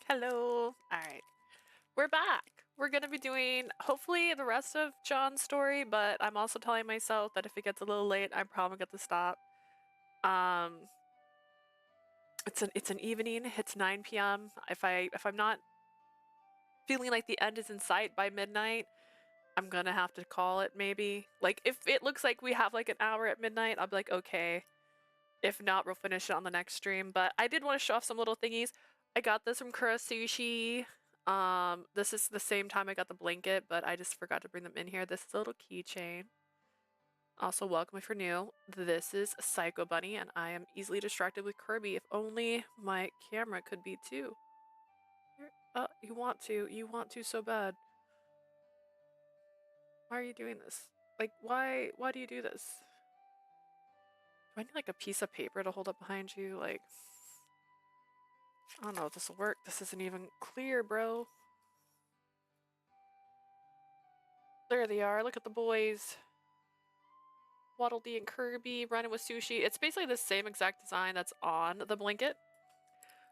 Hello. All right. We're back. We're going to be doing hopefully the rest of John's story, but I'm also telling myself that if it gets a little late, I'm probably going to stop. Um it's an evening. It's 9 p.m. If I'm not feeling like the end is in sight by midnight, I'm going to have to call it maybe. Like if it looks like we have like an hour at midnight, I'll be like, "Okay." If not, we'll finish it on the next stream. But I did want to show off some little thingies. I got this from Kura Sushi. This is the same time I got the blanket, but I just forgot to bring them in here. This is a little keychain. Also, welcome if you're new. This is Psycho Bunny, and I am easily distracted with Kirby. If only my camera could be too. You want to. You want to so bad. Why are you doing this? Like, why do you do this? Do I need like a piece of paper to hold up behind you? Like, I don't know if this will work. This isn't even clear, bro. There they are. Look at the boys. Waddle Dee and Kirby running with Sushi. It's basically the same exact design that's on the blanket.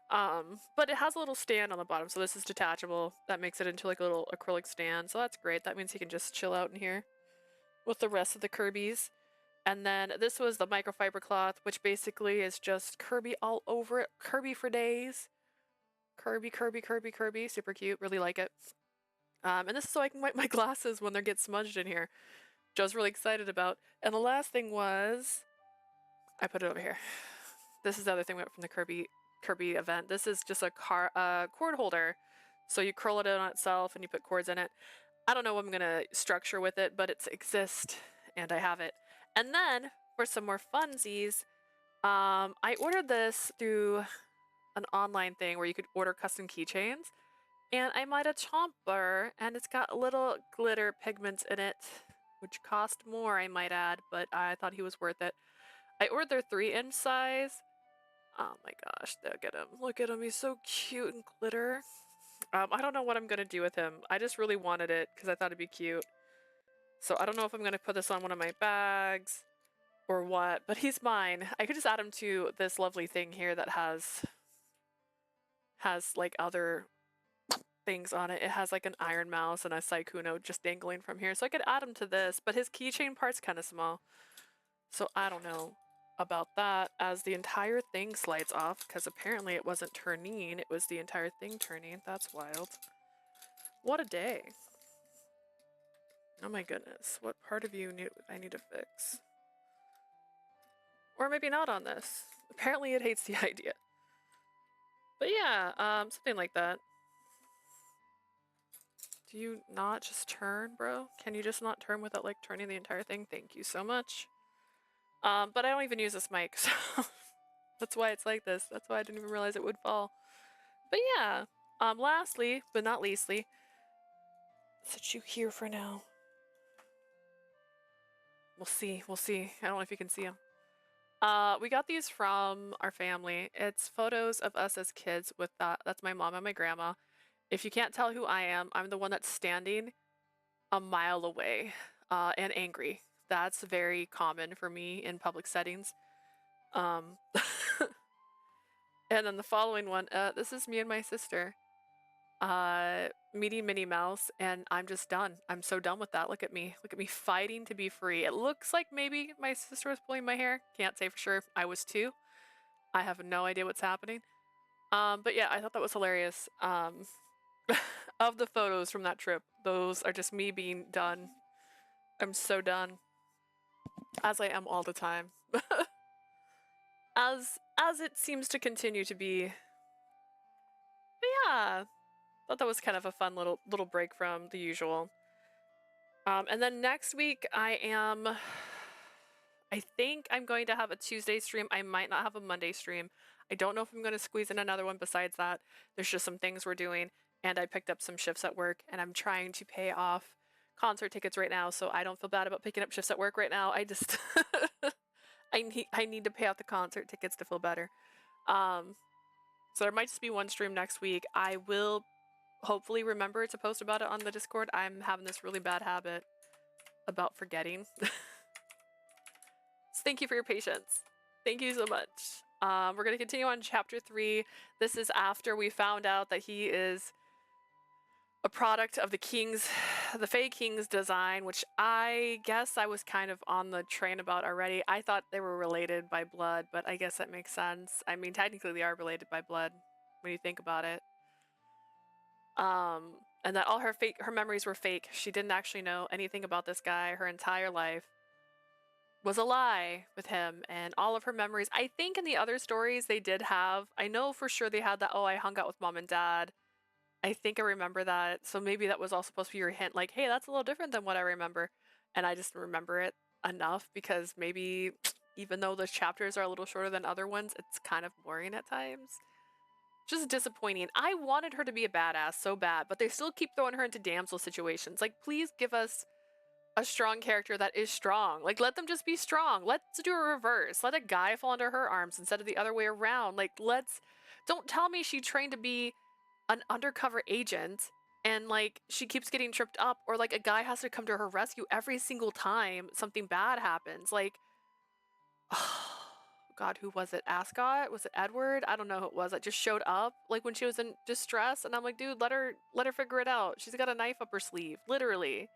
But it has a little stand on the bottom, so this is detachable. That makes it into like a little acrylic stand, so that's great. That means he can just chill out in here with the rest of the Kirby's. And then this was the microfiber cloth, which basically is just Kirby all over it. Kirby for days. Kirby, Kirby, Kirby, Kirby. Super cute. Really like it. And this is so I can wipe my glasses when they get smudged in here, which I was really excited about. And the last thing was, I put it over here. This is the other thing we got from the Kirby event. This is just a cord holder. So you curl it in on itself and you put cords in it. I don't know what I'm going to structure with it, but it exists and I have it. And then for some more funsies, I ordered this through an online thing where you could order custom keychains. And I made a chomper, and it's got little glitter pigments in it, which cost more, I might add, but I thought he was worth it. I ordered their 3-inch size. Oh my gosh, look at him. Look at him, he's so cute and glitter. I don't know what I'm going to do with him. I just really wanted it because I thought it'd be cute. So I don't know if I'm going to put this on one of my bags or what, but he's mine. I could just add him to this lovely thing here that has like other things on it. It has like an iron mouse and a Sykkuno just dangling from here. So I could add him to this, but his keychain part's kind of small. So I don't know about that as the entire thing slides off because apparently it wasn't turning. It was the entire thing turning. That's wild. What a day. Oh my goodness. What part of you I need to fix? Or maybe not on this. Apparently it hates the idea. But yeah, something like that. Do you not just turn, bro? Can you just not turn without like turning the entire thing? Thank you so much. But I don't even use this mic, so that's why it's like this. That's why I didn't even realize it would fall. But yeah, lastly, but not leastly, set you here for now. We'll see. I don't know if you can see them. We got these from our family. It's photos of us as kids with that's my mom and my grandma. If you can't tell who I am, I'm the one that's standing a mile away and angry. That's very common for me in public settings. And then the following one, this is me and my sister meeting Minnie Mouse, and I'm just done. I'm so done with that. Look at me fighting to be free. It looks like maybe my sister was pulling my hair. Can't say for sure. I was too. I have no idea what's happening. But yeah, I thought that was hilarious. Of the photos from that trip, those are just me being done. I'm so done. As I am all the time. as it seems to continue to be. But yeah, thought that was kind of a fun little break from the usual. And then next week I think I'm going to have a Tuesday stream. I might not have a Monday stream. I don't know if I'm going to squeeze in another one besides that. There's just some things we're doing, and I picked up some shifts at work, and I'm trying to pay off concert tickets right now, so I don't feel bad about picking up shifts at work right now. I just I need to pay off the concert tickets to feel better. So there might just be one stream next week. I will hopefully remember to post about it on the Discord. I'm having this really bad habit about forgetting. So thank you for your patience. Thank you so much. We're going to continue on chapter 3. This is after we found out that he is a product of the Fae King's design, which I guess I was kind of on the train about already. I thought they were related by blood, but I guess that makes sense. I mean, technically they are related by blood when you think about it. And that all her memories were fake. She didn't actually know anything about this guy. Her entire life was a lie with him, and all of her memories. I think in the other stories they did have, I know for sure they had that, oh, I hung out with mom and dad. I think I remember that. So maybe that was all supposed to be your hint, like, hey, that's a little different than what I remember. And I just remember it enough because maybe even though those chapters are a little shorter than other ones, it's kind of boring at times. Just disappointing. I wanted her to be a badass so bad, but they still keep throwing her into damsel situations. Like, please give us a strong character that is strong. Like, let them just be strong. Let's do a reverse. Let a guy fall into her arms instead of the other way around. Like, don't tell me she trained to be an undercover agent and like she keeps getting tripped up, or like a guy has to come to her rescue every single time something bad happens. Like, oh God, who was it? Ascot? Was it Edward? I don't know who it was that just showed up like when she was in distress, and I'm like, dude, let her figure it out. She's got a knife up her sleeve, literally.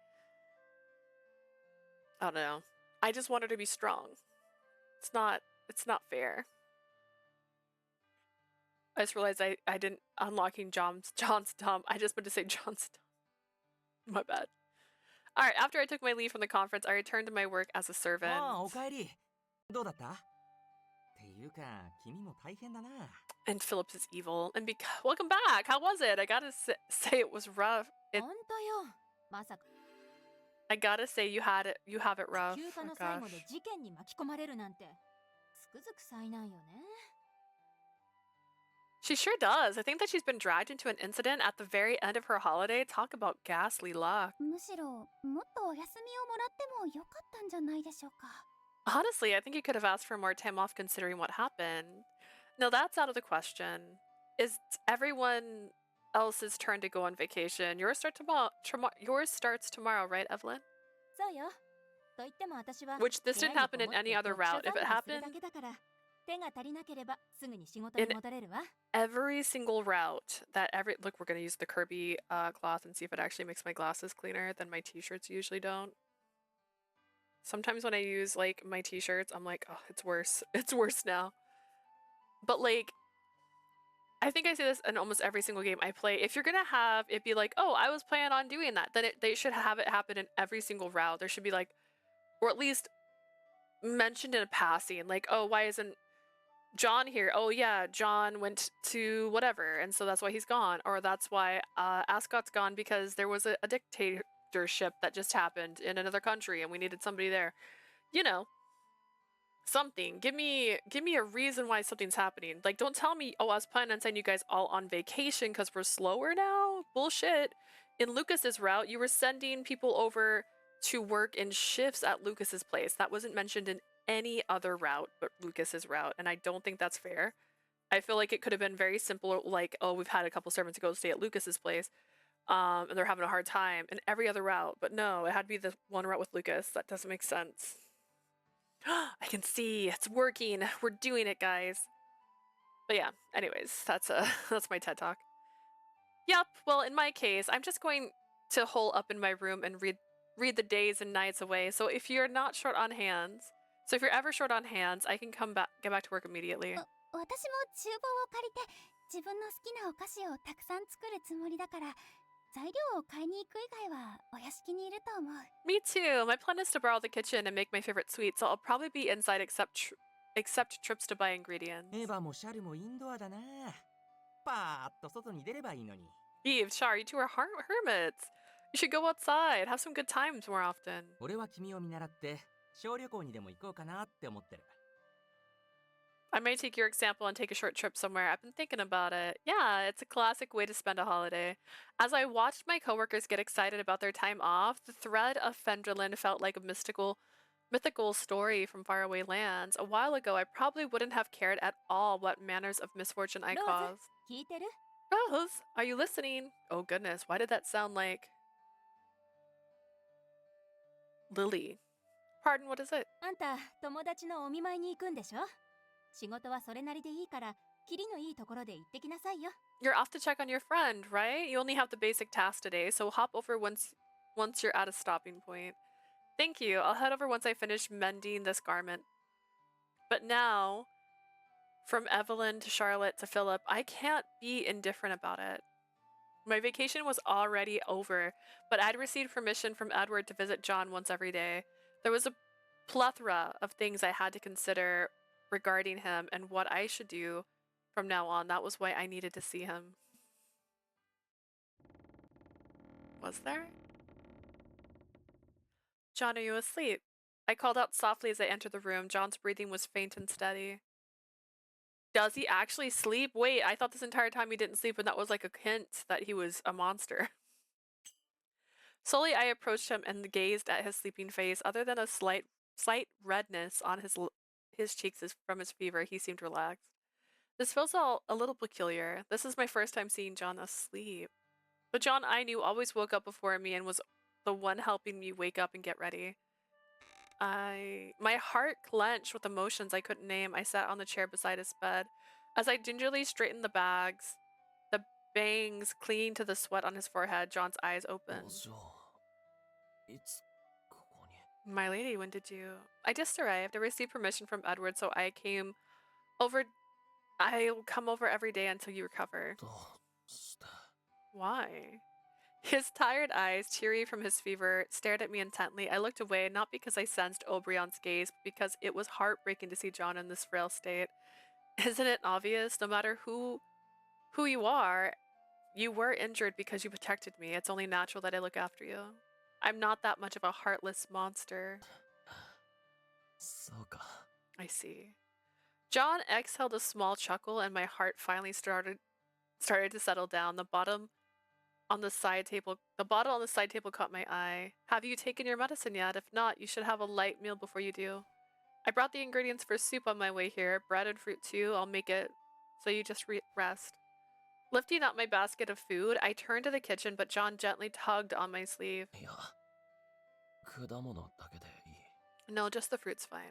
I don't know. I just want her to be strong. It's not fair. I just realized I didn't unlocking John's dump. I just meant to say John's dump. My bad. Alright, after I took my leave from the conference, I returned to my work as a servant. And Phillips is evil. And welcome back! How was it? I gotta say it was rough. I gotta say you have it rough. Oh, gosh. She sure does. I think that she's been dragged into an incident at the very end of her holiday. Talk about ghastly luck. Honestly, I think you could have asked for more time off considering what happened. No, that's out of the question. It's everyone else's turn to go on vacation. Yours starts tomorrow, right, Evelyn? Which this didn't happen in any other route. If it happened in every single route look, we're gonna use the Kirby cloth and see if it actually makes my glasses cleaner than my t-shirts usually don't. Sometimes when I use like my t-shirts, I'm like, oh, it's worse. It's worse now. But like, I think I say this in almost every single game I play. If you're gonna have it be like, oh, I was planning on doing that, then they should have it happen in every single route. There should be like, or at least mentioned in a passing, like, oh, why isn't John here? Oh yeah, John went to whatever, and so that's why he's gone. Or that's why Ascot's gone because there was a dictatorship that just happened in another country and we needed somebody there. You know, something. Give me a reason why something's happening. Like, don't tell me, oh, I was planning on sending you guys all on vacation because we're slower now. Bullshit. In Lucas's route, you were sending people over to work in shifts at Lucas's place. That wasn't mentioned in any other route but Lucas's route, and I don't think that's fair. I feel like it could have been very simple, like, oh, we've had a couple servants go stay at Lucas's place, and they're having a hard time in every other route, but no, it had to be the one route with Lucas. That doesn't make sense. I can see it's working. We're doing it, guys. But yeah, anyways, that's my TED Talk. Yep, well, in my case, I'm just going to hole up in my room and read the days and nights away. So if you're not short on hands, so if you're ever short on hands, I can get back to work immediately. Me too. My plan is to borrow the kitchen and make my favorite sweets, so I'll probably be inside except trips to buy ingredients. Eve, Char, you two are hermits. You should go outside, have some good times more often. I may take your example and take a short trip somewhere. I've been thinking about it. Yeah, it's a classic way to spend a holiday. As I watched my coworkers get excited about their time off, the thread of Fenderlin felt like a mythical story from faraway lands. A while ago, I probably wouldn't have cared at all what manners of misfortune I caused. Rose, are you listening? Oh goodness, why did that sound like Lily? Pardon, what is it? 仕事はそれなりでいいから、キリのいいところで行ってきなさいよ。 You're off to check on your friend, right? You only have the basic task today, so hop over once you're at a stopping point. Thank you. I'll head over once I finish mending this garment. But now, from Evelyn to Charlotte to Philip, I can't be indifferent about it. My vacation was already over, but I'd received permission from Edward to visit John once every day. There was a plethora of things I had to consider regarding him and what I should do from now on. That was why I needed to see him. Was there? John, are you asleep? I called out softly as I entered the room. John's breathing was faint and steady. Does he actually sleep? Wait, I thought this entire time he didn't sleep, and that was like a hint that he was a monster. Slowly, I approached him and gazed at his sleeping face. Other than a slight redness on his cheeks from his fever, he seemed relaxed. This feels a little peculiar. This is my first time seeing John asleep. But John I knew always woke up before me and was the one helping me wake up and get ready. My heart clenched with emotions I couldn't name. I sat on the chair beside his bed. As I gingerly straightened the bags, the bangs clinging to the sweat on his forehead, John's eyes opened. My lady, when did you? I just arrived. I received permission from Edward, so I came over. I'll come over every day until you recover. Why? His tired eyes, teary from his fever, stared at me intently. I looked away, not because I sensed Obrion's gaze, but because it was heartbreaking to see John in this frail state. Isn't it obvious? No matter who you are, you were injured because you protected me. It's only natural that I look after you. I'm not that much of a heartless monster. I see. John exhaled a small chuckle, and my heart finally started to settle down. The bottle on the side table caught my eye. Have you taken your medicine yet? If not, you should have a light meal before you do. I brought the ingredients for soup on my way here. Bread and fruit too. I'll make it so you just rest. Lifting up my basket of food, I turned to the kitchen, but John gently tugged on my sleeve. No, just the fruit's fine.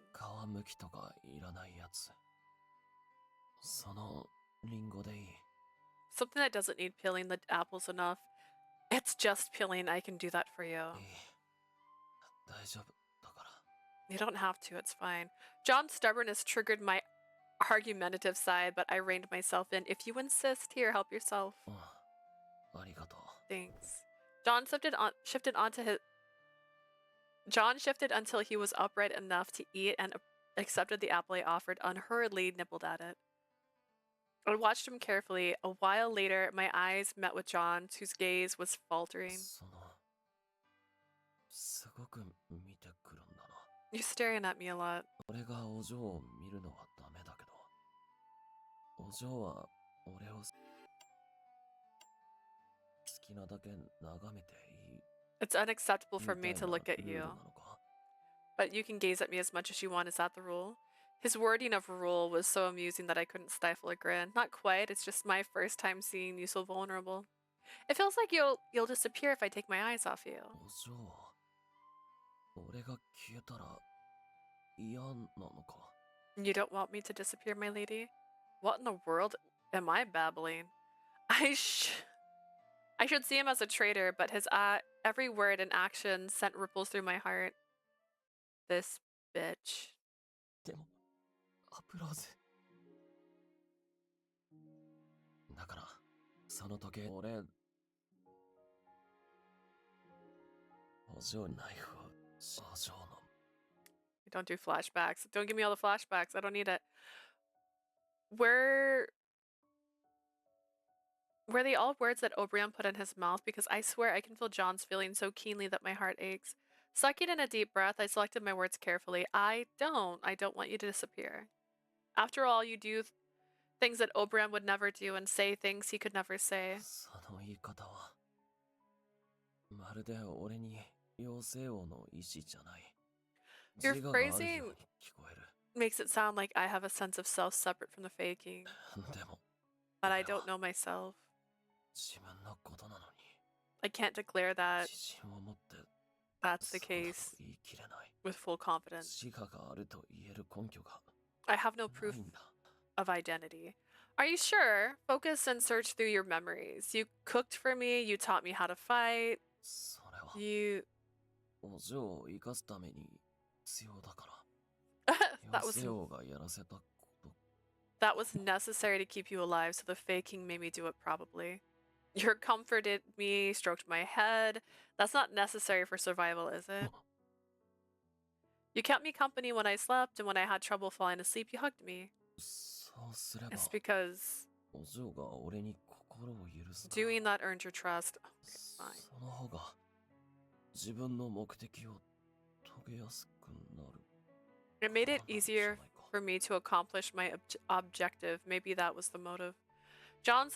Something that doesn't need peeling, the apple's enough. It's just peeling, I can do that for you. You don't have to, it's fine. John's stubbornness triggered my argumentative side, but I reined myself in. If you insist, here, help yourself. Thanks. John shifted until he was upright enough to eat and accepted the apple I offered, unhurriedly nibbled at it. I watched him carefully. A while later, my eyes met with John's, whose gaze was faltering. You're staring at me a lot. It's unacceptable for me to look at you. But you can gaze at me as much as you want. Is that the rule? His wording of rule was so amusing that I couldn't stifle a grin. Not quite, it's just my first time seeing you so vulnerable. It feels like you'll disappear if I take my eyes off you. You don't want me to disappear, my lady? What in the world am I babbling? I should see him as a traitor, but his every word and action sent ripples through my heart. This bitch. Don't do flashbacks. Don't give me all the flashbacks. I don't need it. Were they all words that Obrion put in his mouth? Because I swear I can feel John's feeling so keenly that my heart aches. Sucking in a deep breath, I selected my words carefully. I don't want you to disappear. After all, you do things that Obrion would never do and say things he could never say. Your phrasing makes it sound like I have a sense of self separate from the faking. But I don't know myself. I can't declare that that's the case with full confidence. I have no proof of identity. Are you sure? Focus and search through your memories. You cooked for me, you taught me how to fight, それは you お嬢を生かすために必要だから that 妖 was 精王がやらせたこと that was necessary to keep you alive, so the Fey King made me do it probably. You comforted me, stroked my head. That's not necessary for survival, is it? You kept me company when I slept, and when I had trouble falling asleep, you hugged me. そうすれば It's because お嬢が俺に心を許す doing that earned your trust. Okay, fine. その方が自分の目的を遂げやすくなる It made it からなんじゃ easier ないか for me to accomplish my objective. Maybe that was the motive. John's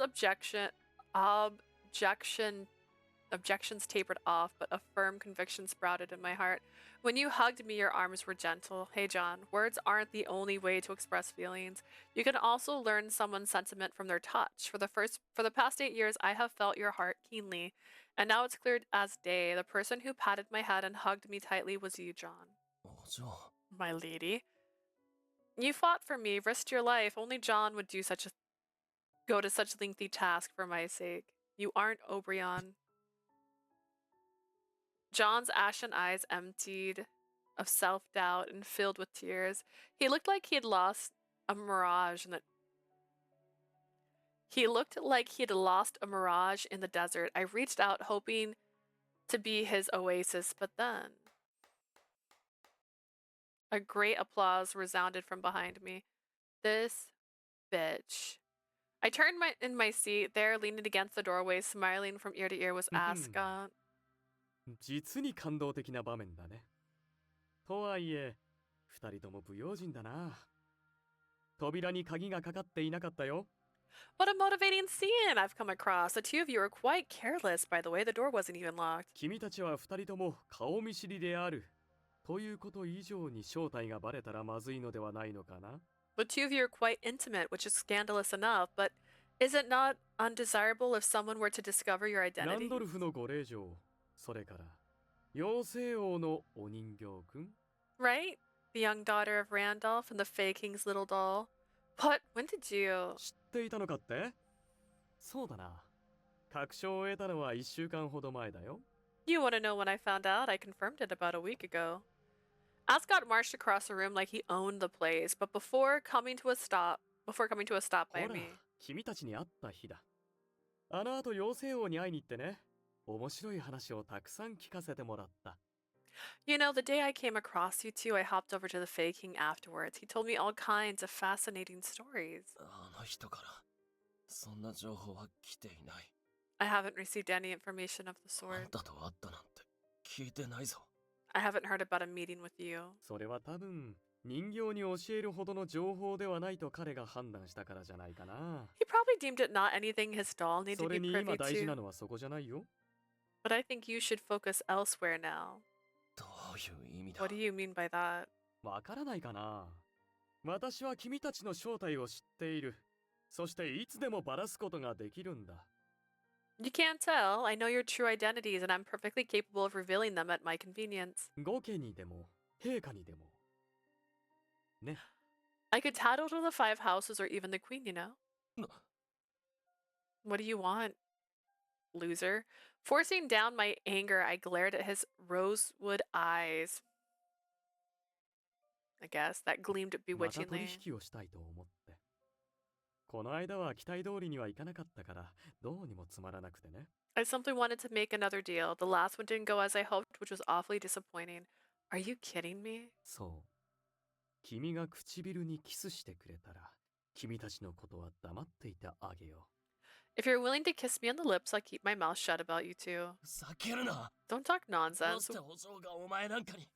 objections tapered off, but a firm conviction sprouted in my heart. When you hugged me, your arms were gentle. Hey, John, words aren't the only way to express feelings. You can also learn someone's sentiment from their touch. For the past 8 years, I have felt your heart keenly, and now it's clear as day. The person who patted my head and hugged me tightly was you, John. お嬢 My lady. You fought for me, risked your life. Only John would go to such lengthy task for my sake. You aren't Obrion. John's ashen eyes emptied of self-doubt and filled with tears. He looked like he'd lost a mirage in the desert. I reached out hoping to be his oasis, but then a great applause resounded from behind me. This bitch. I turned in my seat. There, leaning against the doorway, smiling from ear to ear, was Ascot. 実に感動的な場面だね。とはいえ、二人とも不用心だな。扉に鍵がかかっていなかったよ。What a motivating scene I've come across. The two of you are quite careless, by the way. The door wasn't even locked. 君たちは二人とも顔見知りである。ということ以上に正体がバレたらまずいのではないのかな。The two of you are quite intimate, which is scandalous enough, but is it not undesirable if someone were to discover your ラ identity? ンドルフのご令嬢、それから妖精王のお人形くん。 Right? The young daughter of Randolph and the Fey King's little doll. What? When did you? 知っていたのかって？そうだな。確証を得たのは1週間ほど前だよ。You want to know when I found out? I confirmed it about a week ago. Ascot marched across the room like he owned the place, but before coming to a stop by ほら、 me. 君たちに会った日だ。あの後妖精王に会いに行ってね。面白い話をたくさん聞かせてもらった。You know, the day I came across you two, I hopped over to the Fey King afterwards. He told me all kinds of fascinating stories. あの人からそんな情報は来ていない I haven't received any information of the あん sort. たと会ったなんて聞いてないぞ I haven't heard about a meeting with you. それは多分人形に教えるほどの情報ではないと彼が判断したからじゃないかな。 He probably deemed it not anything his doll needed そ to れ be に今 privy 大事な to. のはそこじゃないよ。 But I think you should focus elsewhere now. どういう意味だ What do you mean by that? わからないかな。私は君たちの正体を知っている。そしていつでもばらすことができるんだ。 You can't tell. I know your true identities, and I'm perfectly capable of revealing them at my convenience. 御家にでも陛下にでも。ね。 I could tattle to the 5 houses or even the queen, you know? No. What do you want, loser? Forcing down my anger, I glared at his rosewood eyes. I guess that gleamed また取 bewitchingly. 引をしたいと思って。この間は期待通りにはいかなかったから、どうにもつまらなくてね。 I simply wanted to make another deal. The last one didn't go as I hoped, which was awfully disappointing. Are you kidding me? そう。君が唇にキスしてくれたら、君たちのことは黙っていてあげよ If you're willing to kiss me on the lips, I'll keep my mouth shut about you two. ふざけるな Don't talk どう nonsense. してお嬢がお前なんかに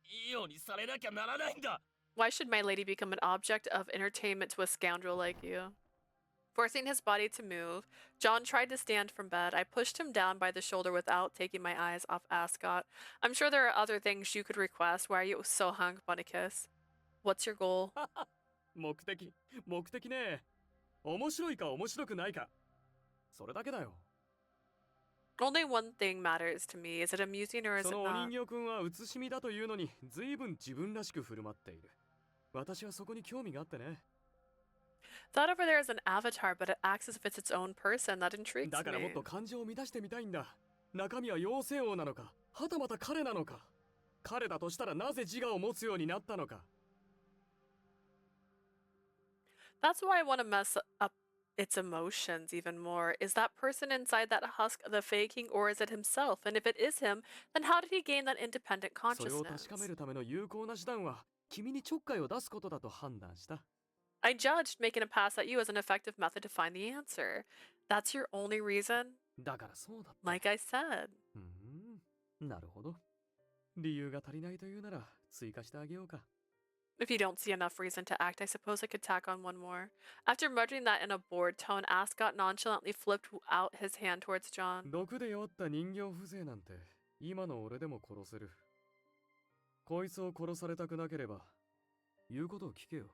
いいようにされなきゃならないんだ Why should my lady become an object of entertainment to a scoundrel like you? Forcing his body to move, John tried to stand from bed. I pushed him down by the shoulder without taking my eyes off Ascot. I'm sure there are other things you could request. Why are you so hung up on a kiss? What's your goal? う。目的ね。面白いか面白くないか。それだけだよ。 Only one thing matters to me. Is it amusing or is そ it のお not? 人形くんは写しみだというのに、随分自分らしく振る舞っている。私はそこに興味があってね。That over there is an avatar, but it acts as if it's its own person. That intrigues だからもっ me. と感情を満たしてみたいんだ。中身は妖精王なのか、はたまた彼なのか。彼だとしたらなぜ自我を持つようになったのか。That's why I want to mess up its emotions even more. Is that person inside that husk the faking, or is it himself? And if it is him, then how did he gain that independent それを確 consciousness? かめるための有効な手段は、君にちょっかいを出すことだと判断した。I judged making a pass at you as an effective method to find the answer. That's your only reason? だからそうだって。 Like I said. なるほど。理由が足りないというなら追加してあげようか。 If you don't see enough reason to act, I suppose I could tack on one more. After muttering that in a bored tone, Ascot nonchalantly flipped out his hand towards John. 毒で弱った人形風情なんて今の俺でも殺せる。こいつを殺されたくなければ言うことを聞けよ。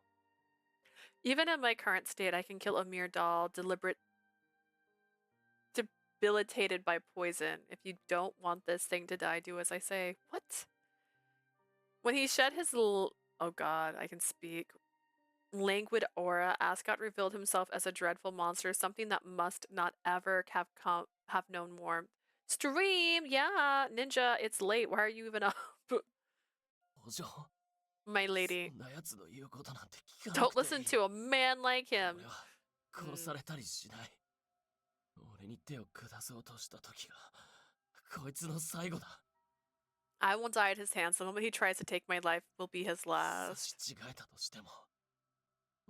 Even in my current state, I can kill a mere doll, debilitated by poison. If you don't want this thing to die, do as I say. What? When he shed his oh god, I can speak. Languid aura, Ascot revealed himself as a dreadful monster, something that must not ever have known warmth. Stream, yeah, ninja, it's late. Why are you even up? お嬢 My lady, そんな奴の言うことなんて聞かな don't くてい listen い to a man like him. 俺は殺されたりしない、俺に手を下そうとした時がこいつの最後だ。 I won't die at his hands. The moment he tries to take my life will be his 差 last. し違えたとしても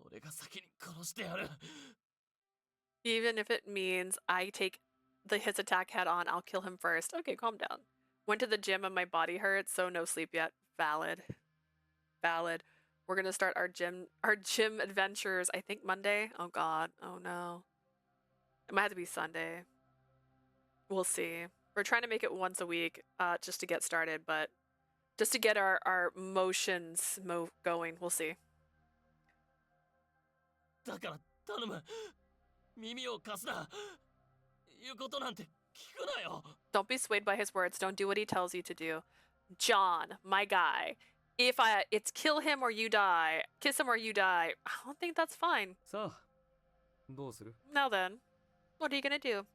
俺が先に殺してやる。 Even if it means I take his attack head on, I'll kill him first. Okay, calm down. Went to the gym and my body hurts, so no sleep yet. Valid. Valid. We're gonna start our gym adventures, I think Monday. Oh god. Oh no. It might have to be Sunday. We'll see. We're trying to make it once a week, just to get started, but just to get our motions going. We'll see. だから頼む、耳を貸すな。言うことなんて聞くなよ。 Don't be swayed by his words. Don't do what he tells you to do. John, my guy. If it's kill him or you die, kiss him or you die. I don't think that's fine. さあ、どうする？ Now then, what are you gonna do?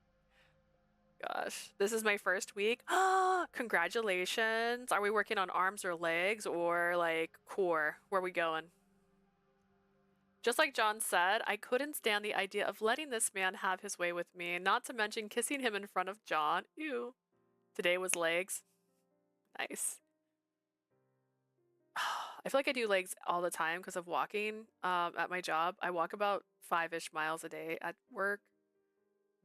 Gosh, this is my first week. Congratulations. Are we working on arms or legs or like core? Where are we going? Just like John said, I couldn't stand the idea of letting this man have his way with me, not to mention kissing him in front of John. Ew. Today was legs. Nice. I feel like I do legs all the time because of walking at my job. I walk about 5-ish miles a day at work,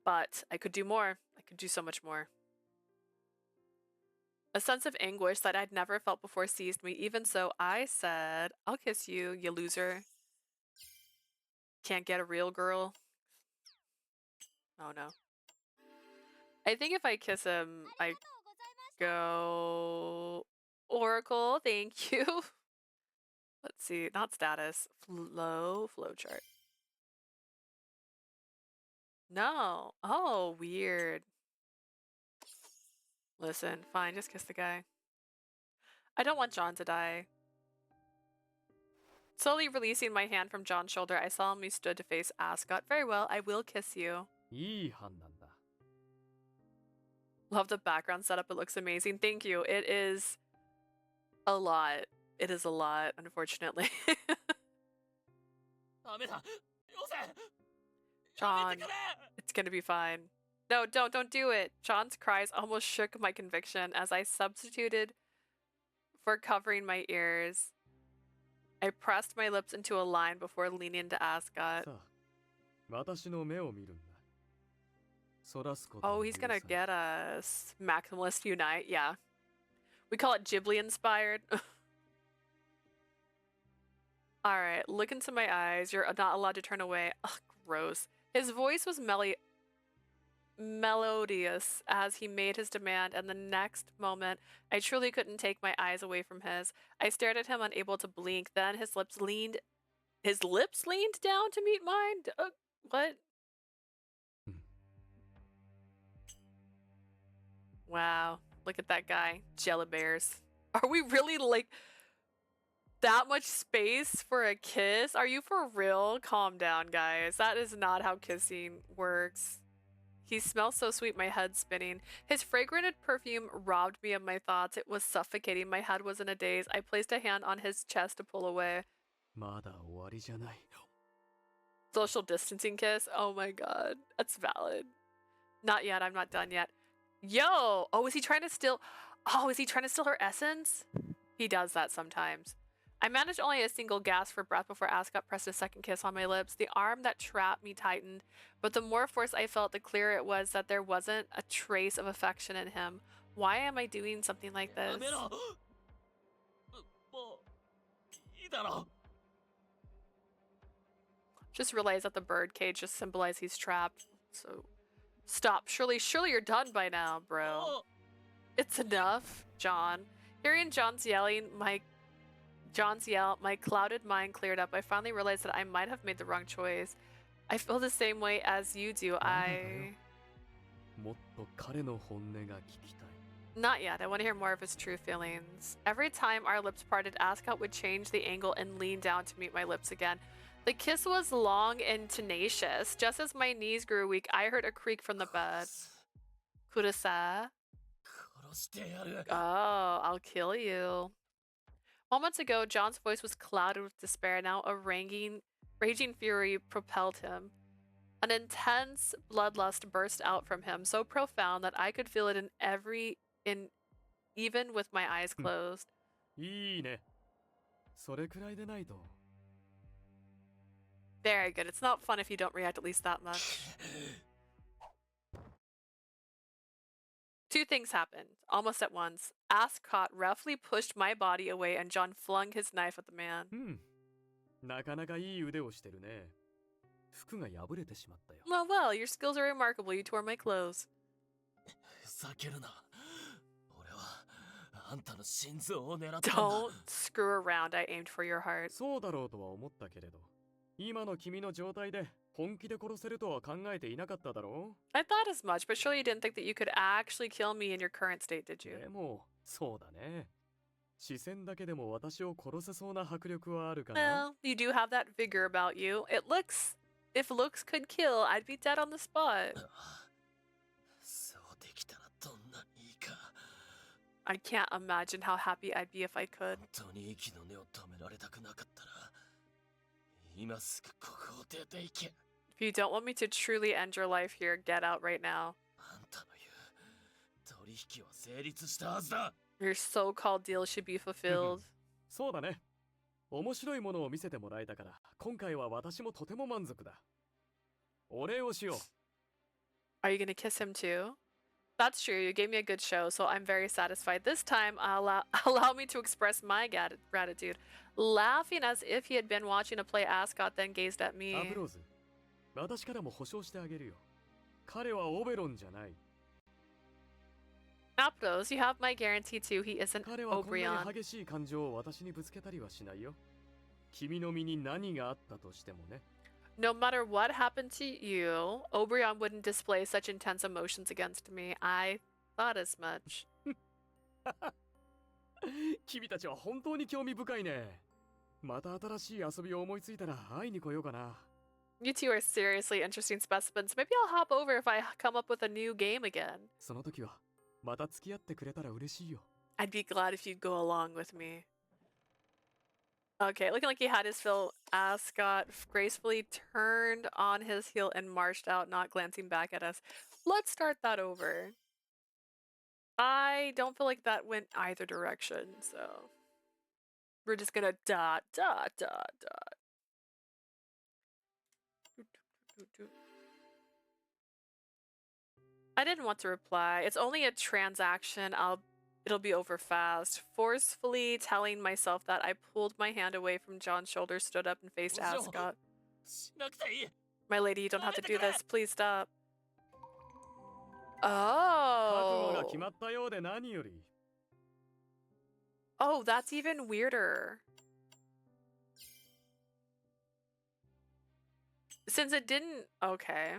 but I could do more. I could do so much more. A sense of anguish that I'd never felt before seized me. Even so, I said, I'll kiss you, you loser. Can't get a real girl. Oh no. I think if I kiss him, I go... Oracle, thank you. Let's see, not status. Flowchart. No. Oh, weird. Listen, fine, just kiss the guy. I don't want John to die. Slowly releasing my hand from John's shoulder, I solemnly stood to face Ascot. Very well, I will kiss you. いい判断だ。 Love the background setup, it looks amazing. Thank you. It is a lot. It is a lot, unfortunately. ダメだ、よせ。 John, it's gonna be fine. No, don't do it. John's cries almost shook my conviction as I substituted for covering my ears. I pressed my lips into a line before leaning into Ascot. さあ、私の目を見るんだ。そらすこと Oh, を he's 許さ gonna ない。 get us. Maximalist Unite, yeah. We call it Ghibli inspired. Alright, look into my eyes. You're not allowed to turn away. Ugh, gross. His voice was melodious as he made his demand, and the next moment, I truly couldn't take my eyes away from his. I stared at him, unable to blink. Then his lips leaned down to meet mine? What? Wow, look at that guy. Jelly bears. Are we really like... That much space for a kiss? Are you for real? Calm down, guys. That is not how kissing works. He smells so sweet, my head's spinning. His fragrant perfume robbed me of my thoughts. It was suffocating. My head was in a daze. I placed a hand on his chest to pull away. まだ終わりじゃない。 Social distancing kiss? Oh my god. That's valid. Not yet. I'm not done yet. Yo! Oh, is he trying to steal... Oh, is he trying to steal her essence? He does that sometimes. I managed only a single gasp for breath before Ascot pressed a second kiss on my lips. The arm that trapped me tightened, but the more force I felt, the clearer it was that there wasn't a trace of affection in him. Why am I doing something like this? やめろもういいだろ Just realized that the bird cage just symbolized he's trapped. So, stop. Surely you're done by now, bro. もう It's enough, John. Hearing John's yell, my clouded mind cleared up. I finally realized that I might have made the wrong choice. I feel the same way as you do. もっと彼の本音が聞きたい。 Not yet. I want to hear more of his true feelings. Every time our lips parted, Ascot would change the angle and lean down to meet my lips again. The kiss was long and tenacious. Just as my knees grew weak, I heard a creak from the bed. Kurasa? 殺してやる Oh, I'll kill you. Moments ago, John's voice was clouded with despair. Now a raging fury propelled him. An intense bloodlust burst out from him, so profound that I could feel it even with my eyes closed. いいね。それくらいでないと。 Very good. It's not fun if you don't react at least that much. Two things happened, almost at once. Ascot roughly pushed my body away and John flung his knife at the man. なかなかいい腕をしてるね。服が破れてしまったよ。 Well, your skills are remarkable. You tore my clothes. 避けるな俺はあんたの心臓を狙ったんだ Don't screw around. I aimed for your heart. そうだろうとは思ったけれど、今の君の状態で本気で殺せるとは考えていなかっただろ I thought as much, but surely you didn't think that you could actually kill me in your current state, did う。 you? でも、そうだね。視線だけでも私を殺せそうな迫力はあるかな。 Well, you do have that vigor about you. If looks could kill, I'd be dead on the spot. そうできたらどんなにいいか I can't imagine how happy I'd be if I could. 本当に息の根を止められたくなかったら今すぐここを出ていけ If you don't want me to truly end your life here, get out right now. あんたの言う取引は成立したはずだ Your so-called deal should be fulfilled. そうだね。面白いものを見せてもらえたから、今回は私もとても満足だ。お礼をしよう。 Are you gonna kiss him too? That's true. You gave me a good show, so I'm very satisfied. This time, allow me to express my gratitude. Laughing as if he had been watching a play, Ascot then gazed at ア me. プローズ、私からも保証してあげるよ。彼はオベロンじゃない。 Aptos, you have my guarantee too. He isn't 彼はこんな Obrion. に激しい感情を私にぶつけたりはしないよ。君の身に何があったとしてもね。 No matter what happened to you, Obrion wouldn't display such intense emotions against me. I thought as much. 君たちは本当に興味深いね。また新しい遊びを思いついたら会いに来ようかな。 You two are seriously interesting specimens. Maybe I'll hop over if I come up with a new game again. その時はまた付き合ってくれたら嬉しいよ。 I'd be glad if you'd go along with me. Okay, looking like he had his fill, Ascot gracefully turned on his heel and marched out, not glancing back at us. Let's start that over. I don't feel like that went either direction, so we're just gonna dot, dot, dot, dot. I didn't want to reply. It's only a transaction. It'll be over fast. Forcefully telling myself that, I pulled my hand away from John's shoulder, stood up, and faced Ascot. しなくていい My lady, you don't have to do this. Please stop. 覚悟が Oh. 決まったようで何より。 Oh, that's even weirder. Since it didn't... Okay.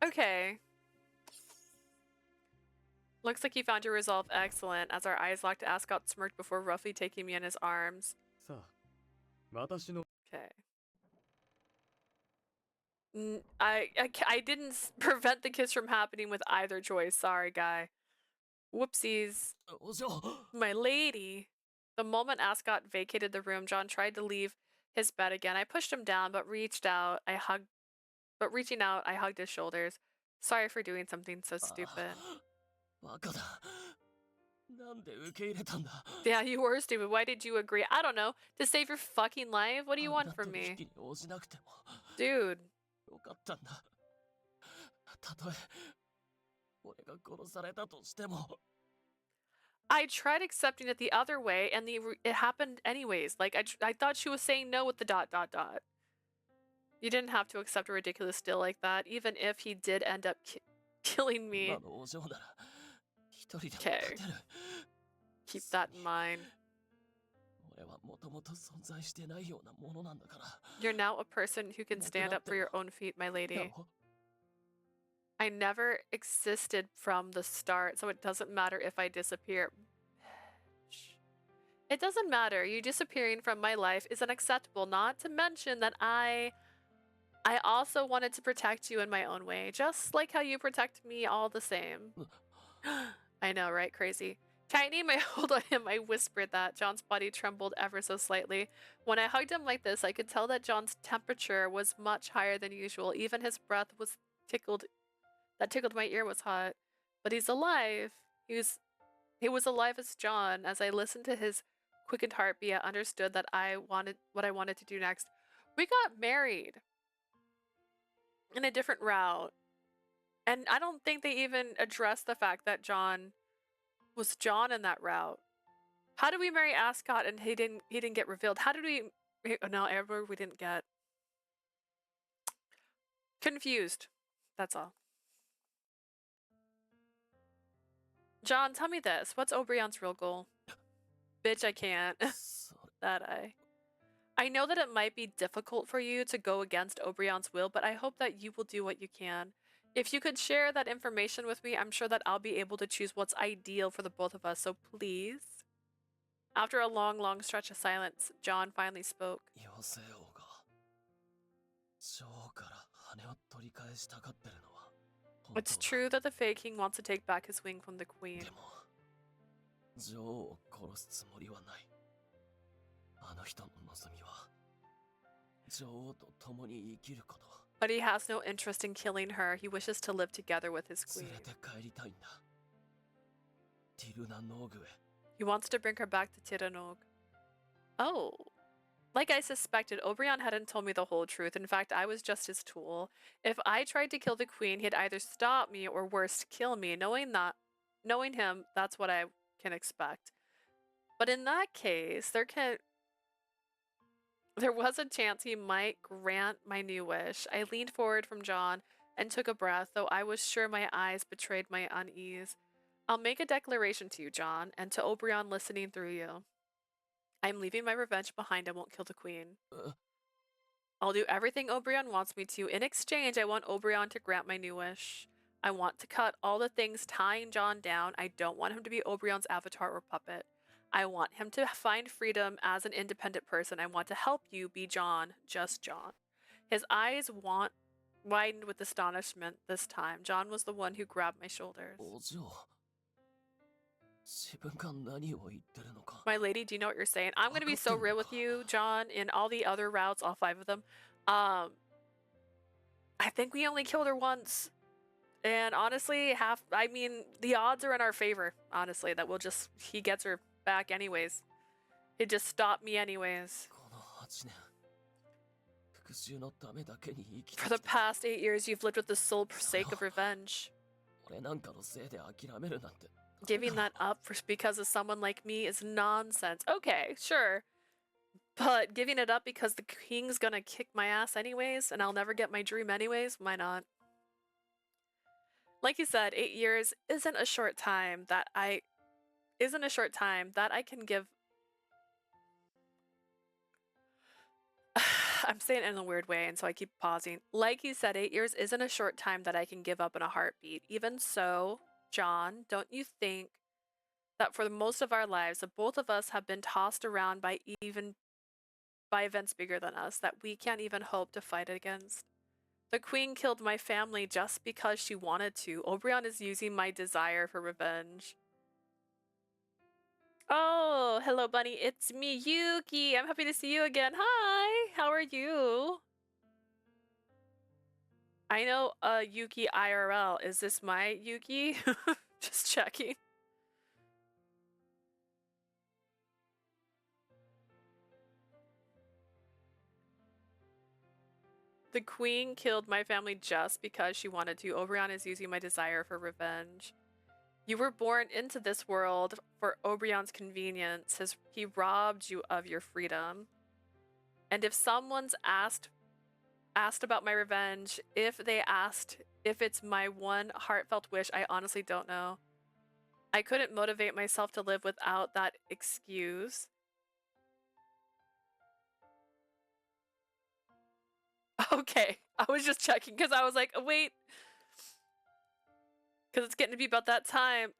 Okay. Looks like you found your resolve excellent. As our eyes locked, Ascot smirked before roughly taking me in his arms. さあ、私の Okay. I didn't prevent the kiss from happening with either choice. Sorry, guy. Whoopsies. お嬢 My lady. The moment Ascot vacated the room, John tried to leave his bed again. I pushed him down, but reaching out, I hugged his shoulders. Sorry for doing something so stupid. バカだなんで受け入れたんだ Yeah, you were stupid. Why did you agree? I don't know. To save your fucking life? What do you あん want な from 取 me? 引に応じなくても Dude. よかったんだたとえ俺が殺されたとしても I tried accepting it the other way, and it happened anyways. Like, I thought she was saying no with the ... You didn't have to accept a ridiculous deal like that, even if he did end up killing me. 今のお嬢なら一人でも Okay. 勝てる Keep that in mind. 俺はもともと存在してないようなものなんだから You're now a person who can stand up for your own feet, my いや lady. I never existed from the start, so it doesn't matter if I disappear. It doesn't matter. You disappearing from my life is unacceptable, not to mention that I also wanted to protect you in my own way, just like how you protect me all the same. I know, right? Crazy. Tightening my hold on him, I whispered that. John's body trembled ever so slightly. When I hugged him like this, I could tell that John's temperature was much higher than usual. Even his breath was tickled my ear was hot. But he's alive. He was alive as John. As I listened to his quickened heartbeat, I understood that what I wanted to do next. We got married in a different route. And I don't think they even addressed the fact that John was John in that route. How did we marry Ascot and he didn't get revealed? How did we no, Edward we didn't get. Confused. That's all. John, tell me this. What's Obrion's real goal? Bitch, I can't. そ That I know that it might be difficult for you to go against Obrion's will, but I hope that you will do what you can. If you could share that information with me, I'm sure that I'll be able to choose what's ideal for the both of us, so please. After a long, long stretch of silence, John finally spoke. 妖精王が女王から羽を取り返したがってるのは本 It's 当だ true that the Fae King wants to take back his wing from the Queen. でも女王を殺すつもりはないあの人の望みは女王と共に生きること But he has no interest in killing her. He wishes to live together with his 連 queen. れて帰りたいんだティルナ・ノーグへ He wants to bring her back to Tiranog. Oh. Like I suspected, Obrion hadn't told me the whole truth. In fact, I was just his tool. If I tried to kill the queen, he'd either stop me or worse, kill me. Knowing him, that's what I can expect. But in that case, there was a chance he might grant my new wish. I leaned forward from John and took a breath, though I was sure my eyes betrayed my unease. I'll make a declaration to you, John, and to Obrion listening through you. I'm leaving my revenge behind. I won't kill the queen. I'll do everything Obrion wants me to. In exchange, I want Obrion to grant my new wish. I want to cut all the things tying John down. I don't want him to be Obrion's avatar or puppet. I want him to find freedom as an independent person. I want to help you be John, just John. His eyes widened with astonishment this time. John was the one who grabbed my shoulders. お嬢自分が何を言ってるのか My lady, do you know what you're saying? I'm going to be so real with you, John, in all the other routes, all 5 of them. I think we only killed her once. And honestly, the odds are in our favor, honestly, that he gets her back anyways. He'd just stop me anyways. この8年復讐のためだけに生きて For き the た past 8 years, you've lived with the sole sake of revenge. 俺なんかのせいで諦めるなんて Giving that up because of someone like me is nonsense. Okay, sure. But giving it up because the king's gonna kick my ass anyways, and I'll never get my dream anyways, why not? Like you said, 8 years isn't a short time that I can give. I'm saying it in a weird way, and so I keep pausing. Like you said, 8 years isn't a short time that I can give up in a heartbeat. Even so, John, don't you think that for the most of our lives, the both of us have been tossed around by events bigger than us that we can't even hope to fight against? The queen killed my family just because she wanted to. Oberon is using my desire for revenge. Oh, hello, bunny. It's me, Yuki. I'm happy to see you again. Hi, how are you? I know Yuki IRL. Is this my Yuki? Just checking. The queen killed my family just because she wanted to. Oberon is using my desire for revenge. You were born into this world for Oberon's convenience. He robbed you of your freedom. And if someone's asked about my revenge, if they asked if it's my one heartfelt wish, I honestly don't know. I couldn't motivate myself to live without that excuse. Okay, I was just checking because I was like, oh, wait. Because it's getting to be about that time.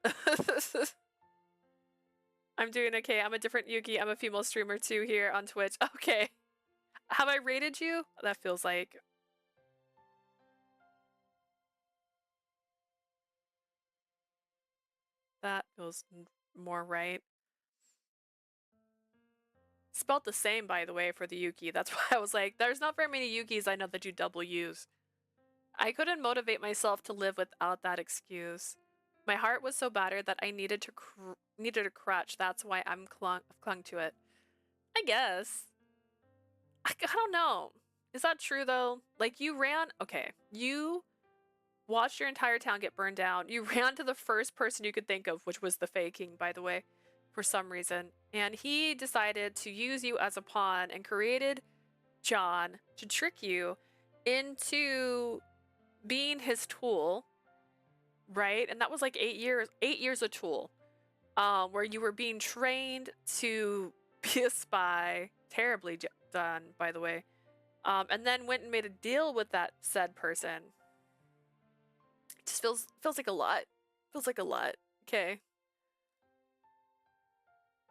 I'm doing okay. I'm a different Yuki. I'm a female streamer too here on Twitch. Okay. Have I rated you? That feels like... That feels more right. Spelled the same, by the way, for the Yuki. That's why I was like, there's not very many Yukis I know that do double U's. I couldn't motivate myself to live without that excuse. My heart was so battered that I needed a crutch. That's why I've clung to it. I guess. I don't know. Is that true though? Like you ran, okay, you watched your entire town get burned down. You ran to the first person you could think of, which was the Fae King, by the way, for some reason. And he decided to use you as a pawn and created John to trick you into being his tool, right? And that was like 8 years a tool, where you were being trained to be a spy. Terribly done, by the way. And then went and made a deal with that said person. It just feels like a lot. Feels like a lot. Okay.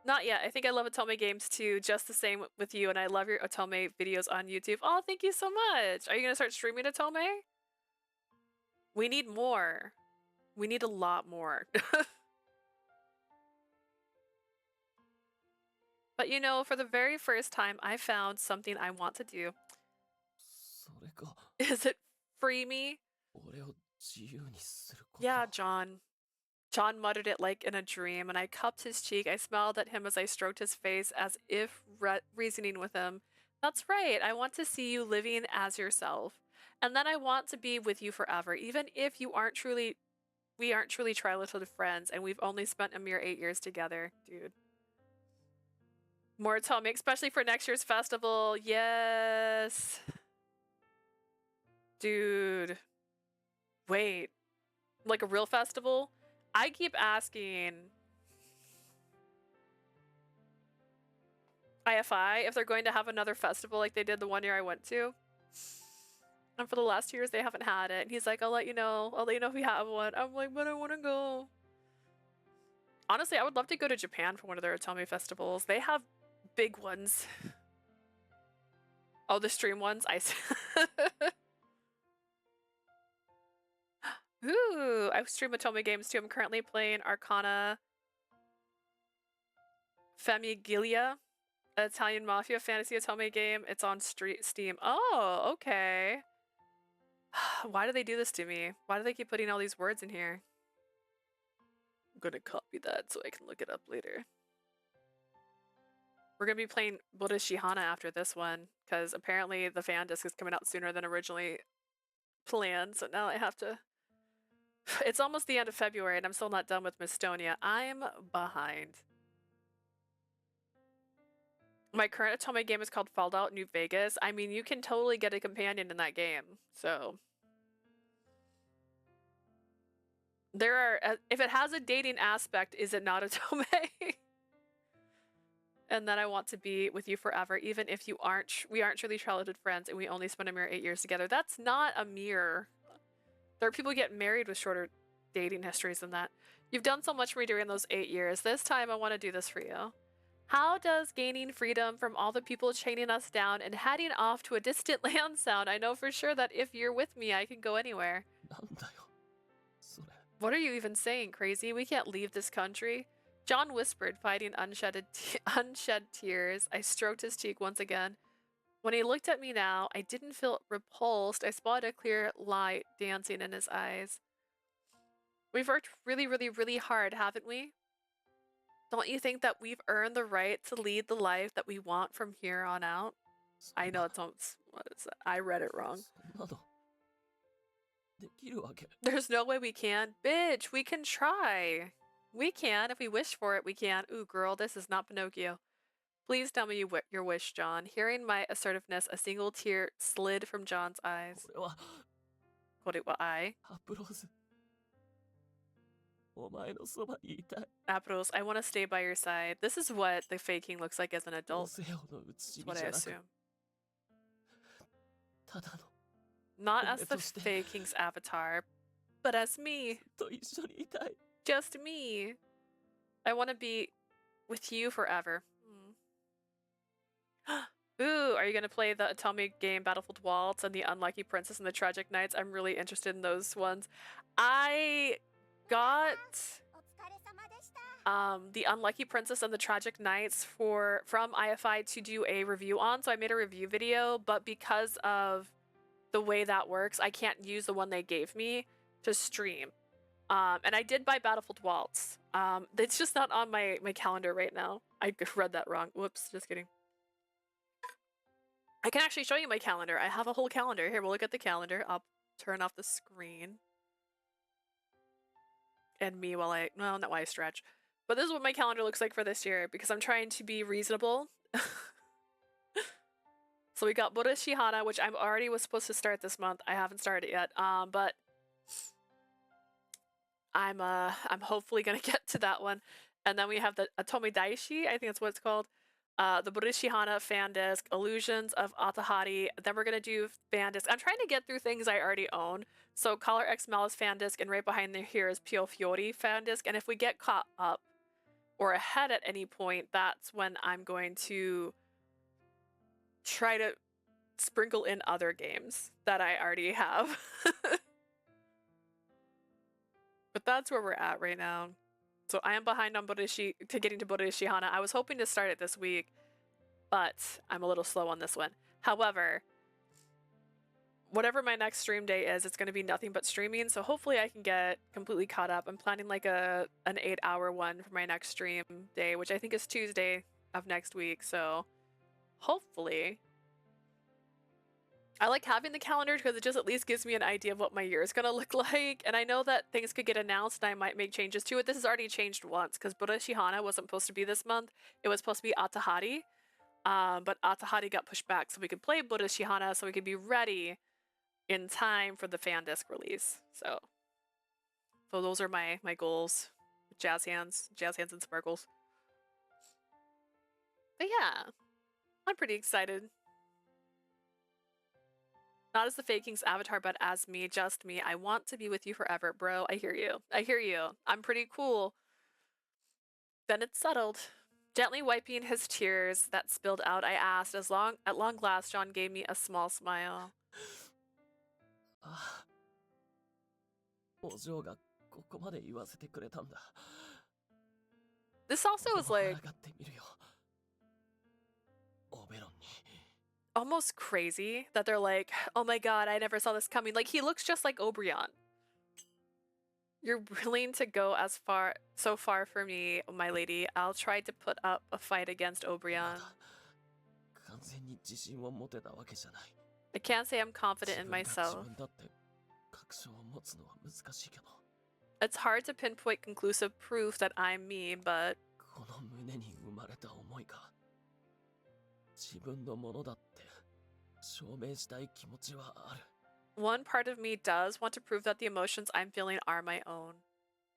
Not yet. I think I love Otome games too, just the same with you, and I love your Otome videos on YouTube. Oh, thank you so much. Are you gonna start streaming Otome? We need more. We need a lot more. But you know, for the very first time, I found something I want to do. それが Is it free me? 俺を自由にすること Yeah, John. John muttered it like in a dream, and I cupped his cheek. I smiled at him as I stroked his face, as if reasoning with him. That's right. I want to see you living as yourself. And then I want to be with you forever, even if we aren't truly childhood friends, and we've only spent a mere 8 years together, dude. More Tommy, especially for next year's festival. Yes. Dude. Wait. Like a real festival? I keep asking IFI if they're going to have another festival like they did the one year I went to. And for the last 2 years, they haven't had it. And he's like, I'll let you know. I'll let you know if we have one. I'm like, but I want to go. Honestly, I would love to go to Japan for one of their Otome festivals. They have big ones. Oh, the stream ones? I see. Ooh, I stream Otome games too. I'm currently playing Arcana Famiglia, an Italian mafia fantasy Otome game. It's on Steam. Oh, okay. Why do they do this to me? Why do they keep putting all these words in here? I'm gonna copy that so I can look it up later. We're gonna be playing Buddha Shihana after this one, because apparently the fan disc is coming out sooner than originally planned, so now I have to... It's almost the end of February and I'm still not done with Mistonia. I'm behind. My current Otome game is called Fallout New Vegas. I mean, you can totally get a companion in that game, so... There are... if it has a dating aspect, is it not Otome? And then I want to be with you forever, even if we aren't truly childhood friends and we only spent a mere 8 years together. That's not a mere... There are people who get married with shorter dating histories than that. You've done so much for me during those 8 years. This time I want to do this for you. How does gaining freedom from all the people chaining us down and heading off to a distant land sound? I know for sure that if you're with me, I can go anywhere. なんだよそれ。 What are you even saying, crazy? We can't leave this country. John whispered, fighting unshed tears. I stroked his cheek once again. When he looked at me now, I didn't feel repulsed. I spotted a clear light dancing in his eyes. We've worked really, really, really hard, haven't we? Don't you think that we've earned the right to lead the life that we want from here on out? I know it's almost, what is that? I read it wrong. そんなのできるわけ。 There's no way we can. Bitch, we can try. We can. If we wish for it, we can. Ooh, girl, this is not Pinocchio. Please tell me your wish, John. Hearing my assertiveness, a single tear slid from John's eyes. 俺は What do I? アプローズ。お前のそばにいたい。 Apros, I want to stay by your side. This is what the Fey King looks like as an オ adult. セオの内 That's 火 what じ I ゃなく assume. ただの Not as the として Fey King's avatar, but as me. と一緒にいたい。 Just me. I want to be with you forever. Ooh, are you going to play the Atomic game Battlefield Waltz and the Unlucky Princess and the Tragic Knights? I'm really interested in those ones. I got お疲れ様でした the Unlucky Princess and the Tragic Knights from IFI to do a review on, so I made a review video, but because of the way that works, I can't use the one they gave me to stream. And I did buy Battlefield Waltz. It's just not on my calendar right now. I read that wrong. Whoops, just kidding. I can actually show you my calendar. I have a whole calendar. Here, we'll look at the calendar. I'll turn off the screen. And me while well, not while I stretch. But this is what my calendar looks like for this year because I'm trying to be reasonable. So we got Borushi Hana, which I'm already was supposed to start this month. I haven't started yet. But I'm hopefully gonna get to that one. And then we have the Atomi Daishi, I think that's what it's called. The Borushi Hana fan disc, Illusions of Atahari. Then we're gonna do fan disc. I'm trying to get through things I already own. So Collar X Malice fan disc, and right behind there here is Pio Fiori fan disc. And if we get caught up or ahead at any point, that's when I'm going to try to sprinkle in other games that I already have. But that's where we're at right now. So I am behind on getting to Borushi Hana. I was hoping to start it this week, but I'm a little slow on this one. However, whatever my next stream day is, it's going to be nothing but streaming. So hopefully I can get completely caught up. I'm planning like an 8-hour one for my next stream day, which I think is Tuesday of next week. So hopefully. I like having the calendar because it just at least gives me an idea of what my year is going to look like. And I know that things could get announced and I might make changes to it. This has already changed once because Borushi Hana wasn't supposed to be this month. It was supposed to be Atahari. But Atahari got pushed back so we could play Borushi Hana so we could be ready in time for the fan disc release. So those are my goals. Jazz hands and sparkles. But yeah, I'm pretty excited. Not as the Fey King's avatar, but as me, just me. I want to be with you forever, bro. I hear you. I hear you. I'm pretty cool. Then it's settled. Gently wiping his tears that spilled out, I asked, at long last, John gave me a small smile. ああお嬢がここまで言わせてくれたんだ。 This also is like 抗ってみるよ。オベロンに。 almost crazy that they're like, oh my god, I never saw this coming. Like, he looks just like Obrion. You're willing to go so far for me, my lady. I'll try to put up a fight against Obrion. 完全に自信を持てたわけじゃない。 I can't say I'm confident in 自 myself. 分だって確証を持つのは難しいけど。 It's hard to pinpoint conclusive proof that I'm me, but この胸に生まれた思いが自分のものだって証明したい気持ちはある。 one part of me does want to prove that the emotions I'm feeling are my own.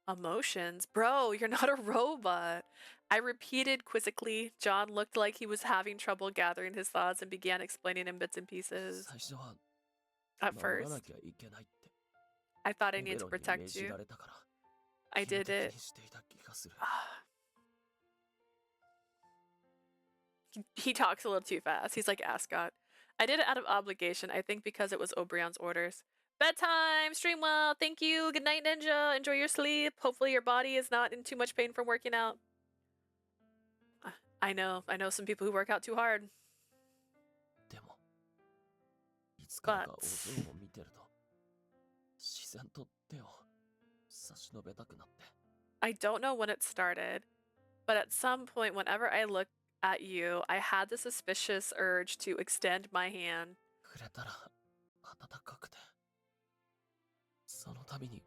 Emotions? Bro, you're not a robot. I repeated quizzically. John looked like he was having trouble gathering his thoughts and began explaining in bits and pieces. 最初は At 守ら first, なきゃいけないって I thought I オベ needed to ロンに命 protect じ you. られたから I did it. 義務的にしていた気がする。 He talks a little too fast. He's like Ascot. I did it out of obligation, I think because it was Obrion's orders. Bedtime! Stream well! Thank you! Good night, Ninja! Enjoy your sleep! Hopefully your body is not in too much pain from working out. I know some people who work out too hard. でも、いつからかお嬢を見てると、自然と手を差し伸べたくなって。 I don't know when it started, but at some point, whenever I look at you, I had the suspicious urge to extend my hand. 触れたら暖かくて、その度に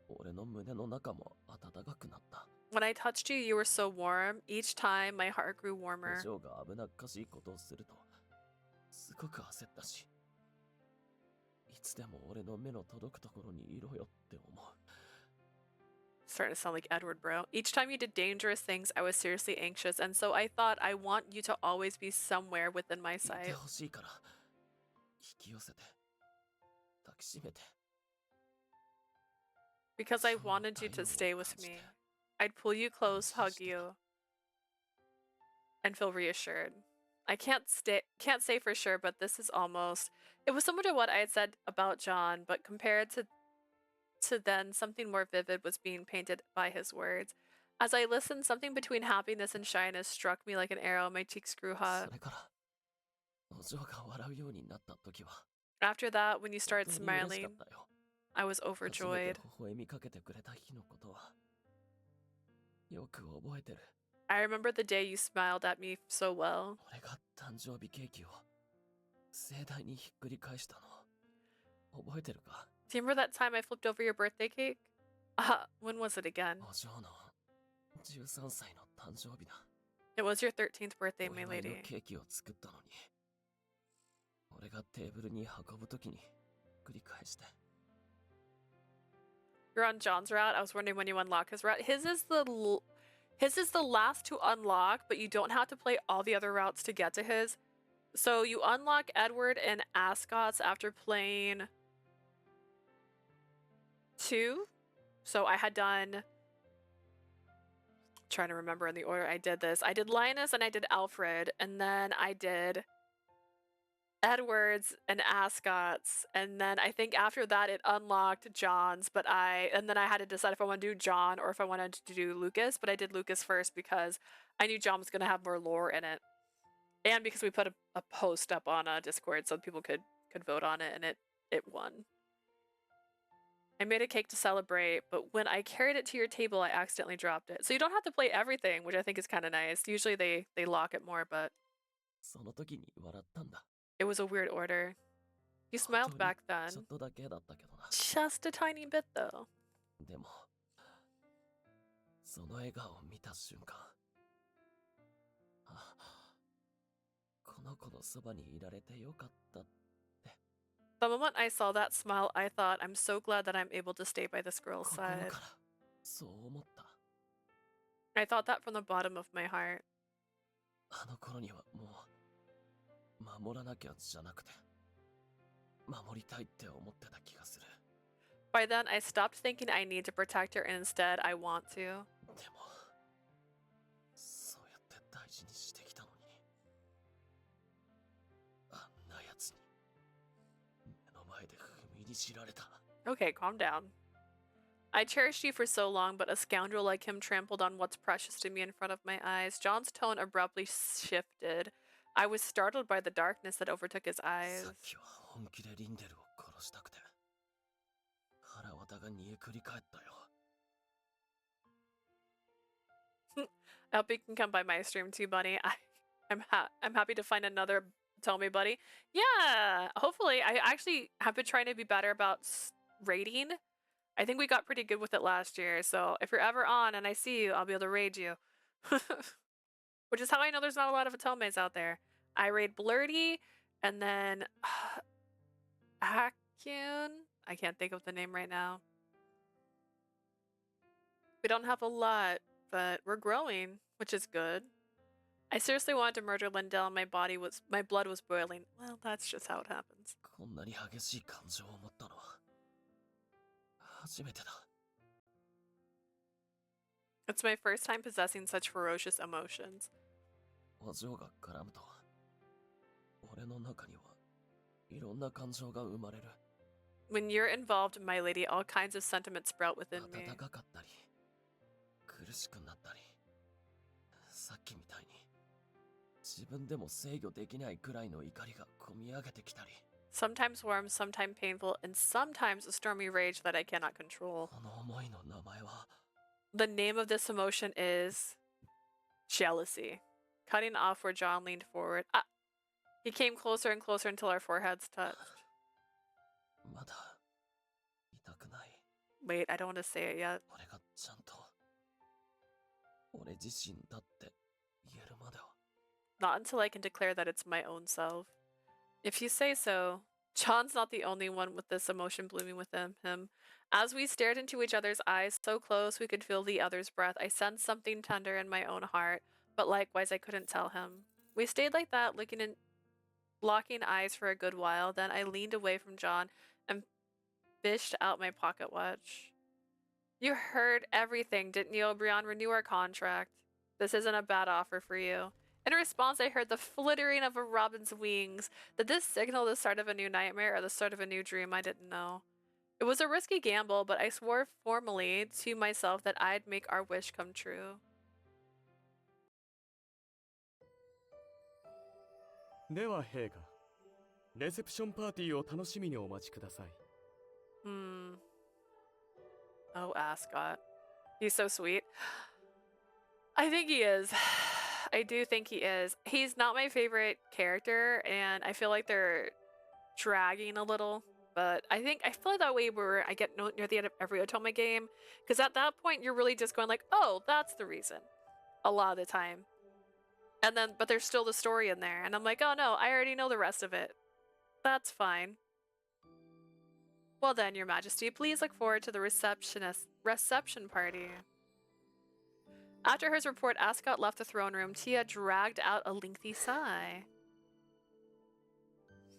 俺の胸の中も暖かくなった。 When I touched you, you were so warm. Each time, my heart grew warmer. お嬢が危なっかしいことをすると、すごく焦ったし、いつでも俺の目の届くところにいろよって思う。 Starting to sound like Edward, bro. Each time you did dangerous things, I was seriously anxious, and so I thought I want you to always be somewhere within my いて sight. ほしいから引き寄せて抱きしめて。 Because I wanted you to stay with me. I'd pull you close, hug you, and feel reassured. I can't say for sure, but this is almost... It was similar to what I had said about John, but compared to then, something more vivid was being painted by his words. As I listened, something between happiness and shyness struck me like an arrow. My cheeks grew hot. それからお嬢が笑うようになった時は、 After that, when you started 本当に嬉しか smiling, ったよ。 I was 初めて overjoyed. 微笑みかけてくれた日のことはよく覚えてる。 I remember the day you smiled at me so well. 俺が誕生日ケーキを盛大にひっくり返したの覚えてるか？ Do you remember that time I flipped over your birthday cake? When was it again? お嬢の13歳の誕生日だ。 It was your 13th birthday, お my 祝いの lady. ケーキを作ったのに、俺がテーブルに運ぶときにひっくり返して。 You're on John's route. I was wondering when you unlock his route. His is the last to unlock, but you don't have to play all the other routes to get to his. So you unlock Edward and Ascot's after playing 2. So I had done... Trying to remember in the order I did this. I did Linus and I did Alfred, and then I did Edward's and Ascot's, and then I think after that it unlocked John's, and then I had to decide if I want to do John or if I wanted to do Lucas, but I did Lucas first because I knew John was going to have more lore in it. And because we put a post up on Discord so people could vote on it, and it won. I made a cake to celebrate, but when I carried it to your table, I accidentally dropped it. So you don't have to play everything, which I think is kind of nice. Usually they lock it more, but その時に笑ったんだ。 it was a weird order. You 本 smiled 当に back then. ちょっとだけだったけどな。 Just a tiny bit, though. でも、その笑顔を見た瞬間、あ、この子のそばにいられてよかったって。 The moment I saw that smile, I thought, I'm so glad that I'm able to stay by this girl's 心 side. からそう思った。 I thought that from the bottom of my heart. あの頃にはもう守らなきゃじゃなくて守りたいって思ってた気がする。 By then, I stopped thinking I need to protect her, and instead, I want to. でもそうやって大事にしてきたのに、あんなやつに目の前で踏みにじられた。 Okay, calm down. I cherished you for so long, but a scoundrel like him trampled on what's precious to me in front of my eyes. John's tone abruptly shifted. I was startled by the darkness that overtook his eyes. さっきは本気でリンデルを殺したくて腹渡が煮えくり返ったよ。 I hope you can come by my stream too, buddy. I'm happy to find another Tell Me Buddy. Yeah, hopefully. I actually have been trying to be better about raiding. I think we got pretty good with it last year, so if you're ever on and I see you, I'll be able to raid you. Which is how I know there's not a lot of Atomes out there. I raid Blurty, and then Akyun. I can't think of the name right now. We don't have a lot, but we're growing, which is good. I seriously wanted to murder Lindell, and my blood was boiling. Well, that's just how it happens. こんなに激しい感情を持ったのは初めてだ。It's my first time possessing such ferocious emotions. お嬢が絡むと、俺の中にはいろんな感情が生まれる。When you're involved, my lady, all kinds of sentiments sprout within me. 温かかったり、苦しくなったり、さっきみたいに自分でも制御できないくらいの怒りがこみ上げてきたり。Sometimes warm, sometimes painful, and sometimes a stormy rage that I cannot control. この思いの名前は The name of this emotion is jealousy. Cutting off where John leaned forward. Ah! He came closer and closer until our foreheads touched. まだ痛くない。 Wait, I don't want to say it yet. 俺がちゃんと俺自身だって言えるまでは。 Not until I can declare that it's my own self. If you say so, John's not the only one with this emotion blooming within him. As we stared into each other's eyes, so close we could feel the other's breath, I sensed something tender in my own heart, but likewise I couldn't tell him. We stayed like that, locking eyes for a good while. Then I leaned away from John and fished out my pocket watch. You heard everything, didn't you, O'Brien? Renew our contract. This isn't a bad offer for you. In response, I heard the flittering of a robin's wings. Did this signal the start of a new nightmare or the start of a new dream? I didn't know. It was a risky gamble, but I swore formally to myself that I'd make our wish come true. では陛下、レセプションパーティーを楽しみにお待ちください。Oh, Ascot. He's so sweet. I think he is. I do think he is. He's not my favorite character, and I feel like they're dragging a little. But I feel like that way where I get near the end of every Otome game, because at that point you're really just going like, oh, that's the reason. A lot of the time. And then, but there's still the story in there, and I'm like, oh no, I already know the rest of it. That's fine. Well then, Your Majesty, please look forward to the reception party. After his report, Ascot left the throne room. Tia dragged out a lengthy sigh.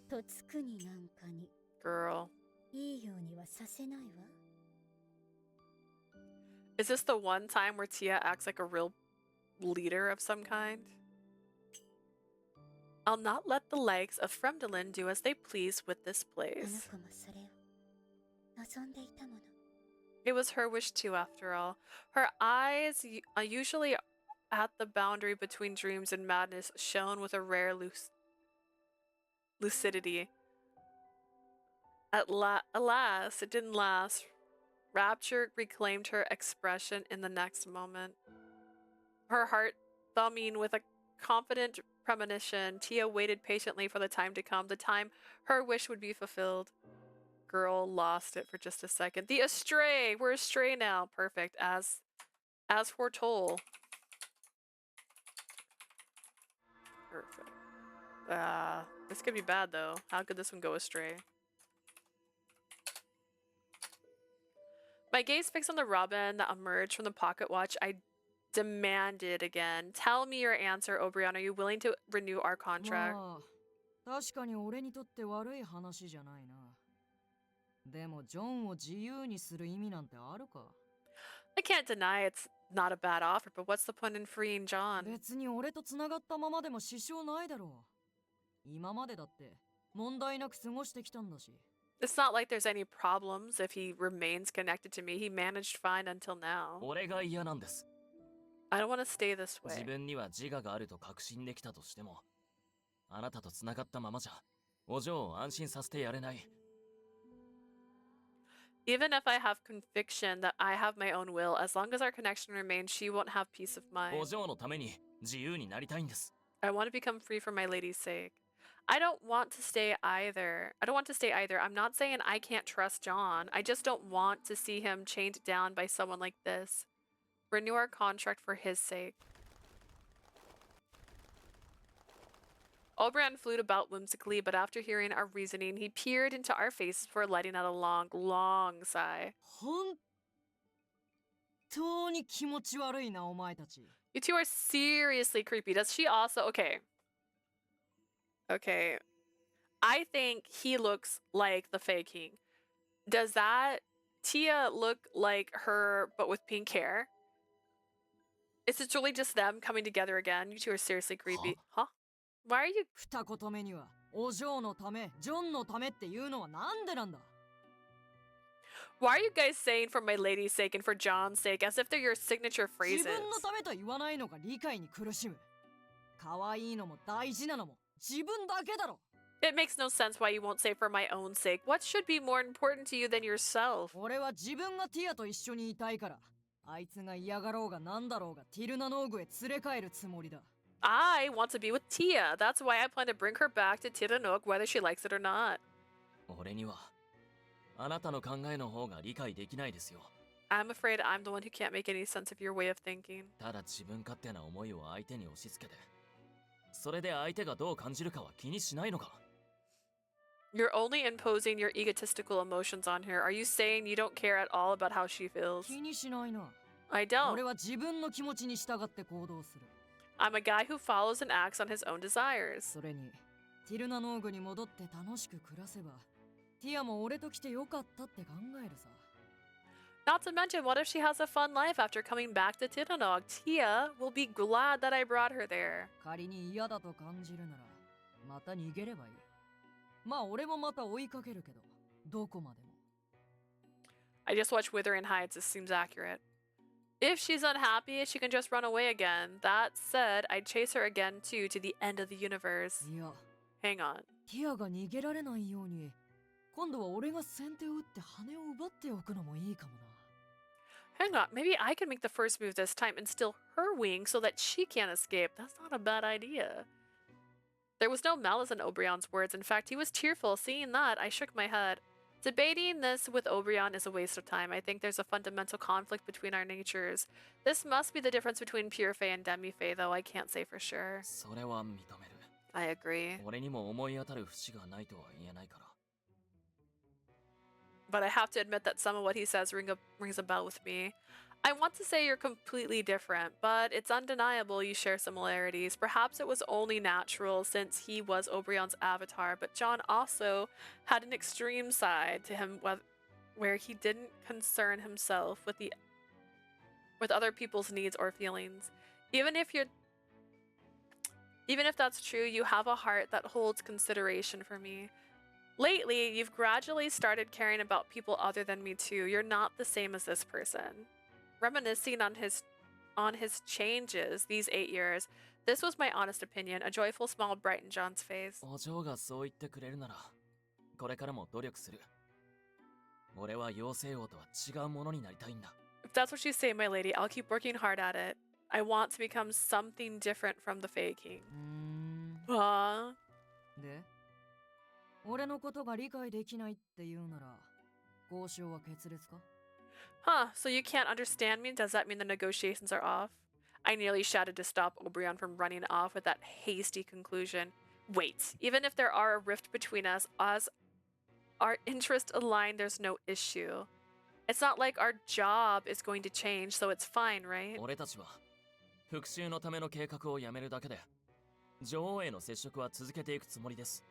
とつくになんかに Girl. いいようにはさせないわ。 Is this the one time where Tia acts like a real leader of some kind? I'll not let the legs of Fremdelin do as they please with this あの place. 子もそれを望んでいたもの。 It was her wish too, after all. Her eyes, usually at the boundary between dreams and madness, shone with a rare lucidity. Alas, it didn't last. Rapture reclaimed her expression in the next moment. Her heart thumping with a confident premonition, Tia waited patiently for the time to come, the time her wish would be fulfilled. Girl lost it for just a second. The Astray! We're Astray now. Perfect. As foretold. Perfect. This could be bad though. How could this one go astray? My gaze fixed on the robin that emerged from the pocket watch. I demanded again. Tell me your answer, O'Brien. Are you willing to renew our contract? まあ、確かに俺にとって悪い話じゃないな。でもジョンを自由にする意味なんてあるか？ I can't deny it's not a bad offer, but what's the point in freeing John? 別に俺と繋がったままでも支障ないだろう。今までだって問題なく過ごしてきたんだし。It's not like there's any problems if he remains connected to me. He managed fine until now. 俺が嫌なんです。 I don't want to stay this 自 way. 分には自我があると確信できたとしても、あなたと繋がったままじゃ、お嬢を安心させてやれない。 Even if I have conviction that I have my own will, as long as our connection remains, she won't have peace of お mind. 嬢のために自由になりたいんです。 I want to become free for my lady's sake. I don't want to stay either. I'm not saying I can't trust John. I just don't want to see him chained down by someone like this. Renew our contract for his sake. Oberon flew about whimsically, but after hearing our reasoning, he peered into our faces before letting out a long, long sigh. 本当に気持ち悪いなお前たち。 You two are seriously creepy. Does she also? Okay. Okay. I think he looks like the Fae King. Does that Tia look like her but with pink hair? Is it really just them coming together again? You two are seriously creepy. Huh? Why are you... 二言目にはお嬢のためジョンのためっていうのはなんでなんだ。 Why are you guys saying for my lady's sake and for John's sake as if they're your signature 自 phrases? 分のためと言わないのが理解に苦しむ。可愛いのも大事なのも自分だけだろ。 It makes no sense why you won't say for my own sake. What should be more important to you than yourself? 俺は自分がティアと一緒にいたいから、あいつが嫌がろうがなんだろうがティルナノーグへ連れ帰るつもりだ。 I want to be with Tia. That's why I plan to bring her back to Tiranok whether she likes it or not. 俺にはあなたの考えの方が理解できないですよ。 I'm afraid I'm the one who can't make any sense of your way of thinking. ただ自分勝手な思いを相手に押し付けて、それで相手がどう感じるかは気にしないのか。 You're only imposing your egotistical emotions on her. Are you saying you don't care at all about how she feels? 気にしないな。 I don't. 俺は自分の気持ちに従って行動する。 I'm a guy who follows and acts on his own desires. それにティルナノーグに戻って楽しく暮らせば、ティアも俺と来てよかったって考えるさ。 Not to mention, what if she has a fun life after coming back to Tiranok? Tia will be glad that I brought her there. 仮に嫌だと感じるなら、また逃げればいい。まあ俺もまた追いかけるけど、どこまでも。 I just watched Withering Heights. This seems accurate. If she's unhappy, she can just run away again. That said, I'd chase her again too to the end of the universe. いや、 Hang on. ティアが逃げられないように、今度は俺が先手を打って羽を奪っておくのもいいかもな。 Hang on. Maybe I can make the first move this time and steal her wings so that she can't escape. That's not a bad idea. There was no malice in Obrion's words. In fact, he was tearful. Seeing that, I shook my head. Debating this with Obrion is a waste of time. I think there's a fundamental conflict between our natures. This must be the difference between pure Fae and demi-Fae, though I can't say for sure. それは認める。 I agree. 俺にも思い当たる節がないとは言えないから。 But I have to admit that some of what he says rings a bell with me. I want to say you're completely different, but it's undeniable you share similarities. Perhaps it was only natural since he was Obrion's avatar, but John also had an extreme side to him where he didn't concern himself with other people's needs or feelings. Even if that's true, you have a heart that holds consideration for me. Lately, you've gradually started caring about people other than me too. You're not the same as this person. Reminiscing on his changes these 8 years, this was my honest opinion. A joyful smile brightened John's face. お嬢がそう言ってくれるなら、これからも努力する。俺は妖精王とは違うものになりたいんだ。 If that's what you say, my lady, I'll keep working hard at it. I want to become something different from the Fae King. で、俺のことが理解できないって言うなら、交渉は決裂か? Huh, so you can't understand me? Does that mean the negotiations are off? I nearly shouted to stop Obrion from running off with that hasty conclusion. Wait, even if there are a rift between us, as our interests align, there's no issue. It's not like our job is going to change, so it's fine, right? 俺たちは復讐のための計画をやめるだけで、女王への接触は続けていくつもりです。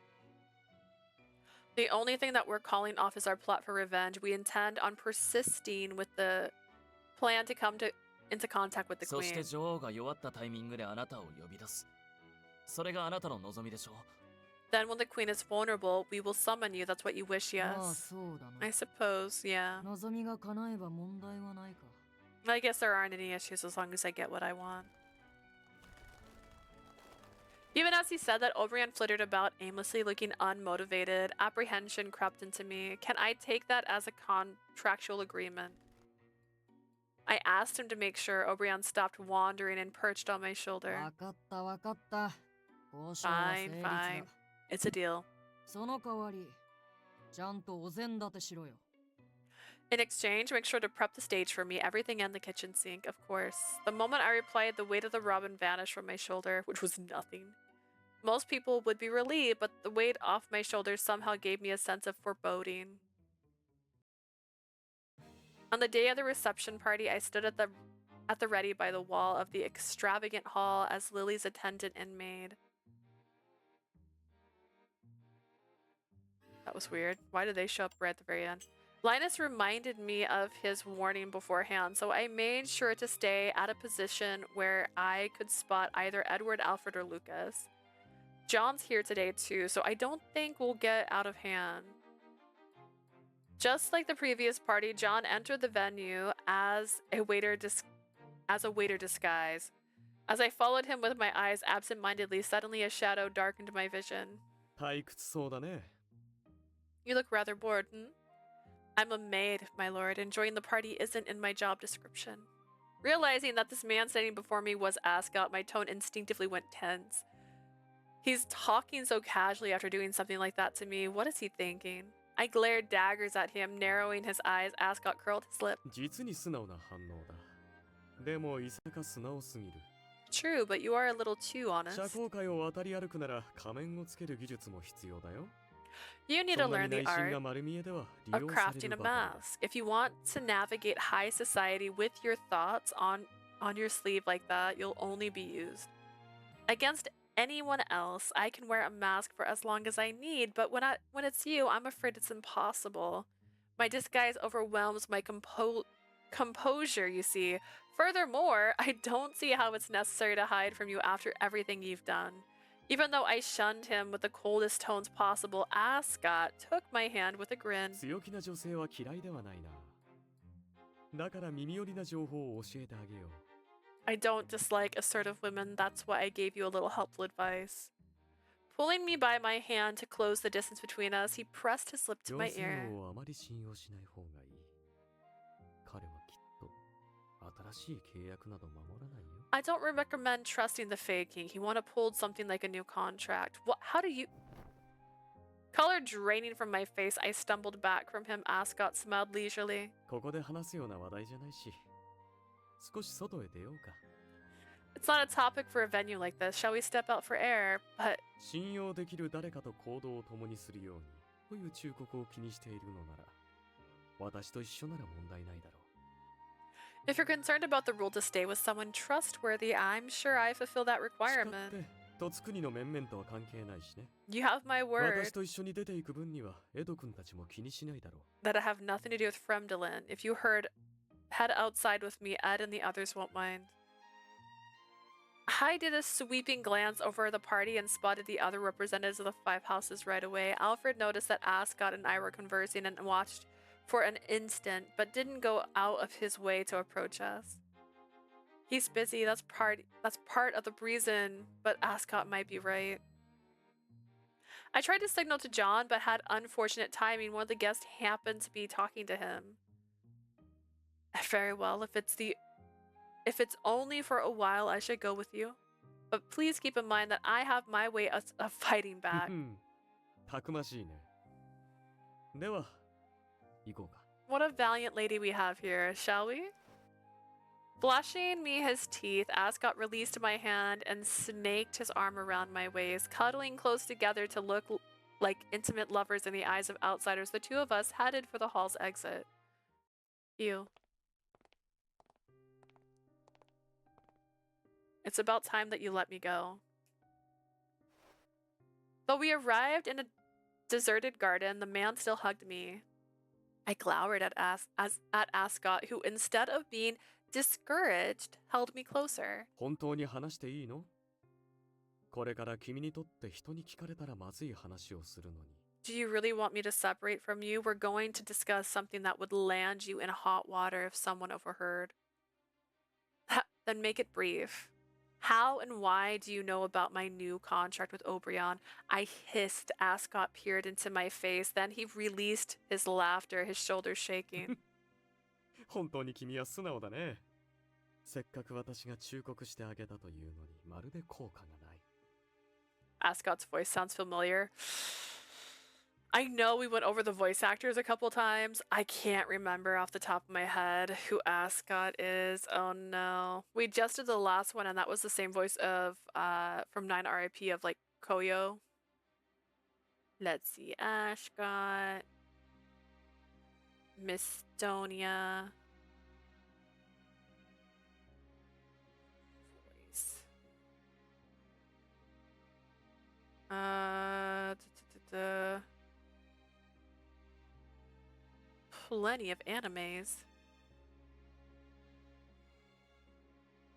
The only thing that we're calling off is our plot for revenge. We intend on persisting with the plan to come into contact with the そして queen. 女王が弱ったタイミングであなたを呼び出す。それがあなたの望みでしょう。 Then when the queen is vulnerable, we will summon you. That's what you wish, まあ yes? そうだな。 I suppose, yeah. 望みが叶えば問題はないか。 I guess there aren't any issues as long as I get what I want. Even as he said that, Obrion flittered about, aimlessly looking unmotivated. Apprehension crept into me. Can I take that as a contractual agreement? I asked him to make sure. Obrion stopped wandering and perched on my shoulder. わかったわかった。交渉は成 Fine, 立だ。 fine. It's a deal. その代わり、ちゃんとお膳立てしろよ。 In exchange, make sure to prep the stage for me, everything in the kitchen sink, of course. The moment I replied, the weight of the robin vanished from my shoulder, which was nothing. Most people would be relieved, but the weight off my shoulders somehow gave me a sense of foreboding. On the day of the reception party, I stood at the ready by the wall of the extravagant hall as Lily's attendant and maid. That was weird. Why did they show up right at the very end? Linus reminded me of his warning beforehand, so I made sure to stay at a position where I could spot either Edward, Alfred, or Lucas. John's here today too, so I don't think we'll get out of hand. Just like the previous party, John entered the venue as a waiter disguise. As I followed him with my eyes absent-mindedly, suddenly a shadow darkened my vision. 退屈そうだね。 You look rather bored, hmm? I'm a maid, my lord. Enjoying the party isn't in my job description. Realizing that this man standing before me was Ascot, my tone instinctively went tense. He's talking so casually after doing something like that to me. What is he thinking? I glared daggers at him, narrowing his eyes. Ascot curled his lip. 実に素直な反応だ。でもいさか素直すぎる。 True, but you are a little too honest. 社交界を渡り歩くなら仮面をつける技術も必要だよ。 You need to learn the そんなに内心 art が丸見えでは利 of 用され crafting る a ばかりだ。 mask. If you want to navigate high society with your thoughts on your sleeve like that, you'll only be used. Against anyone else, I can wear a mask for as long as I need, but when it's you, I'm afraid it's impossible. My disguise overwhelms my composure, you see. Furthermore, I don't see how it's necessary to hide from you after everything you've done. Even though I shunned him with the coldest tones possible, Ascot took my hand with a grin. 強気な女性は嫌いではないな。だから耳寄りな情報を教えてあげよう。 I don't dislike assertive women, that's why I gave you a little helpful advice. Pulling me by my hand to close the distance between us, he pressed his lip to 女 my 性 ear. をあまり信用しない方がいい。彼はきっと新しい契約など守らないよ。 I don't recommend trusting the faking. He wanna pull something like a new contract. What? How do you... Color draining from my face, I stumbled back from him. Ascot smiled leisurely. ここで話すような話題じゃないし、少し外へ出ようか。 It's not a topic for a venue like this. Shall we step out for air? But 信用できる誰かと行動を共にするようにという忠告を気にしているのなら、私と一緒なら問題ないだろう。 if you're concerned about the rule to stay with someone trustworthy, I'm sure I fulfill that 誓っ requirement. て、とつくにの面々とは関係ないしね。 You have my word 私と一緒に出ていく分には、エド君たちも気にしないだろう。 that I have nothing to do with Fremdelin. If you head outside with me, Ed and the others won't mind. I did a sweeping glance over the party and spotted the other representatives of the five houses right away. Alfred noticed that Ascot and I were conversing and watched for an instant, but didn't go out of his way to approach us. He's busy, that's part of the reason, but Ascot might be right. I tried to signal to John, but had unfortunate timing. One of the guests happened to be talking to him. Very well, if it's only for a while, I should go with you. But please keep in mind that I have my way of fighting back. たくましいね。では、行こうか。 What a valiant lady we have here, shall we? Flashing me his teeth, Ascot released my hand and snaked his arm around my waist. Cuddling close together to look like intimate lovers in the eyes of outsiders, the two of us headed for the hall's exit. Ew. It's about time that you let me go. Though we arrived in a deserted garden, the man still hugged me. I glowered at Ascot, who instead of being discouraged, held me closer. 本当に話していいの？これから君にとって人に聞かれたらまずい話をするのに。 Do you really want me to separate from you? We're going to discuss something that would land you in hot water if someone overheard. Then make it brief. How and why do you know about my new contract with Obrion? I hissed. Ascot peered into my face. Then he released his laughter, his shoulders shaking. 本当に君は素直だね。せっかく私が忠告してあげたというのにまるで効果がない。 Ascot's voice sounds familiar. I know we went over the voice actors a couple times. I can't remember off the top of my head who Ascot is. Oh no. We just did the last one and that was the same voice of from 9 RIP of like Koyo. Let's see. Ascot. Mistonia. Voice. plenty of animes.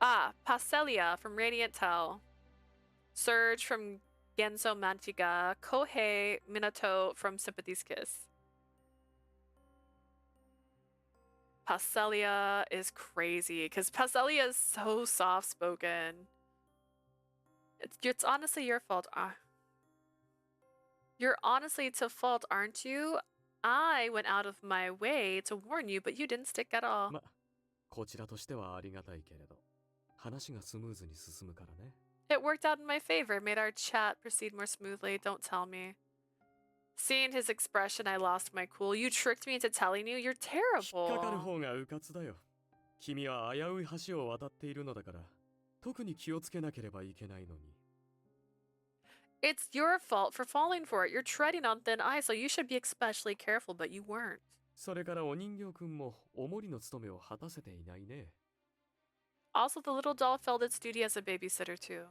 Ah, Pastelia from Radiant Tell. Surge from Genso Manchiga. Kohei Minato from Sympathy's Kiss. Pastelia is crazy because Pastelia is so soft-spoken. It's honestly your fault. You're honestly to fault, aren't you? I went out of my way to warn you, but you didn't stick at all. こちらとしてはありがたいけれど、話がスムーズに進むからね。It worked out in my favor, made our chat proceed more smoothly. Don't tell me. Seeing his expression, I lost my cool. You tricked me into telling you? You're 引っかかる terrible. 方がうかつだよ。君は危うい橋を渡っているのだから、特に気をつけなければいけないのに。It's your fault for falling for it. You're treading on thin ice, so you should be especially careful, but you weren't. それからお人形くんもおもりの務めを果たせていないね。Also, the little doll failed its duty as a babysitter, too.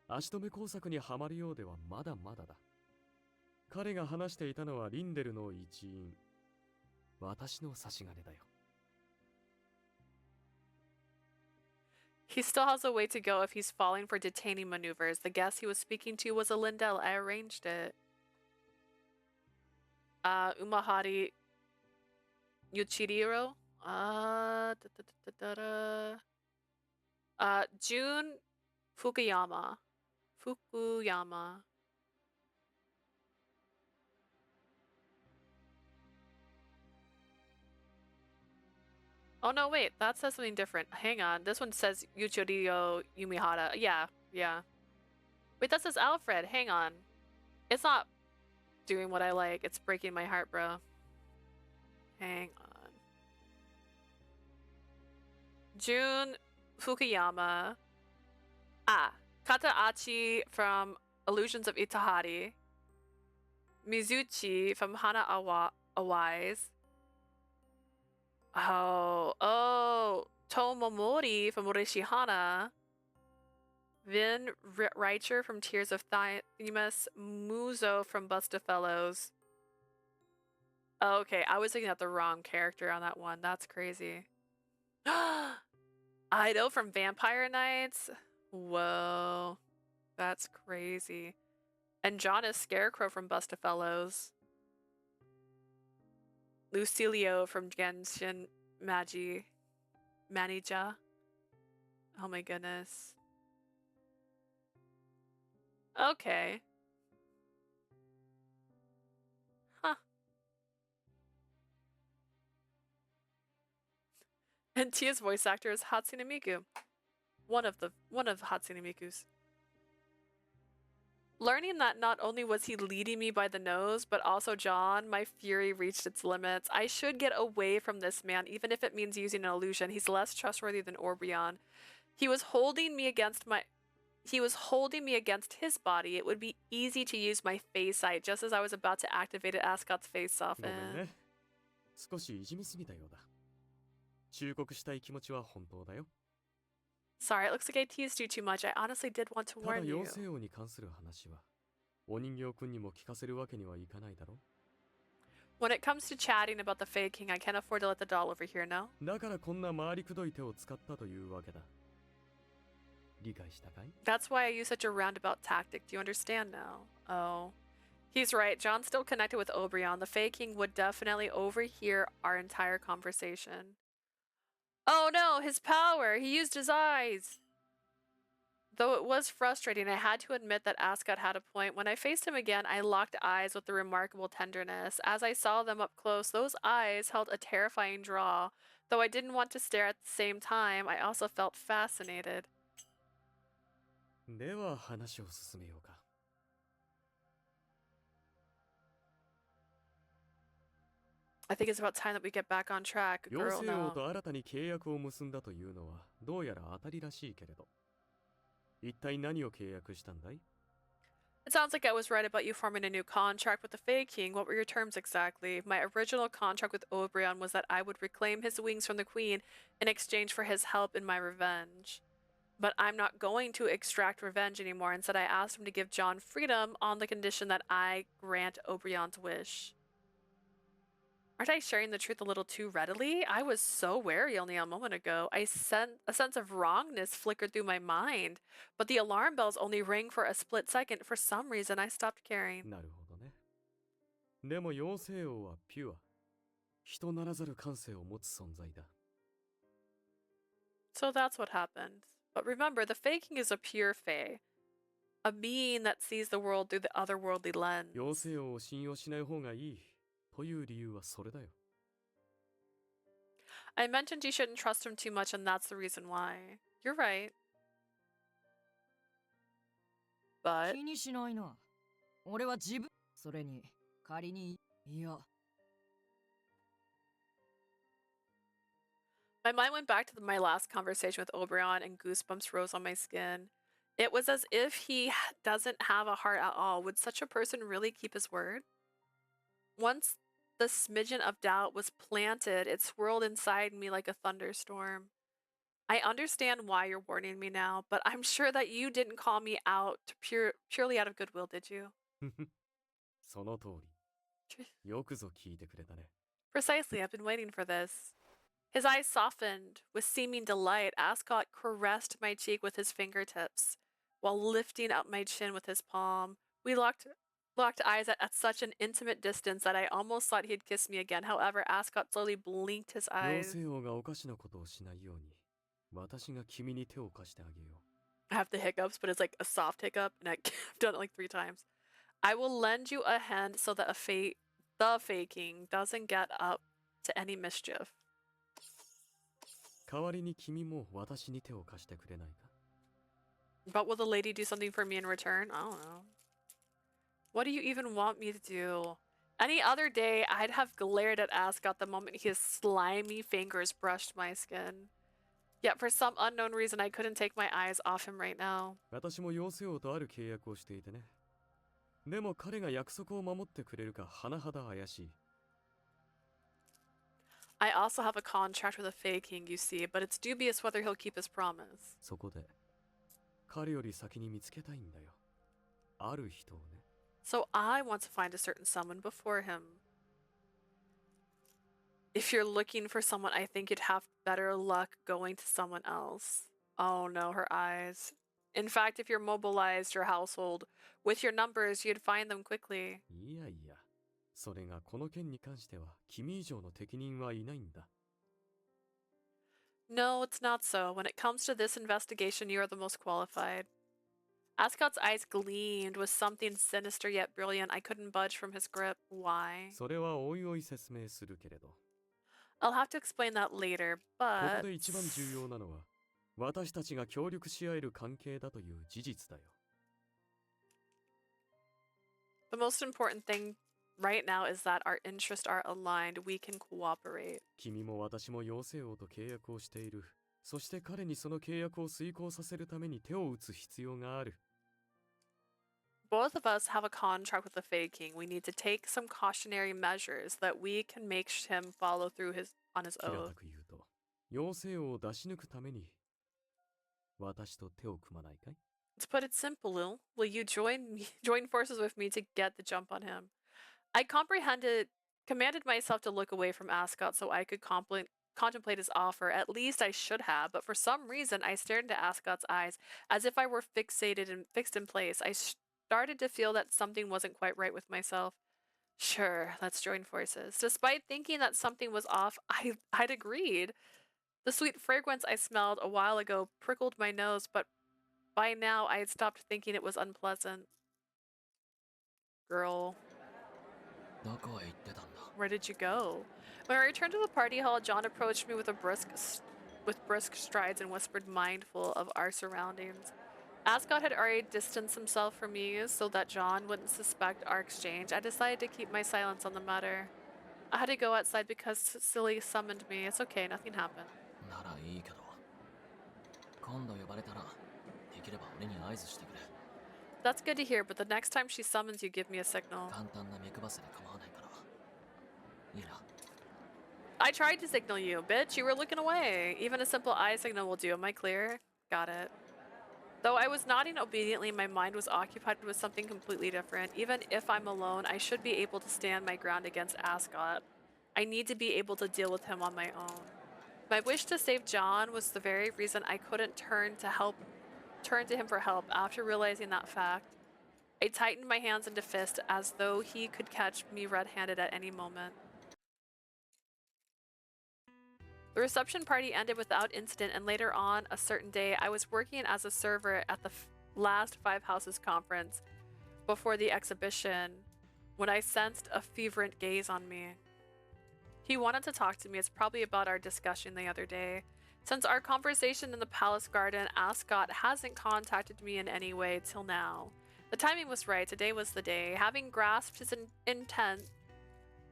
足止め工作にはまるようではまだまだだ。彼が話していたのはリンデルの一員。私の差し金だよ。He still has a way to go if he's falling for detaining maneuvers. The guest he was speaking to was a Lindell. I arranged it. Umahari Yuchihiro. Jun Fukuyama. Fukuyama. Oh no, wait, that says something different. Hang on, this one says Yuchihiro Yumihara. Yeah. Wait, that says Alfred. Hang on. It's not doing what I like. It's breaking my heart, bro. Hang on. Jun Fukuyama. Kata Achi from Illusions of Itahari. Mizuchi from Hana Awais. Tomomori from Orishihana. Vin Reicher from Tears of Themis. Muzo from Busta Fellows. Okay, I was looking at the wrong character on that one. That's crazy. Ido from Vampire Nights. Whoa. That's crazy. And John is Scarecrow from Busta Fellows. Lucilio from Genshin Manija. Oh my goodness. Okay. Huh. And Tia's voice actor is Hatsune Miku. One of Hatsune Miku's. Learning that not only was he leading me by the nose, but also John, my fury reached its limits. I should get away from this man, even if it means using an illusion. He's less trustworthy than Orbeon. He was holding me against his body. It would be easy to use my face sight, just as I was about to activate it. Ascot's face ごめん softened. ね。少しいじめすぎたようだ。忠告したい気持ちは本当だよ。 Sorry, it looks like I teased you too much. I honestly did want to ただ warn you. 妖精王に関する話は、お人形くんにも聞かせるわけにはいかないだろ。 When it comes to chatting about the Fae King, I can't afford to let the doll overhear, no? だからこんな回りくどい手を使ったというわけだ。理解したかい？ That's why I use such a roundabout tactic. Do you understand now? Oh. He's right. John's still connected with Obrion. The Fae King would definitely overhear our entire conversation. Oh no, his power! He used his eyes! Though it was frustrating, I had to admit that Ascot had a point. When I faced him again, I locked eyes with a remarkable tenderness. As I saw them up close, those eyes held a terrifying draw. Though I didn't want to stare at the same time, I also felt fascinated. では話を進めようか。 I think it's about time that we get back on track. 妖 Girl, 精王 no. と新たに契約を結んだというのはどうやら当たりらしいけれど、一体何を契約したんだい？ It sounds like I was right about you forming a new contract with the Fae King. What were your terms exactly? My original contract with Obrion was that I would reclaim his wings from the Queen in exchange for his help in my revenge. But I'm not going to extract revenge anymore. Instead, I asked him to give John freedom on the condition that I grant Obrion's wish. Aren't I sharing the truth a little too readily? I was so wary only a moment ago. I sent a sense of wrongness flickered through my mind, but the alarm bells only rang for a split second. For some reason, I stopped caring. なるほどね。でも妖精王はピュア。人ならざる感性を持つ存在だ。So that's what happened. But remember, the faking is a pure fae, a being that sees the world through the otherworldly lens. 妖精王を信用しない方がいいという理由はそれだよ。I mentioned you shouldn't trust him too much, and that's the reason why. You're right. But 気にしないな。俺は自分。それに、仮に、いや、 my mind went back to my last conversation with Oberon, and goosebumps rose on my skin. It was as if he doesn't have a heart at all. Would such a person really keep his word? Once the smidgen of doubt was planted, it swirled inside me like a thunderstorm. I understand why you're warning me now, but I'm sure that you didn't call me out purely out of goodwill, did you? その通り。よくぞ聞いてくれたね。Precisely, I've been waiting for this. His eyes softened with seeming delight. Ascot caressed my cheek with his fingertips, while lifting up my chin with his palm. We locked eyes at such an intimate distance that I almost thought he'd kiss me again. However, Ascot slowly blinked his 妖 eyes. 精王がおかしなことをしないように、私が君に手を貸してあげよう。I have the hiccups, but it's like a soft hiccup, and I've done it like 3 times. I will lend you a hand so that the faking doesn't get up to any mischief. 代わりに君も私に手を貸してくれないか？ But will the lady do something for me in return? I don't know. What do you even want me to do? Any other day, I'd have glared at Ascot the moment his slimy fingers brushed my skin. Yet for some unknown reason, I couldn't take my eyes off him right now. 私も妖精王とある契約をしていてね。でも彼が約束を守ってくれるか甚だ怪しい。I also have a contract with a Fae King, you see, but it's dubious whether he'll keep his promise. そこで、彼より先に見つけたいんだよ。ある人をね。So I want to find a certain someone before him. If you're looking for someone, I think you'd have better luck going to someone else. Oh no, her eyes. In fact, if you're mobilized your household with your numbers, you'd find them quickly. いやいや、それがこの件に関しては君以上の適任はいないんだ。No, it's not so. When it comes to this investigation, you are the most qualified. Ascot's eyes gleamed with something sinister yet brilliant. I couldn't budge from his grip. Why? それはおいおい説明するけれど。I'll have to explain that later, こ but こで一番重要なのは、私たちが協力し合える関係だという事実だよ。the most important thing right now is that our interests are aligned. We can cooperate. 君も私も妖精王と契約をしている。そして彼にその契約を遂行させるために手を打つ必要がある。Both of us have a contract with the Fae King. We need to take some cautionary measures that we can make him follow through on his 平た oath. く言うと、妖精王を出し抜くために、私と手を組まないかい？ To put it simple, will you join forces with me to get the jump on him? I commanded myself to look away from Ascot so I could contemplate his offer. At least I should have, but for some reason I stared into Ascot's eyes as if I were fixated and fixed in place. I started to feel that something wasn't quite right with myself. Sure, let's join forces. Despite thinking that something was off, I'd agreed. The sweet fragrance I smelled a while ago prickled my nose, but by now I had stopped thinking it was unpleasant. Girl, どこへ行ってたんだ？ where did you go? When I returned to the party hall, John approached me with brisk strides and whispered, mindful of our surroundings. Ascot had already distanced himself from me so that John wouldn't suspect our exchange. I decided to keep my silence on the matter. I had to go outside because Silly summoned me. It's okay, nothing happened. ならいいけど、今度呼ばれたら、できれば俺に合図してくれ。 That's good to hear, but the next time she summons you, give me a signal. 簡単な目配せで構わないから。いいな。 I tried to signal you, bitch. You were looking away. Even a simple eye signal will do. Am I clear? Got it. Though I was nodding obediently, my mind was occupied with something completely different. Even if I'm alone, I should be able to stand my ground against Ascot. I need to be able to deal with him on my own. My wish to save John was the very reason I couldn't turn to him for help after realizing that fact. I tightened my hands into fists as though he could catch me red-handed at any moment. The reception party ended without incident, and later on a certain day, I was working as a server at the last Five Houses conference before the exhibition when I sensed a fervent gaze on me. He wanted to talk to me. It's probably about our discussion the other day. Since our conversation in the palace garden, Ascot hasn't contacted me in any way till now. The timing was right. Today was the day. Having grasped his intent,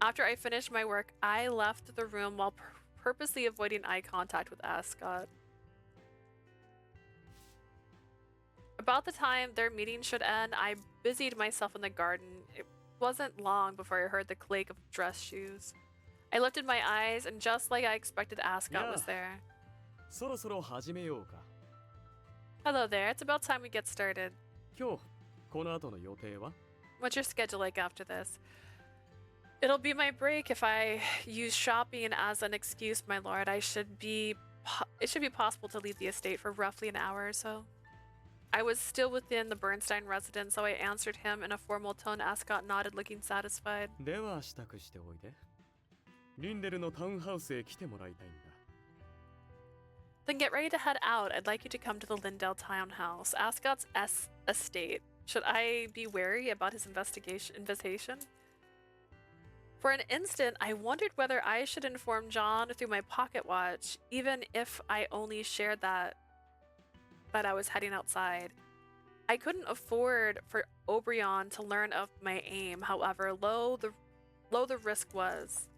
after I finished my work, I left the room while purposely avoiding eye contact with Ascot. About the time their meeting should end, I busied myself in the garden. It wasn't long before I heard the click of dress shoes. I lifted my eyes, and just like I expected, Ascot was there. そろそろ始めようか。 Hello there, it's about time we get started. 今日この後の予定は？ What's your schedule like after this? It'll be my break if I use shopping as an excuse, my lord. It should be possible to leave the estate for roughly an hour or so. I was still within the Bernstein residence, so I answered him in a formal tone. Ascot nodded, looking satisfied. では支度しておいで。リンデルのタウンハウスへ来てもらいたいんだ。 Then get ready to head out. I'd like you to come to the Lindell townhouse, Ascot's estate. Should I be wary about his invitation? For an instant, I wondered whether I should inform John through my pocket watch, even if I only shared that I was heading outside. I couldn't afford for Obrion to learn of my aim, however low the risk was.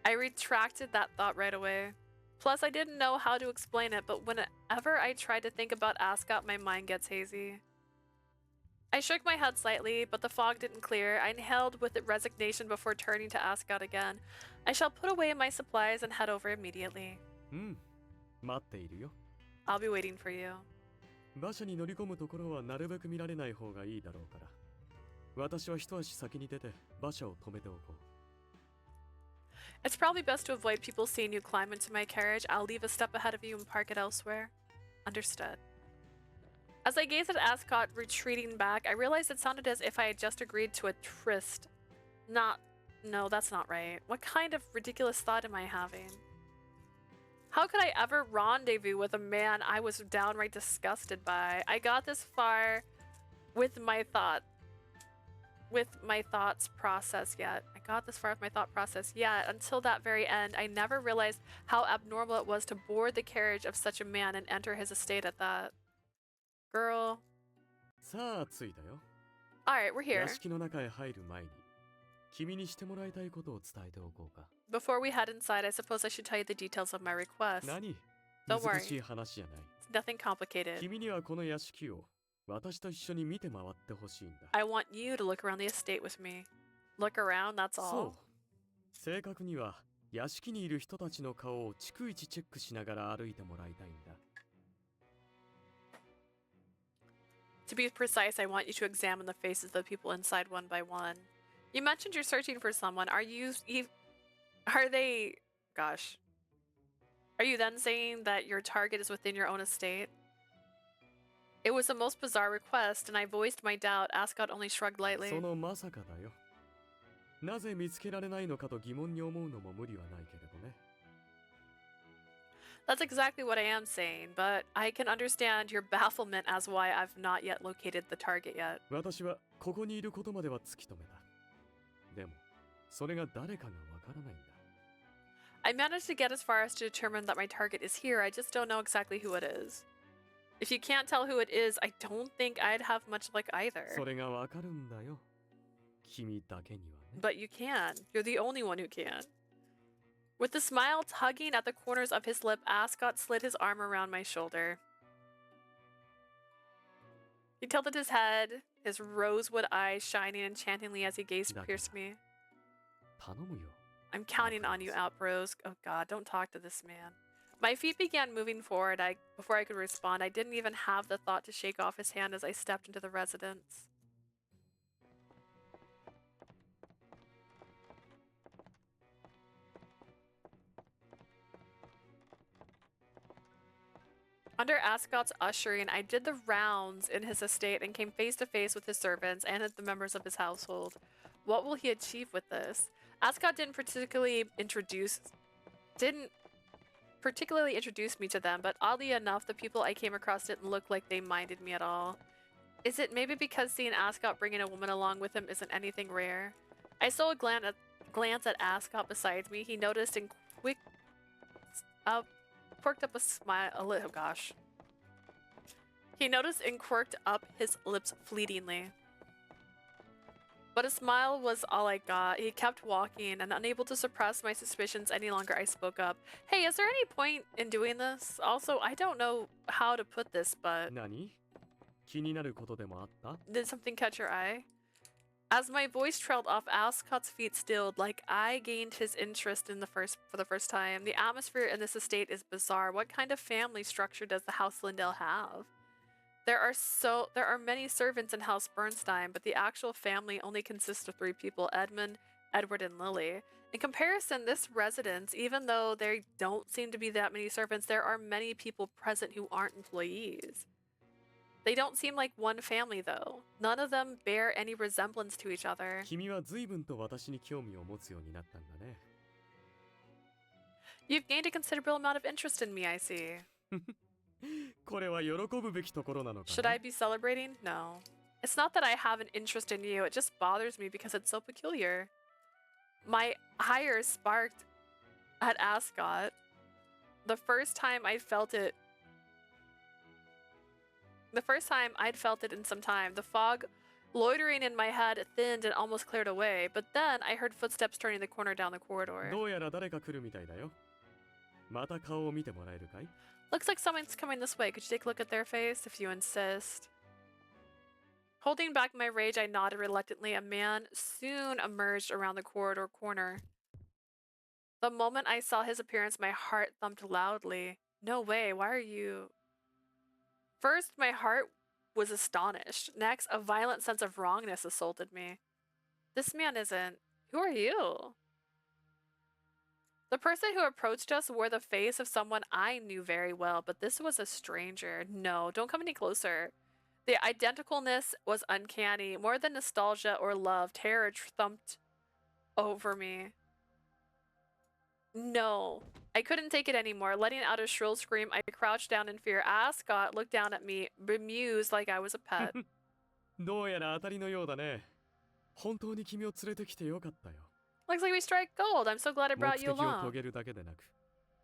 I retracted that thought right away. Plus, I didn't know how to explain it, but whenever I try to think about Ascot, my mind gets hazy. I shook my head slightly, but the fog didn't clear. I inhaled with resignation before turning to Ascot again. I shall put away my supplies and head over immediately. 待っているよ。 I'll be waiting for you. 馬車に乗り込むところはなるべく見られない方がいいだろうから。私は一足先に出て馬車を止めておこう。 It's probably best to avoid people seeing you climb into my carriage. I'll leave a step ahead of you and park it elsewhere. Understood. As I gazed at Ascot retreating back, I realized it sounded as if I had just agreed to a tryst. No, that's not right. What kind of ridiculous thought am I having? How could I ever rendezvous with a man I was downright disgusted by? I got this far with my thoughts process yet. Until that very end, I never realized how abnormal it was to board the carriage of such a man and enter his estate at that. Girl. さあ着いたよ。 Alright, we're here. 屋敷の中へ入る前に、君にしてもらいたいことを伝えておこうか。 Before we head inside, I suppose I should tell you the details of my request. 何？ Don't worry. 難しい話じゃない。 It's nothing complicated. 君にはこの屋敷を私と一緒に見て回ってほしいんだ。 I want you to look around the estate with me. Look around, that's そ all. う。正確には屋敷にいる人たちの顔を逐一チェックしながら歩いてもらいたいんだ。 To be precise, I want you to examine the faces of the people inside one by one. You mentioned you're searching for someone. Are you then saying that your target is within your own estate? It was the most bizarre request, and I voiced my doubt. Ascot only shrugged lightly. そのまさかだよ。なぜ見つけられないのかと疑問に思うのも無理はないけれどね。 That's exactly what I am saying, but I can understand your bafflement as why I've not yet located the target yet. 私はここにいることまでは突き止めた。でも、それが誰かがわからないんだ。 I managed to get as far as to determine that my target is here. I just don't know exactly who it is. If you can't tell who it is, I don't think I'd have much luck either. それがわかるんだよ。君だけにはね。 But you can. You're the only one who can. With the smile tugging at the corners of his lip, Ascot slid his arm around my shoulder. He tilted his head, his rosewood eyes shining enchantingly as he pierced me. 頼むよ。 I'm counting on you, Outbros. Oh god, don't talk to this man. My feet began moving forward. Before I could respond, I didn't even have the thought to shake off his hand as I stepped into the residence. Under Ascot's ushering, I did the rounds in his estate and came face to face with his servants and the members of his household. What will he achieve with this? Ascot didn't particularly introduce me to them, but oddly enough, the people I came across didn't look like they minded me at all. Is it maybe because seeing Ascot bringing a woman along with him isn't anything rare? I stole a glance at Ascot beside me. He noticed and quirked up a smile. Oh gosh. He noticed and quirked up his lips fleetingly. But a smile was all I got. He kept walking, and unable to suppress my suspicions any longer, I spoke up. Hey, is there any point in doing this? Also, I don't know how to put this, but... 何気になることでもあった Did something catch your eye? As my voice trailed off, Ascot's feet stilled, like I gained his interest for the first time. The atmosphere in this estate is bizarre. What kind of family structure does the House Lindell have? There are many servants in House Bernstein, but the actual family only consists of 3 people, Edmund, Edward, and Lily. In comparison, this residence, even though there don't seem to be that many servants, there are many people present who aren't employees. They don't seem like one family, though. None of them bear any resemblance to each other. 君は随分と私に興味を持つようになったんだね You've gained a considerable amount of interest in me, I see. これは喜ぶべきところなのか Should な I be celebrating? No. It's not that I have an interest in you, it just bothers me because it's so peculiar. My ire sparked at Ascot. The first time I'd felt it in some time. The fog loitering in my head thinned and almost cleared away, but then I heard footsteps turning the corner down the corridor. どうやら誰か来るみたいだよまた顔を見てもらえるかい Looks like someone's coming this way. Could you take a look at their face if you insist? Holding back my rage, I nodded reluctantly. A man soon emerged around the corridor corner. The moment I saw his appearance, my heart thumped loudly. No way, why are you... First, my heart was astonished. Next, a violent sense of wrongness assaulted me. This man isn't... Who are you? The person who approached us wore the face of someone I knew very well, but this was a stranger. No, don't come any closer. The identicalness was uncanny. More than nostalgia or love, terror thumped over me. No, I couldn't take it anymore. Letting out a shrill scream, I crouched down in fear. Ascot looked down at me, bemused like I was a pet. どうやら当たりのようだね本当に君を連れてきてよかったよ Looks like we strike gold. I'm so glad I 目 brought 的 you を遂 along. げるだけでなく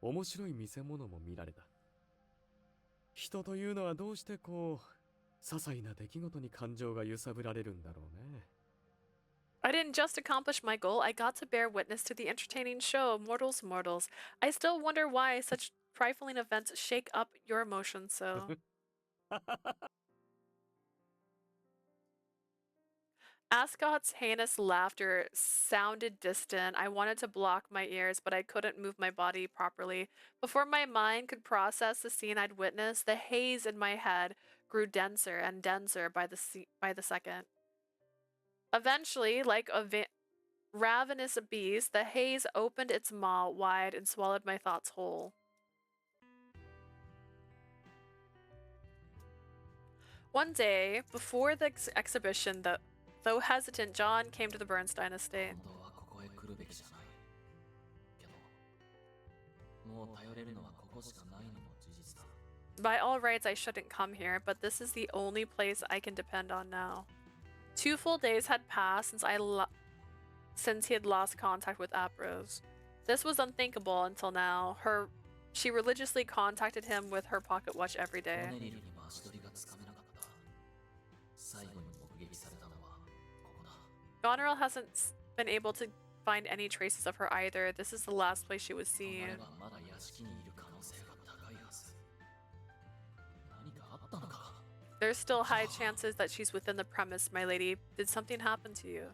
面白い見せ物も見られた人というのはどうしてこう些細な出来事に感情が揺さぶられるんだろうね I didn't just accomplish my goal, I got to bear witness to the entertaining show. Mortals, mortals. I still wonder why such trifling events shake up your emotions so. Ascot's heinous laughter sounded distant. I wanted to block my ears, but I couldn't move my body properly. Before my mind could process the scene I'd witnessed, the haze in my head grew denser and denser by the second. Eventually, like a ravenous beast, the haze opened its maw wide and swallowed my thoughts whole. One day, before the exhibition, though hesitant, John came to the Bernstein estate. 本当はここへ来るべきじゃないけどもう頼れるのはここしかないのも事実だ By all rights, I shouldn't come here, but this is the only place I can depend on now. 2 full days had passed since he had lost contact with Aprose. This was unthinkable until now. She religiously contacted him with her pocket watch every day. コネリルにも足取りがつかめなかった最後に目撃されたのはここだ Goneril hasn't been able to find any traces of her either. This is the last place she was こ seen. の絵はまだ屋敷にいる可能性が高いはず何かあったのか There's still high chances that she's within the premise, my lady. Did something happen to you?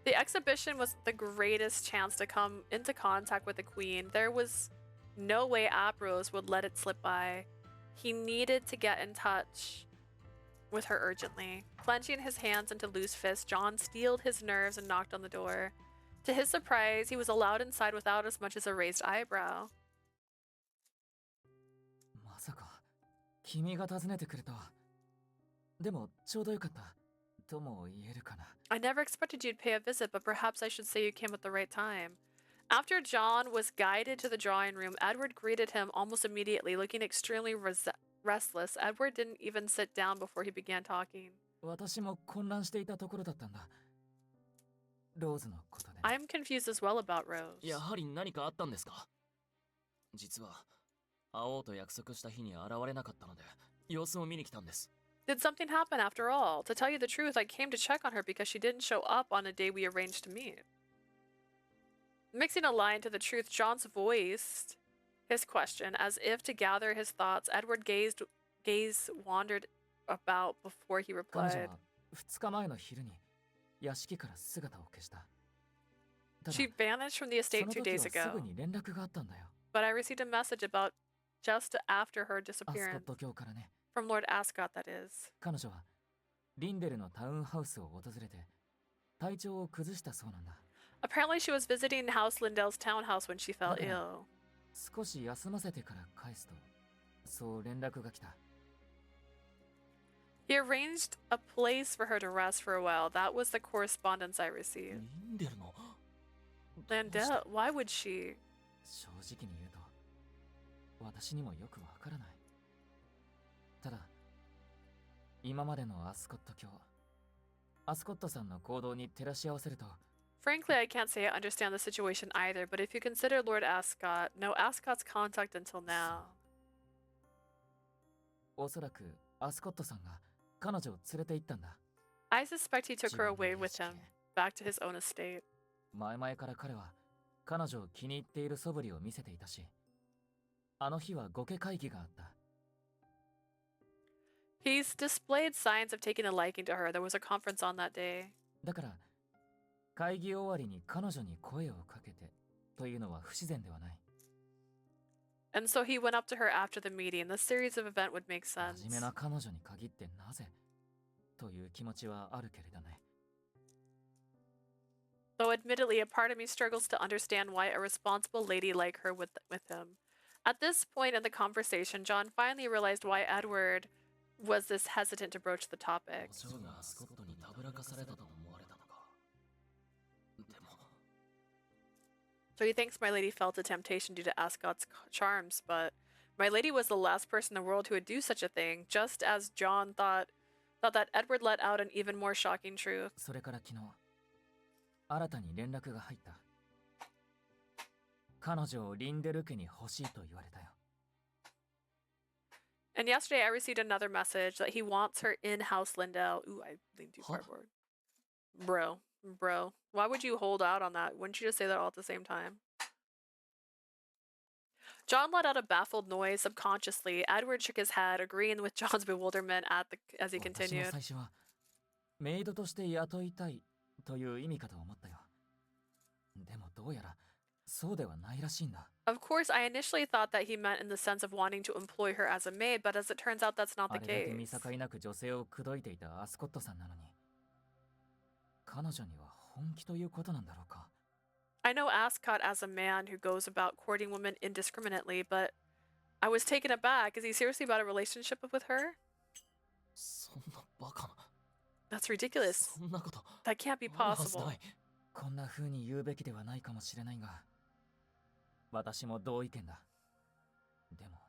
The exhibition was the greatest chance to come into contact with the queen. There was no way Aprose would let it slip by. He needed to get in touch with her urgently. Clenching his hands into loose fists, John steeled his nerves and knocked on the door. To his surprise, he was allowed inside without as much as a raised eyebrow. まさか君が訪ねてくると。でも、ちょうどよかった。とも言えるかな。I never expected you to pay a visit, but perhaps I should say you came at the right time. After John was guided to the drawing room, Edward greeted him almost immediately, looking extremely restless. Edward didn't even sit down before he began talking. 私も混乱していたところだったんだ。ローズのことでね。I'm confused as well about Rose. やはり何かあったんですか？実は会おうと約束した日に現れなかったので様子を見に来たんです。 Did something happen after all? To tell you the truth, I came to check on her because she didn't show up on a day we arranged to meet. Mixing a lie into the truth, John's voiced his question as if to gather his thoughts. Edward gaze wandered about before he 彼女 replied. は2日前の昼に屋敷から姿を消した。ただ、 She vanished from the そ estate の 2 時 days はす ago, ぐに連絡があったんだよ。 but I received a message about just after her アスコッ disappearance ト卿からね。 from Lord Ascot, that is. 彼女はリンデルのタウンハウスを訪れて体調を崩したそうなんだ。 Apparently, she was visiting House Lindell's townhouse when she fell Okay. ill. 少し休ませてから返すと、そう連絡が来た。 He arranged a place for her to rest for a while. That was the correspondence I リ received. ンデルの Landell, why would she? 正直に言うと、私にもよくわからない。ただ、今までのアスコット卿、アスコットさんの行動に照らし合わせると、 Frankly, I can't say I understand the situation either, but if you consider Lord Ascot, no Ascot's contact until now. おそらくアスコットさんが彼女を連れて行ったんだ。 I suspect he took her away with him, 自分の屋敷へ。 back to his own estate. 前々から彼は彼女を気に入っている素振りを見せていたし、あの日は御家会議があった。 He's displayed signs of taking a liking to her. There was a conference on that day. だから、会議終わりに彼女に声をかけてというのは不自然ではない。 And so he went up to her after the meeting. The series of events would make sense. 真面目な彼女に限ってなぜという気持ちはあるけれどね。 Though admittedly, a part of me struggles to understand why a responsible lady like her would with him. At this point in the conversation, John finally realized why Edward was this hesitant to broach the topic. お嬢がスコットにたぶらかされたと思われたのか。でも So he thinks my lady felt a temptation due to Ascot's charms, but my lady was the last person in the world who would do such a thing, just as John thought that Edward let out an even more shocking truth. それから昨日、新たに連絡が入った。彼女をリンデル家に欲しいと言われたよ。 And yesterday I received another message that he wants her in House Lindell. Ooh, I leaned too far Huh? forward. Bro, why would you hold out on that? Wouldn't you just say that all at the same time? John let out a baffled noise subconsciously. Edward shook his head, agreeing with John's bewilderment as he 私も continued. 最初はメイドとして雇いたいという意味かと思ったよ。でもどうやらそうではないらしいんだ。 Of course, I initially thought that he meant in the sense of wanting to employ her as a maid, but as it turns out, that's not あ the れだけ見 case. 境なく女性を口説いていたアスコットさんなのに、彼女には本気ということなんだろうか。 I know Ascot as a man who goes about courting women indiscriminately, but I was taken aback. Is he seriously about a relationship with her? そんなバカな。 That's ridiculous. そんなこと That can't be あるはず possible. ない。こんな風に言うべきではないかもしれないが、私も同意見だ。でも、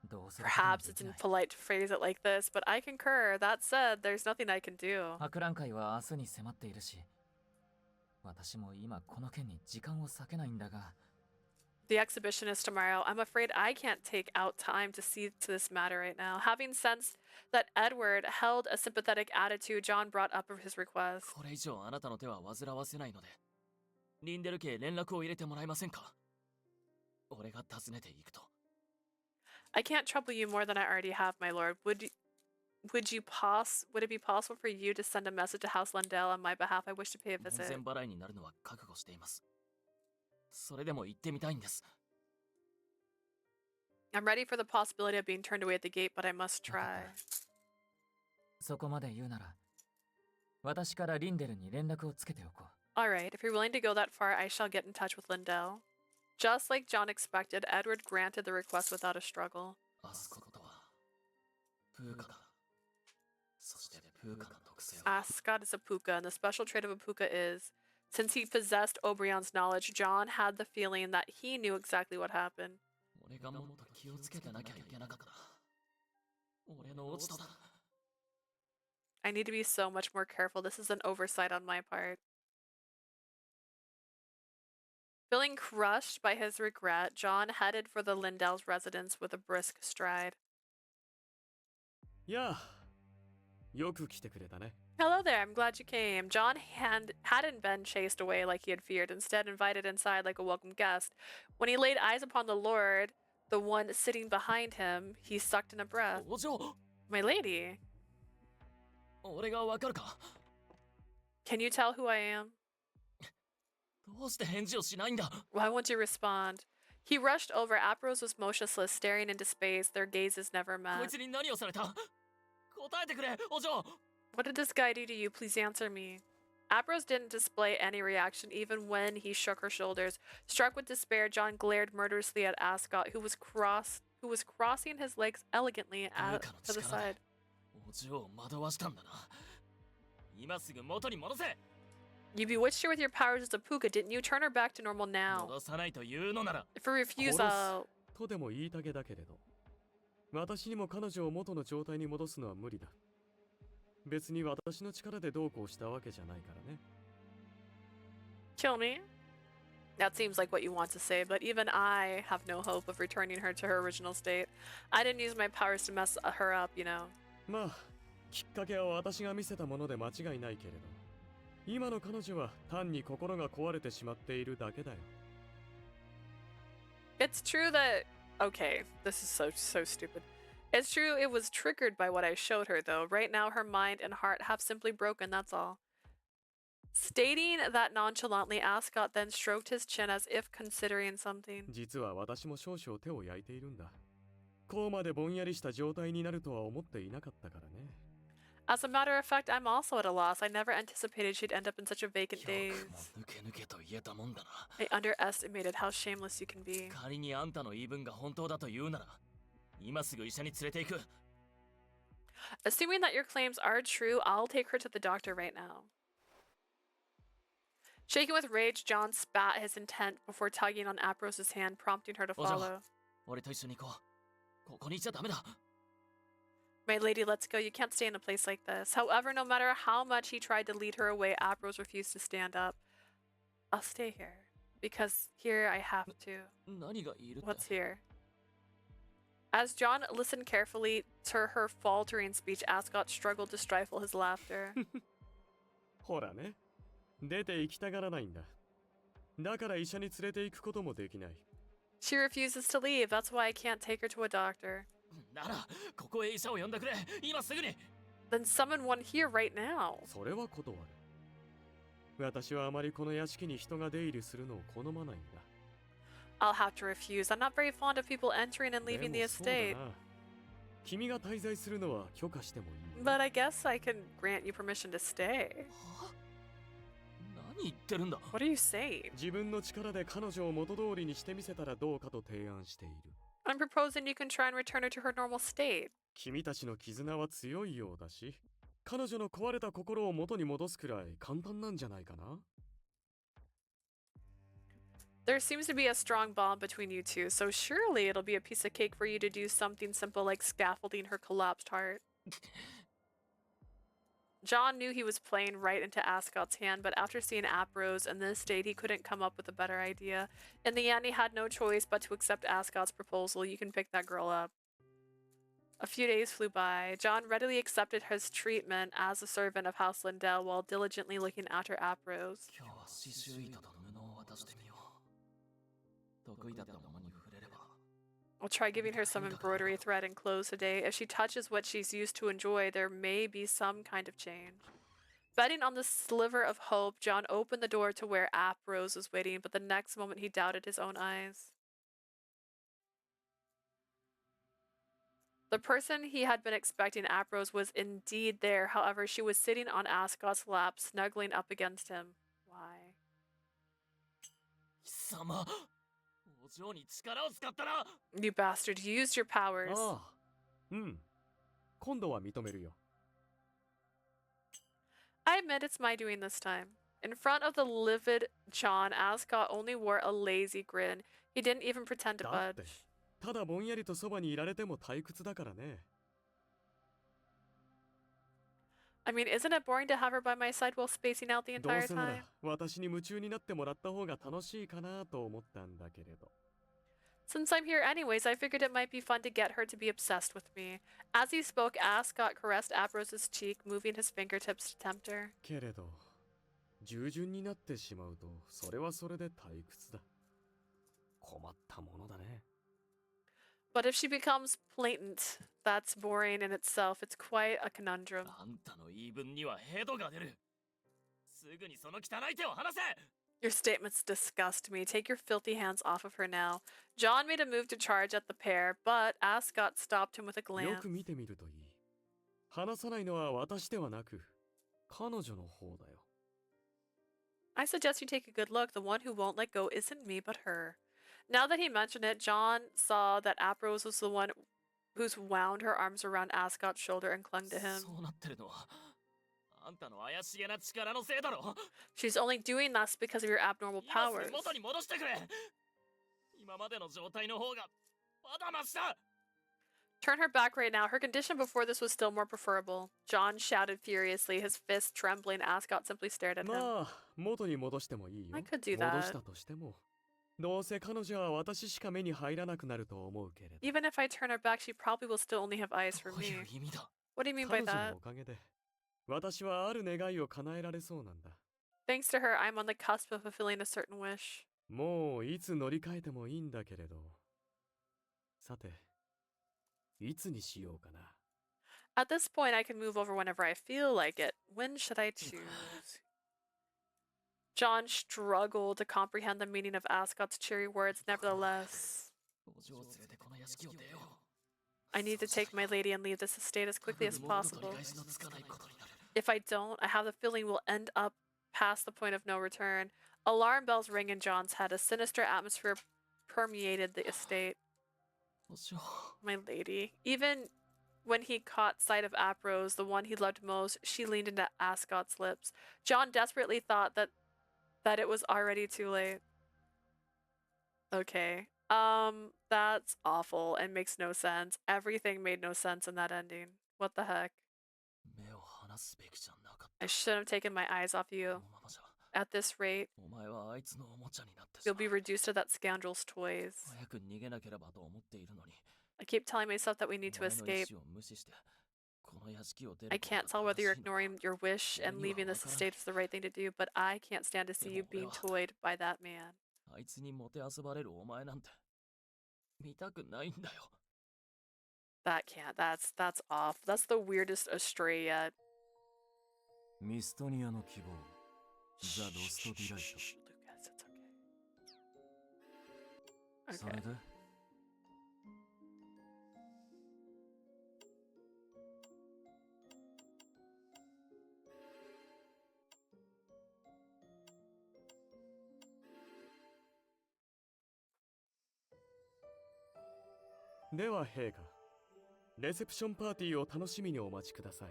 どうすることも Perhaps で it's きない。 impolite to phrase it like this, but I concur. That said, there's nothing I can do. 博覧会は明日に迫っているし、私も今この件に時間を割けないんだが、 The exhibition is tomorrow. I'm afraid I can't take out time to see to this matter right now. Having sensed that Edward held a sympathetic attitude, John brought up his request. これ以上あなたの手は煩わせないので、リンデル家へ連絡を入れてもらえませんか？俺が訪ねていくと。 I can't trouble you more than I already have, my lord. Would it be possible for you to send a message to House Lundell on my behalf? I wish to pay a 門 visit. 前払いになるのは覚悟しています。それでも行ってみたいんです。 I'm ready for the possibility of being turned away at the gate, but I must try. そこまで言うなら、私からリンデルに連絡をつけておこう。 Alright, if you're willing to go that far, I shall get in touch with Lindell. Just like John expected, Edward granted the request without a struggle. アスコットはプーカだ。そしてプーカの特性は Ascot is a puka, and the special trait of a puka is, since he possessed Obrion's knowledge, John had the feeling that he knew exactly what happened. 俺がもっと気をつけてなきゃいけなかった。俺の落ち度だ。 I need to be so much more careful. This is an oversight on my part. Feeling crushed by his regret, John headed for the Lindell's residence with a brisk stride. やあ、よく来てくれたね。 Hello there, I'm glad you came. John hadn't been chased away like he had feared, instead invited inside like a welcome guest. When he laid eyes upon the Lord, the one sitting behind him, he sucked in a breath. お嬢、 My lady, 俺がわかるか？ can you tell who I am? どうして返事をしないんだ？ Why won't you respond? He rushed over. Aprose was motionless, staring into space. Their gazes never こい met. つに何をされた？答えてくれ、お嬢。 What did this guy do to you? Please answer me. Aprose didn't display any reaction, even when he shook her shoulders. Struck with despair, John glared murderously at Ascot, who was crossing his legs elegantly to the side. お嬢を惑わしたんだな。今すぐ元に戻せ。 You bewitched her with your powers as a puka, didn't you? Turn her back to normal now. 戻さないというのなら。 If you refuse, 殺 I'll... すとでも言いたげだけれど、私にも彼女を元の状態に戻すのは無理だ。別に私の力でどうこうしたわけじゃないからね。Kill me? That seems like what you want to say, but even I have no hope of returning her to her original state. I didn't use my powers to mess her up, you know. まあ、きっかけは私が見せたもので間違いないけれど、今の彼女は単に心が壊れてしまっているだけだよ。It's true that... Okay, this is so stupid. It's true it was triggered by what I showed her, though. Right now, her mind and heart have simply broken, that's all. Stating that nonchalantly, Ascot then stroked his chin as if considering something. 実は私も少々手を焼いているんだ。こうまでぼんやりした状態になるとは思っていなかったからね。As a matter of fact, I'm also at a loss. I never anticipated she'd end up in such a vacant よく daze. も抜け抜けと言えたもんだな。 I underestimated how shameless you can be. 仮にあんたの言い分が本当だと言うなら、今すぐ医者に連れて行く。 Assuming that your claims are true, I'll take her to the doctor right now. Shaken with rage, John spat his intent before tugging on Aprose's hand, prompting her to follow. 俺と一緒に行こう。ここにいちゃダメだ。 My lady, let's go. You can't stay in a place like this. However, no matter how much he tried to lead her away, Aprose refused to stand up. I'll stay here. Because here I have to. 何がいるって？ What's here? As John listened carefully to her faltering speech, Ascot struggled to stifle his laughter. ほらね、出て行きたがらないんだ。だから医者に連れて行くこともできない。 She refuses to leave. That's why I can't take her to a doctor. なら、ここへ医者を呼んでくれ。今すぐに。 Then summon one here right now. それは断る。私はあまりこの屋敷に人が出入りするのを好まないんだ。 I'll have to refuse. I'm not very fond of people entering and leaving the でもそうだ estate. な。君が滞在するのは許可してもいい。 But I guess I can grant you permission to stay. 何言ってるんだ？ What are you saying? 自分の力で彼女を元通りにしてみせたらどうかと提案している。 I'm proposing you can try and return her to her normal state. 君たちの絆は強いようだし、彼女の壊れた心を元に戻すくらい簡単なんじゃないかな。 There seems to be a strong bond between you two, so surely it'll be a piece of cake for you to do something simple like scaffolding her collapsed heart. John knew he was playing right into Ascot's hand, but after seeing Aprose in this state, he couldn't come up with a better idea. In the end, he had no choice but to accept Ascot's proposal. You can pick that girl up. A few days flew by. John readily accepted his treatment as a servant of House Lindell while diligently looking after Aprose. 今日は刺繍糸と布を渡してみよう。得意だったものに触れれば。 I'll try giving her some embroidery thread and clothes today. If she touches what she's used to enjoy, there may be some kind of change. Betting on the sliver of hope, John opened the door to where Aprose was waiting, but the next moment he doubted his own eyes. The person he had been expecting, Aprose, was indeed there. However, she was sitting on Ascot's lap, snuggling up against him. Why? 貴様、お嬢に力を使ったな。 You bastard, you used your powers. ああ、うん。今度は認めるよ。 I admit it's my doing this time. In front of the livid John, Ascot only wore a lazy grin. He didn't even pretend to だって budge. ただぼんやりとそばにいられても退屈だからね。 I mean, isn't it boring to have her by my side while spacing out the どう entire せな time? ら私に夢中になってもらった方が楽しいかなと思ったんだけれど。 Since I'm here anyways, I figured it might be fun to get her to be obsessed with me. As he spoke, Ascot caressed Aprose's cheek, moving his fingertips to tempt her. けれど従順になってしまうとそれはそれで退屈だ。困ったものだね。 But if she becomes blatant, that's boring in itself. It's quite a conundrum. あんたの言い分にはヘドが出る。すぐにその汚い手を離せ。 Your statements disgust me. Take your filthy hands off of her now. John made a move to charge at the pair, but Ascot stopped him with a よ glance. く見てみるといい。話さないのは私ではなく彼女の方だよ。 I suggest you take a good look. The one who won't let go isn't me, but her. Now that he mentioned it, John saw that Aprose was the one who's wound her arms around Ascot's shoulder and clung to him. そうなってるのはあんたの怪しげな力のせいだろ。 She's only doing this because of your abnormal 今す powers. ぐ元に戻してくれ。今までの状態の方がまだマシだ。 Turn her back right now. Her condition before this was still more preferable. John shouted furiously, his fists trembling. Ascot simply stared at him. まあ元に戻してもいいよ。 I could do 戻 that. したとしてもどうせ彼女は私しか目に入らなくなると思うけれど。 Even if I turn her back, she probably will still only have eyes for どうい me. う意味だ。 What do you mean by 彼女 that? のおかげで私はある願いを叶えられそうなんだ。 Thanks to her, I'm on the cusp of fulfilling a certain wish. もういつ乗り換えてもいいんだけれど。さて、いつにしようかな。 At this point, I can move over whenever I feel like it. When should I choose? John struggled to comprehend the meaning of Ascot's cheery words. Nevertheless, お嬢を連れてこの屋敷を出よう。 I need to take my lady and leave this estate as quickly as 戻ると possible. 取り返しのつかないことになる。 If I don't, I have the feeling we'll end up past the point of no return. Alarm bells ring in John's head. A sinister atmosphere permeated the estate. お嬢。 My lady. Even when he caught sight of Aprose, the one he loved most, she leaned into Ascot's lips. John desperately thought that it was already too late. Okay. That's awful and makes no sense. Everything made no sense in that ending. What the heck? 目を離すべきじゃなかっ I shouldn't have taken my eyes off た。 you. このままじゃ At this rate, お前はあいつのおもちゃになってし you'll ま be う。 reduced to that scoundrel's toys. 早く逃げなければと思っているのに。 I keep telling myself that we need お to 前の意 escape. 志を無視してこの屋敷を出る I ことが can't tell whether you're 正しいのか ignoring your wish and leaving this estate is the right thing to do, but I can't stand to see you being toyed by that man. あいつにもてあそばれるお前なんて見たくないんだよ。 That can't. That's off. That's the weirdest Astray yet. ミストニアの希望ザ・ロスト・ディライ Lucas, it's ト okay. それ Okay. ででは陛下、レセプションパーティーを楽しみにお待ちください。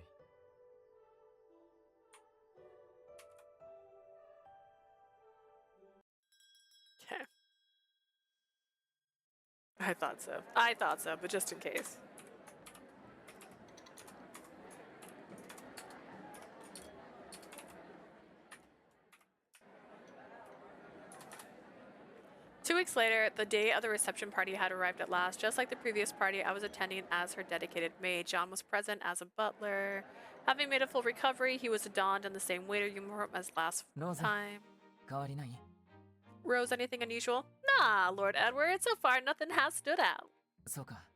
Okay. I thought so. I thought so, but just in case. Two weeks later, the day of the reception party had arrived at last. Just like the previous party, I was attending as her dedicated maid. John was present as a butler. Having made a full recovery, he was donned in the same waiter uniform as last Rosa. time. 変わりない？ Rose, anything unusual? Nah, Lord Edward. So far, nothing has stood out. そうか。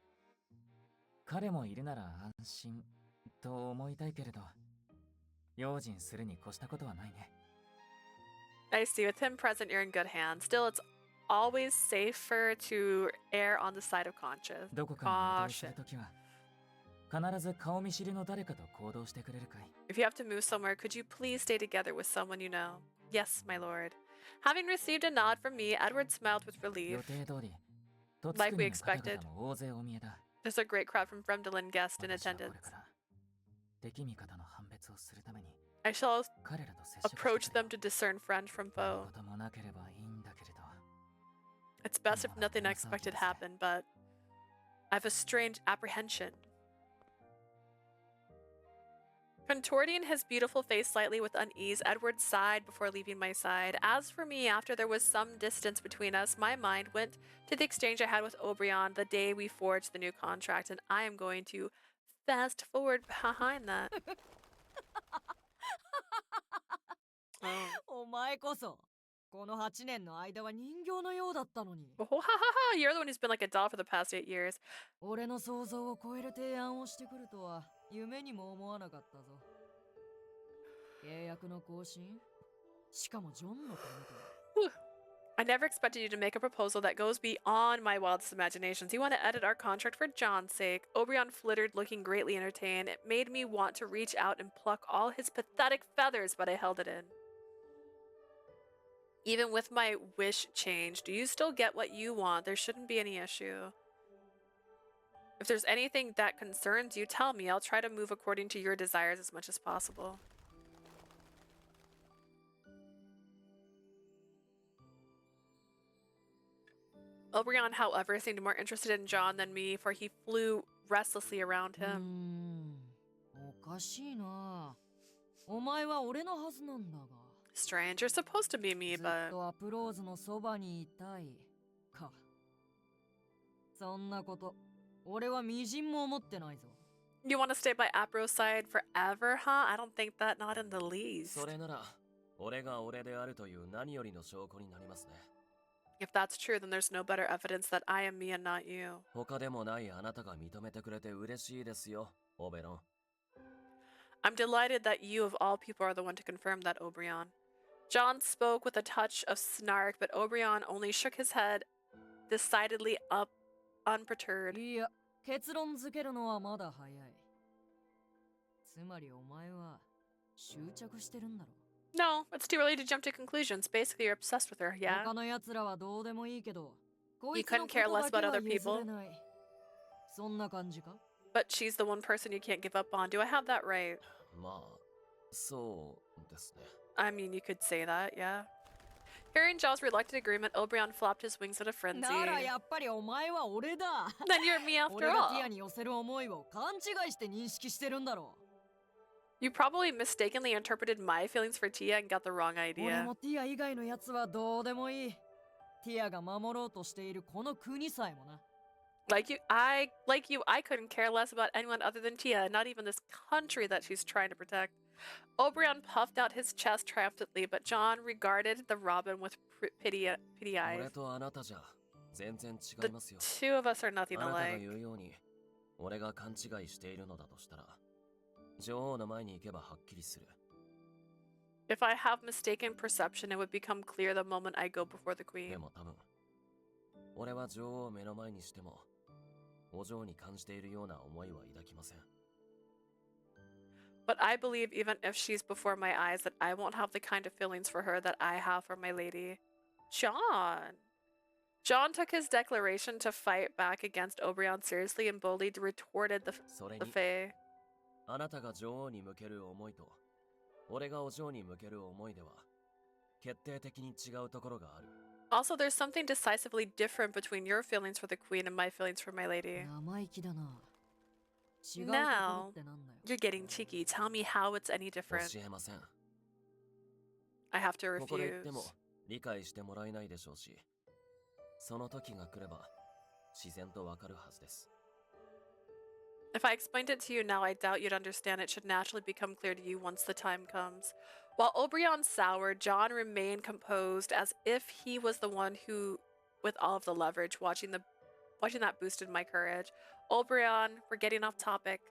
彼もいるなら安心と思いたいけれど、用心するに越したことはないね。 I see. With him present, you're in good hands. Still, it's always safer to err on the side of conscience. どこかに移動す Caution. るときは、必ず顔見知りの誰かと行動してくれるかい？ If you have to move somewhere, could you please stay together with someone you know? Yes, my lord. Having received a nod from me, Edward smiled with 予 relief. 定通り、とつ Like く we にの方 expected. 々も大勢お見えだ。 There's a great crowd from Fremdelen guests in 私はこれ attendance. から敵味方の判別をするために I shall 彼らと接触して approach くる them to discern friend from よ。何 foe. 事もなければいいんだけれど。 It's best if nothing unexpected happened, but I have a strange apprehension. Contorting his beautiful face slightly with unease, Edward sighed before leaving my side. As for me, after there was some distance between us, my mind went to the exchange I had with Obrion the day we forged the new contract, and I am going to fast forward behind that. Oh. お前こそこの8年の間は人形のようだったのに。 Oh, ha, ha, ha. You're the one who's been like a doll for the past 8 years. 俺の想像を超える提案をしてくるとは夢にも思わなかったぞ。契約の更新、しかもジョンのためと。 I never expected you to make a proposal that goes beyond my wildest imaginations. You want to edit our contract for John's sake. Obrion flittered, looking greatly entertained. It made me want to reach out and pluck all his pathetic feathers, but I held it in. Even with my wish changed, you still get what you want. There shouldn't be any issue. If there's anything that concerns you, tell me. I'll try to move according to your desires as much as possible. Obrion, however, seemed more interested in John than me, for he flew restlessly around うー him. ん、おかしいな。お前は俺のはずなんだが。 Strange, you're supposed to be me, ずっ but とアプローズのそばにいたいか。そんなこと、俺はみじんも思ってないぞ。 you want to stay by Apro's side forever, huh? I don't think that, not in the least. それなら俺が俺であるという何よりの証拠になりますね。 If that's true, then there's no better evidence that I am me and not you. 他でもないあなたが認めてくれて嬉しいですよ、オベロン。 I'm delighted that you of all people are the one to confirm that, Obrion. John spoke with a touch of snark, but Obrion only shook his head, decidedly unperturbed. いや、結論付けるのはまだ早い。つまりお前は執着してるんだろ。 No, it's too early to jump to conclusions. Basically, you're obsessed with her, yeah? 他の奴らはどうでもいいけど、こ You いつの couldn't こ care と less だけ about は other 譲 people? れない。そんな感じか？ But she's the one person you can't give up on. Do I have that right? まあ、そうですね。 I mean, you could say that, yeah. Hearing John's reluctant agreement, Obrion flopped his wings in a frenzy. ならやっぱりお前は俺だ。 Then you're me 俺 after がティ all. アに寄せる思いを勘違いして認識してるんだろ。 You probably mistakenly interpreted my feelings for Tia and got the wrong 俺 idea. もティア以外のやつはどうでもいい。ティアが守ろうとしているこの国さえもな。 Like you, I couldn't care less about anyone other than Tia, not even this country that she's trying to protect. Obrion puffed out his chest triumphantly, but John regarded the robin with pity 俺 eyes. とあなたじゃ全然違 The いますよ。 two of us are あ nothing なたが alike. 言うように、俺が勘違いしているのだとしたら、女王の前に行けばはっきりする。 If I have mistaken perception, it would become clear the moment I go before the で queen. も多分、俺は女王を目の前にしても、お嬢に感じているような思いは抱きません。 But I believe even if she's before my eyes that I won't have the kind of feelings for her that I have for my lady. John! John took his declaration to fight back against Obrion seriously and boldly retorted the それ the に、 Fae. あなたが女王に向ける思いと、俺がお嬢に向ける思いでは、決定的に違うところがある。 Also, there's something decisively different between your feelings for the queen and my feelings for my lady. 生意気だな。違うところ Now, ってなんだよ。 you're getting cheeky. Tell me how it's any 教 different. えません。 I have to ここで言って refuse. も理解してもらえないでしょうし、その時が来れば自然とわかるはずです。 If I explained it to you now, I doubt you'd understand. It should naturally become clear to you once the time comes. While Obrion soured, John remained composed as if he was the one who, with all of the leverage, watching that boosted my courage. Obrion, we're getting off topic.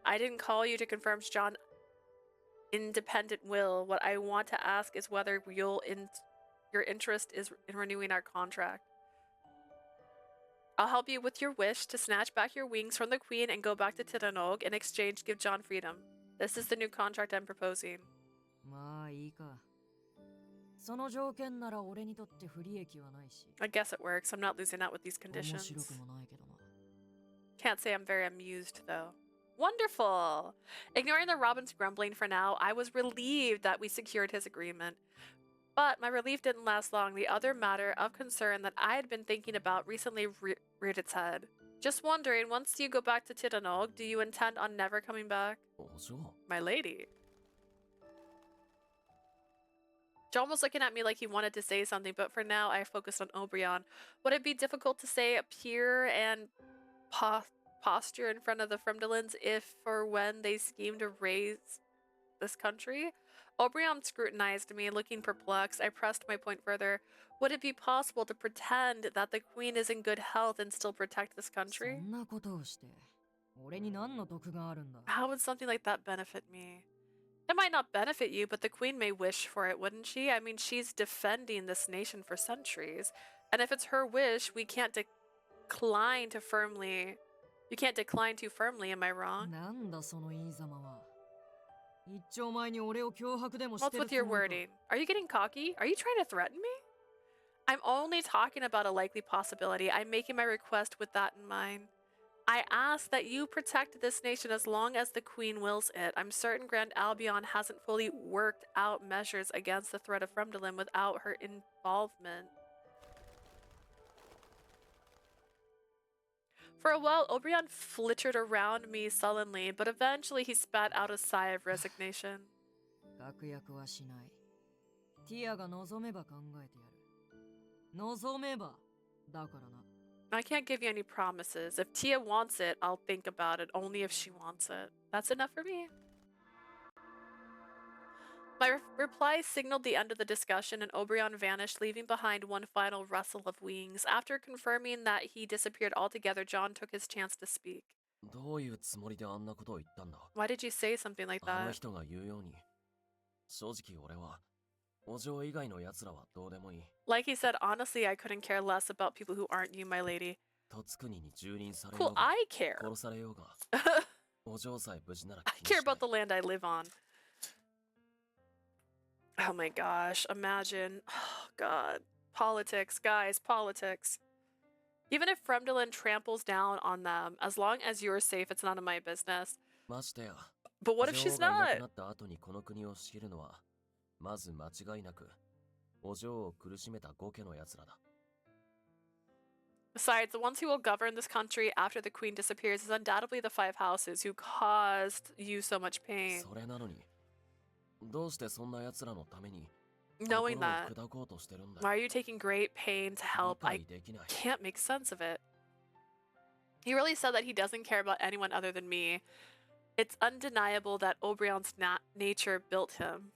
I didn't call you to confirm John's independent will. What I want to ask is whether your interest is in renewing our contract. I'll help you with your wish to snatch back your wings from the queen and go back to Tiranog. In exchange, give John freedom. This is the new contract I'm proposing. まあいいか。その条件なら俺にとって不利益はないし。 I guess it works. I'm not losing out with these 面白 conditions. くもないけどな。 Can't say I'm very amused, though. Wonderful! Ignoring the Robin's grumbling for now, I was relieved that we secured his agreement. But my relief didn't last long. The other matter of concern that I had been thinking about recently reared its head. Just wondering, once you go back to Tiranog, do you intend on never coming back? お嬢 My lady. John was looking at me like he wanted to say something, but for now I focused on Obrion. Would it be difficult to say appear and posture in front of the Fremdelins if or when they scheme to raise this country? Obrion scrutinized me, looking perplexed. I pressed my point further. Would it be possible to pretend that the queen is in good health and still protect this そ country? んなことをして俺に何の得があるんだ How would something like that benefit me? It might not benefit you, but the queen may wish for it, wouldn't she? I mean, she's defending this nation for centuries. And if it's her wish, we can't decline to firmly... You can't decline too firmly, am I wrong? なんだその言いざまは一丁前に俺を脅迫でもし What's てる with つ your もりか wording? Are you getting cocky? Are you trying to threaten me? I'm only talking about a likely possibility. I'm making my request with that in mind. I ask that you protect this nation as long as the Queen wills it. I'm certain Grand Albion hasn't fully worked out measures against the threat of Fremdelin without her involvement. For a while, Obrion flittered around me sullenly, but eventually he spat out a sigh of resignation. 確約はしないティアが望めば考えてやる望めばだからな I can't give you any promises. If Tia wants it, I'll think about it only if she wants it. That's enough for me. My reply signaled the end of the discussion, and Obrion vanished, leaving behind one final rustle of wings. After confirming that he disappeared altogether, John took his chance to speak. どういうつもりであんなことを言ったんだ Why did you say something like あの that? 人が言うように正直俺はお嬢以外の奴らはどうでもいい Like he said, honestly, I couldn't care less about people who aren't you, my lady. 十国に蹂躙され Cool, ようが I care. 殺されようがお嬢さえ無事なら I 気に care しない about the land I live on. Oh my gosh, imagine. Oh god. Politics, guys, politics. Even if Fremdelin tramples down on them, as long as you're safe, it's none of my business. ましてや But what if 女 she's 王がいなく not? なった後にこの国を仕切るのはまず間違いなくお嬢を苦しめた5家の奴らだ Besides, the ones who will govern this country after the queen disappears is undoubtedly the five houses who caused you so much pain. それなのにどうしてそんな奴らのために Knowing 心を that, 砕こうとしてるんだ why are you taking great pain to help? 理 I 解できない can't make sense of it. He really said that he doesn't care about anyone other than me. It's undeniable that Obrion's nature built him.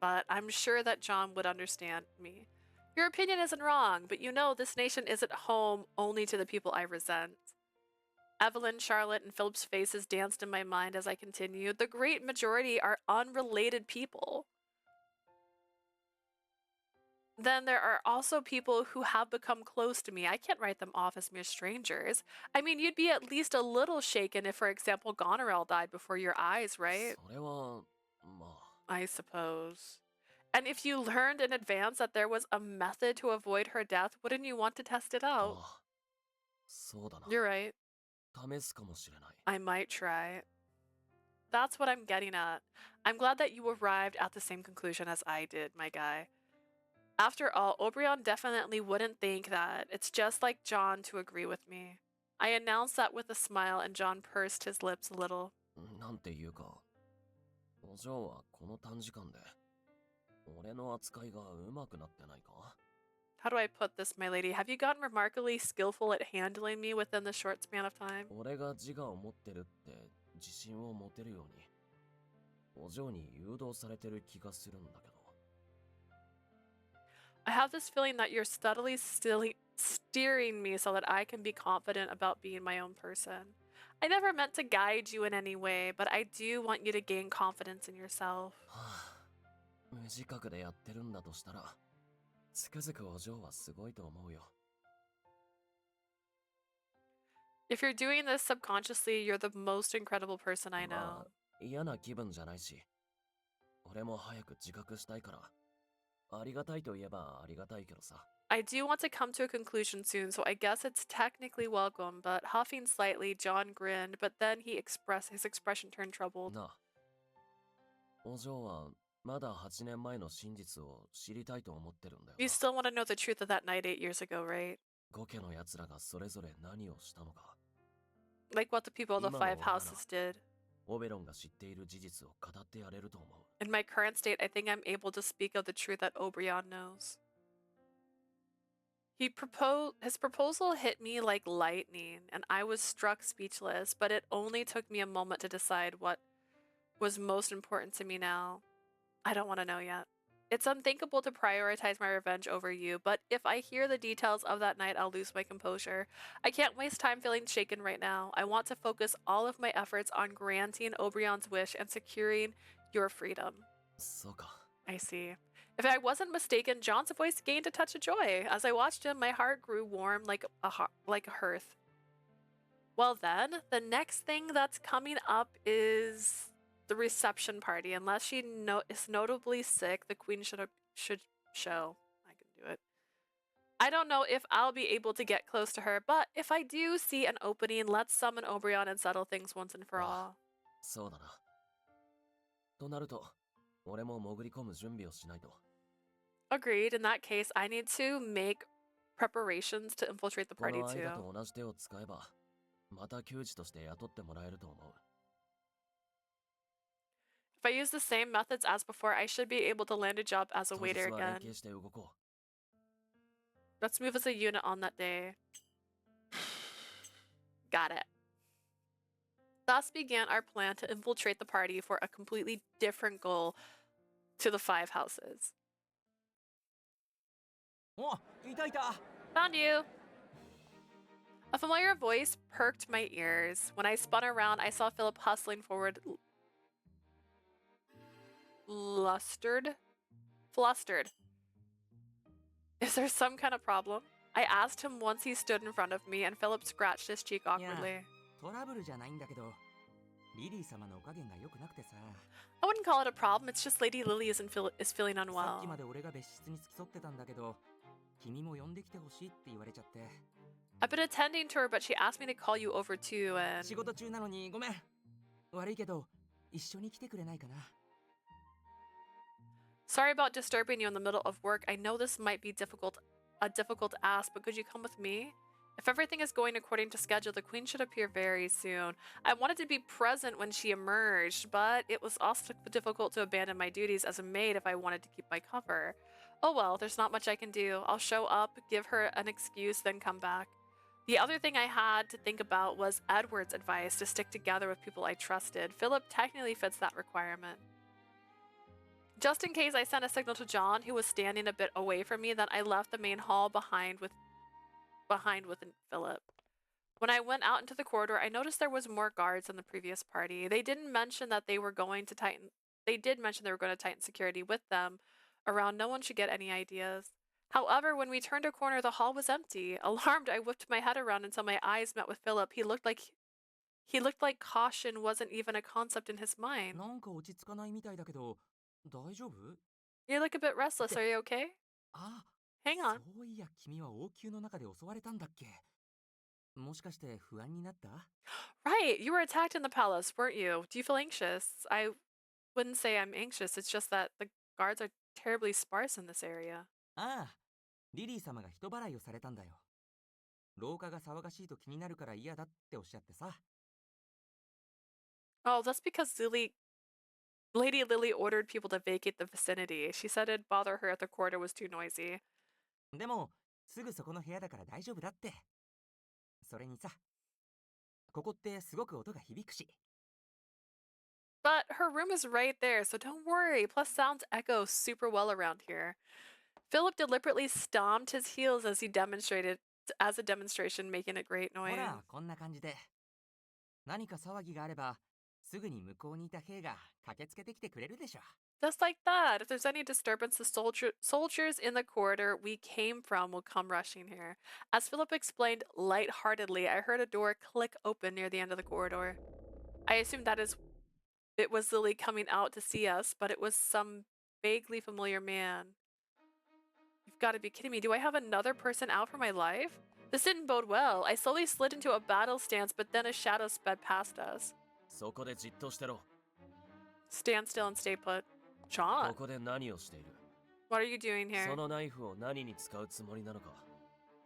But I'm sure that John would understand me. Your opinion isn't wrong, but you know this nation isn't home only to the people I resent. Evelyn, Charlotte, and Philip's faces danced in my mind as I continued. The great majority are unrelated people. Then there are also people who have become close to me. I can't write them off as mere strangers. I mean, you'd be at least a little shaken if, for example, Goneril died before your eyes, right? それはまあ I suppose. And if you learned in advance that there was a method to avoid her death, wouldn't you want to test it あ out? あそうだな You're right. 試すかもしれない I might try. That's what I'm getting at. I'm glad that you arrived at the same conclusion as I did, my guy. After all, Obrion definitely wouldn't think that. It's just like John to agree with me. I announced that with a smile, and John pursed his lips a little. なんていうかお嬢はこの短時間で俺の扱いが上手くなってないか How do I put this, my lady? Have you gotten remarkably skillful at handling me within the short span of time? 俺が自我を持ってるって自信を持てるようにお嬢に誘導されてる気がするんだけど I have this feeling that you're subtly steering me so that I can be confident about being my own person. I never meant to guide you in any way, but I do want you to gain confidence in yourself. はあ無自覚でやってるんだとしたらつくづくお嬢はすごいと思うよ If you're doing this subconsciously, you're the most incredible person I ま know. あ嫌な気分じゃないし俺も早く自覚したいからありがたいといえばありがたいけどさ。 I do want to come to a conclusion soon, so I guess it's technically welcome, but huffing slightly, John grinned, but then his expression turned troubled. なあ、お嬢はまだ8年前の真実を知りたいと思ってるんだよ You な。 still want to know the truth of that night 8 years ago, right? 5家の奴らがそれぞれ何をしたのか、 Like what the people of the 今の five 俺なら houses did. オベロンが知っている事実を語ってやれると思う。 In my current state, I think I'm able to speak of the truth that Obrion knows. His proposal hit me like lightning, and I was struck speechless, but it only took me a moment to decide what was most important to me now. I don't want to know yet. It's unthinkable to prioritize my revenge over you, but if I hear the details of that night, I'll lose my composure. I can't waste time feeling shaken right now. I want to focus all of my efforts on granting Obrion's wish and securing your freedom. そうか。 I see. If I wasn't mistaken, John's voice gained a touch of joy. As I watched him, my heart grew warm like a hearth. Well then, the next thing that's coming up is the reception party. Unless she is notably sick, the queen should show. I can do it. I don't know if I'll be able to get close to her, but if I do see an opening, let's summon Obrion and settle things once and for all. そうだな。となると、俺も潜り込む準備をしないと。 Agreed. In that case, I need to make preparations to infiltrate the こ party の間 too. と同じ手を使えば、また給仕として雇ってもらえると思う。 If I use the same methods as before, I should be able to land a job as a 当 waiter 日は連 again. 携して動こ Let's move as a unit on that day. Got it. Thus began our plan to infiltrate the party for a completely different goal to the five houses. お、いたいた。 Found you! A familiar voice perked my ears. When I spun around, I saw Philip hustling forward. Flustered. Is there some kind of problem? I asked him once he stood in front of me, and Philip scratched his cheek awkwardly. トラブルじゃないんだけど、リリー様のお加減が良くなくてさ。 I wouldn't call it a problem, it's just Lady Lily is feeling さ unwell. っきまで俺が別室に付き添ってたんだけど、君も呼んできてほしいって言われちゃって。 I've been attending to her, but she asked me to call you over too, and... 仕事中なのにごめん。悪いけど、一緒に来てくれないかな。 Sorry about disturbing you in the middle of work. I know this might be a difficult ask, but could you come with me? If everything is going according to schedule, the queen should appear very soon. I wanted to be present when she emerged, but it was also difficult to abandon my duties as a maid if I wanted to keep my cover. Oh well, there's not much I can do. I'll show up, give her an excuse, then come back. The other thing I had to think about was Edward's advice to stick together with people I trusted. Philip technically fits that requirement. Just in case, I sent a signal to John, who was standing a bit away from me, then I left the main hall behind with Philip. When I went out into the corridor, I noticed there was more guards than the previous party. They didn't mention that they were going to tighten security with them. Around, no one should get any ideas. However, when we turned a corner, the hall was empty. Alarmed, I whipped my head around until my eyes met with Philip. He looked like caution wasn't even a concept in his mind. なんか落ち着かないみたいだけど、大丈夫？ You look a bit restless. Are you okay? あ、 Hang on. そういや君は王宮の中で襲われたんだっけ？もしかして不安になった？ Right, you were attacked in the palace, weren't you? Do you feel anxious? I wouldn't say I'm anxious. It's just that the guards are terribly sparse in this area. ああ、リリー様が人払いをされたんだよ。廊下が騒がしいと気になるから嫌だっておっしゃってさ。 Oh, that's because Lady Lily ordered people to vacate the vicinity. She said it'd bother her if the corridor was too noisy. でも、すぐそこの部屋だから大丈夫だって。それにさ、ここってすごく音が響くし。 But her room is right there, so don't worry. Plus, sounds echo super well around here. Philip deliberately stomped his heels as a demonstration, making a great ほ noise. ら、こんな感じで。何か騒ぎがあれば、すぐに向こうにいた兵が駆けつけてきてくれるでしょ。 Just like that. If there's any disturbance, the soldiers in the corridor we came from will come rushing here. As Philip explained lightheartedly, I heard a door click open near the end of the corridor. I assumed it was Lily coming out to see us, but it was some vaguely familiar man. gotta be kidding me. Do I have another person out for my life? This didn't bode well. I slowly slid into a battle stance, but then a shadow sped past us. そこでじっとしてろ。 Stand still and stay put. こ John, こで何をしている？ what are you doing here? そのナイフを何に使うつもりなのか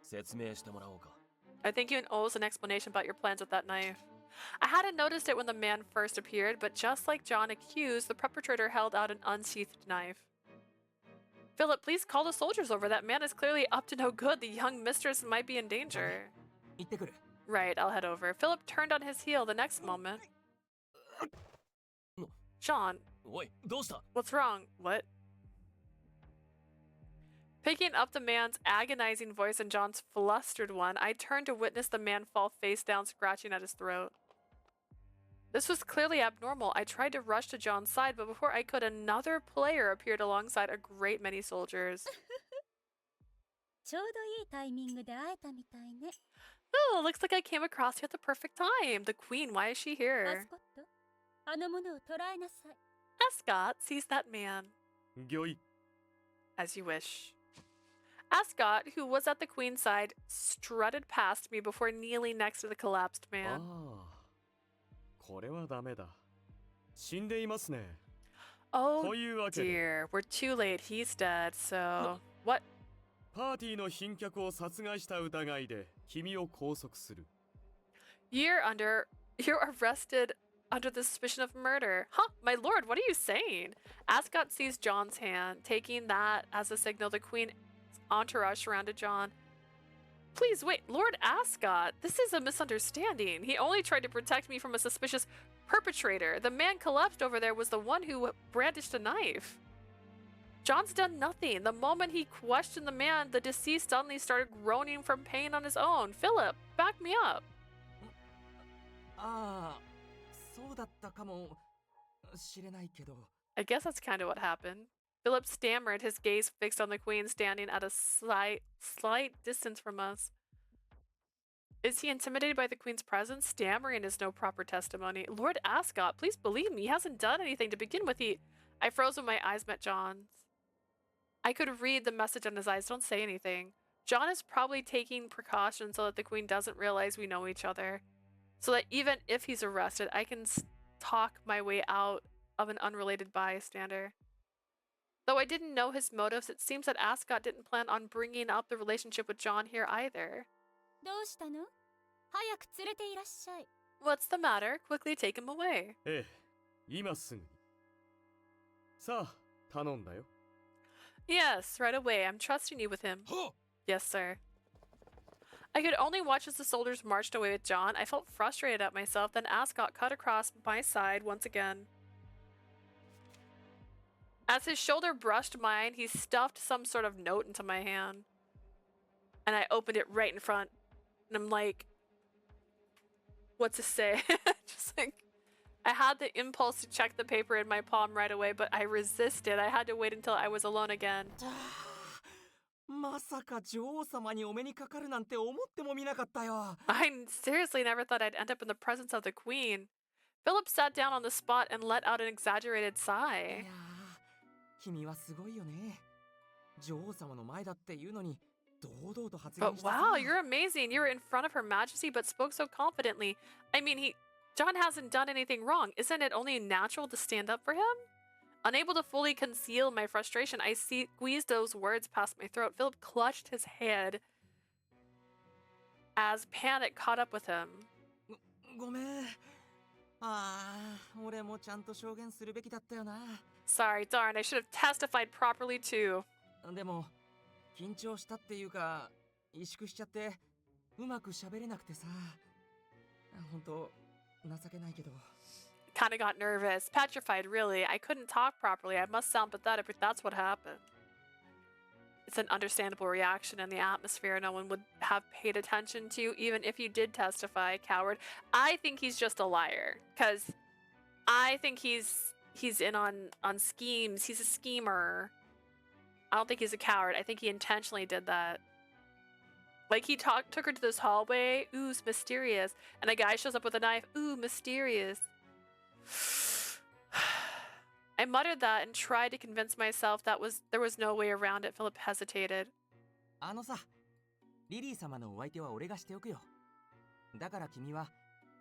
説明してもらおうか。 I think you owe us an explanation about your plans with that knife. I hadn't noticed it when the man first appeared, but just like John accused, the perpetrator held out an unsheathed knife. Philip, please call the soldiers over. That man is clearly up to no good. The young mistress might be in danger. 行ってくる。 Right, I'll head over. Philip turned on his heel the next moment. John, おい、どうした？ what's wrong? What? Picking up the man's agonizing voice and John's flustered one, I turned to witness the man fall face down, scratching at his throat. This was clearly abnormal. I tried to rush to John's side, but before I could, another player appeared alongside a great many soldiers. ちょうどいいタイミングで会えたみたいね。 Oh, looks like I came across you at the perfect time. The queen, why is she ア here? スコット、あの者を捕らえなさい。 Ascot sees that man. 御意。 As you wish. Ascot, who was at the queen's side, strutted past me before kneeling next to the collapsed あ man. あ。これはダメだ。死んでいますね。 Oh というわけで、 dear, we're too late. He's dead, so... What? パーティーの賓客を殺害した疑いで君を拘束する。 You're arrested under the suspicion of murder. Huh? My lord, what are you saying? Ascot seized John's hand, taking that as a signal. The queen's entourage surrounded John. Please wait, Lord Ascot, this is a misunderstanding. He only tried to protect me from a suspicious perpetrator. The man collapsed over there was the one who brandished a knife. John's done nothing. The moment he questioned the man, the deceased suddenly started groaning from pain on his own. Philip, back me up. ああ、そうだったかもしれないけど。 I guess that's kind of what happened. Philip stammered, his gaze fixed on the queen standing at a slight distance from us. Is he intimidated by the queen's presence? Stammering is no proper testimony. Lord Ascot, please believe me, he hasn't done anything to begin with. I froze when my eyes met John's. I could read the message on his eyes. Don't say anything. John is probably taking precautions so that the queen doesn't realize we know each other. So that even if he's arrested, I can talk my way out of an unrelated bystander. Though I didn't know his motives, it seems that Ascot didn't plan on bringing up the relationship with John here either. どうしたの？早く連れていらっしゃい。 What's the matter? Quickly take him away. ええ、今すぐに。さあ、頼んだよ。 Yes, right away. I'm trusting you with him. Yes, sir. I could only watch as the soldiers marched away with John. I felt frustrated at myself. Then Ascot cut across my side once again. As his shoulder brushed mine, he stuffed some sort of note into my hand. And I opened it right in front. And I'm like, what to say? Just like, I had the impulse to check the paper in my palm right away, but I resisted. I had to wait until I was alone again. まさか女王様にお目にかかるなんて思ってもみなかったよ。 I seriously never thought I'd end up in the presence of the queen. Philip sat down on the spot and let out an exaggerated い sigh. やー、君はすごいよね。女王様の前だっていうのに堂々と発言 But してさ。 wow, you're amazing. You were in front of Her Majesty but spoke so confidently. I mean, John hasn't done anything wrong. Isn't it only natural to stand up for him? Unable to fully conceal my frustration, I squeezed those words past my throat. Philip clutched his head as panic caught up with him. ごめん。ああ、俺もちゃんと証言するべきだったよな。 Sorry, darn, I should have testified properly too. でも、緊張したっていうか、萎縮しちゃって、うまく喋れなくてさ。本当、情けないけど。 Kinda got nervous. Petrified, really. I couldn't talk properly. I must sound pathetic, but that's what happened. It's an understandable reaction in the atmosphere no one would have paid attention to, even if you did testify, coward. I think he's just a liar. Because I think he's in on schemes. He's a schemer. I don't think he's a coward. I think he intentionally did that. Like, he took her to this hallway. Ooh, it's mysterious. And a guy shows up with a knife. Ooh, mysterious. I muttered that and tried to convince myself there was no way around it. Philip hesitated. さ、リリー様のお相手は俺がしておくよ。だから君は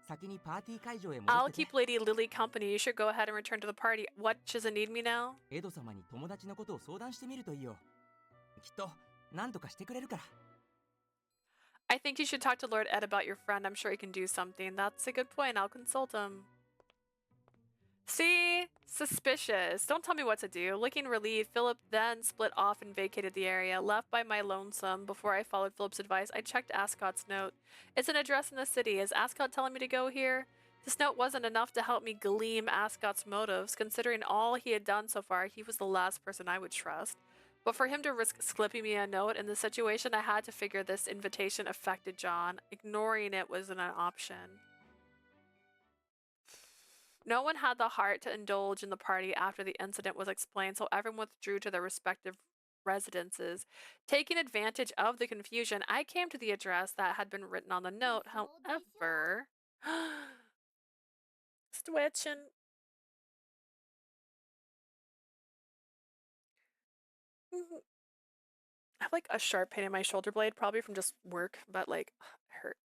先にパーティー会場へ戻 I'll ってて。 keep Lady Lily company. You should go ahead and return to the party. What, she doesn't need me now? エド様に友達のことを相談してみるといいよ。きっと何とかしてくれるから。 I think you should talk to Lord Ed about your friend. I'm sure he can do something. That's a good point. I'll consult him. See? Suspicious. Don't tell me what to do. Looking relieved, Philip then split off and vacated the area. Left by my lonesome, before I followed Philip's advice, I checked Ascot's note. It's an address in the city. Is Ascot telling me to go here? This note wasn't enough to help me glean Ascot's motives. Considering all he had done so far, he was the last person I would trust. But for him to risk slipping me a note in this situation, I had to figure this invitation affected John. Ignoring it wasn't an option. No one had the heart to indulge in the party after the incident was explained, so everyone withdrew to their respective residences. Taking advantage of the confusion, I came to the address that had been written on the note. However, switching. I have like a sharp pain in my shoulder blade, probably from just work, but like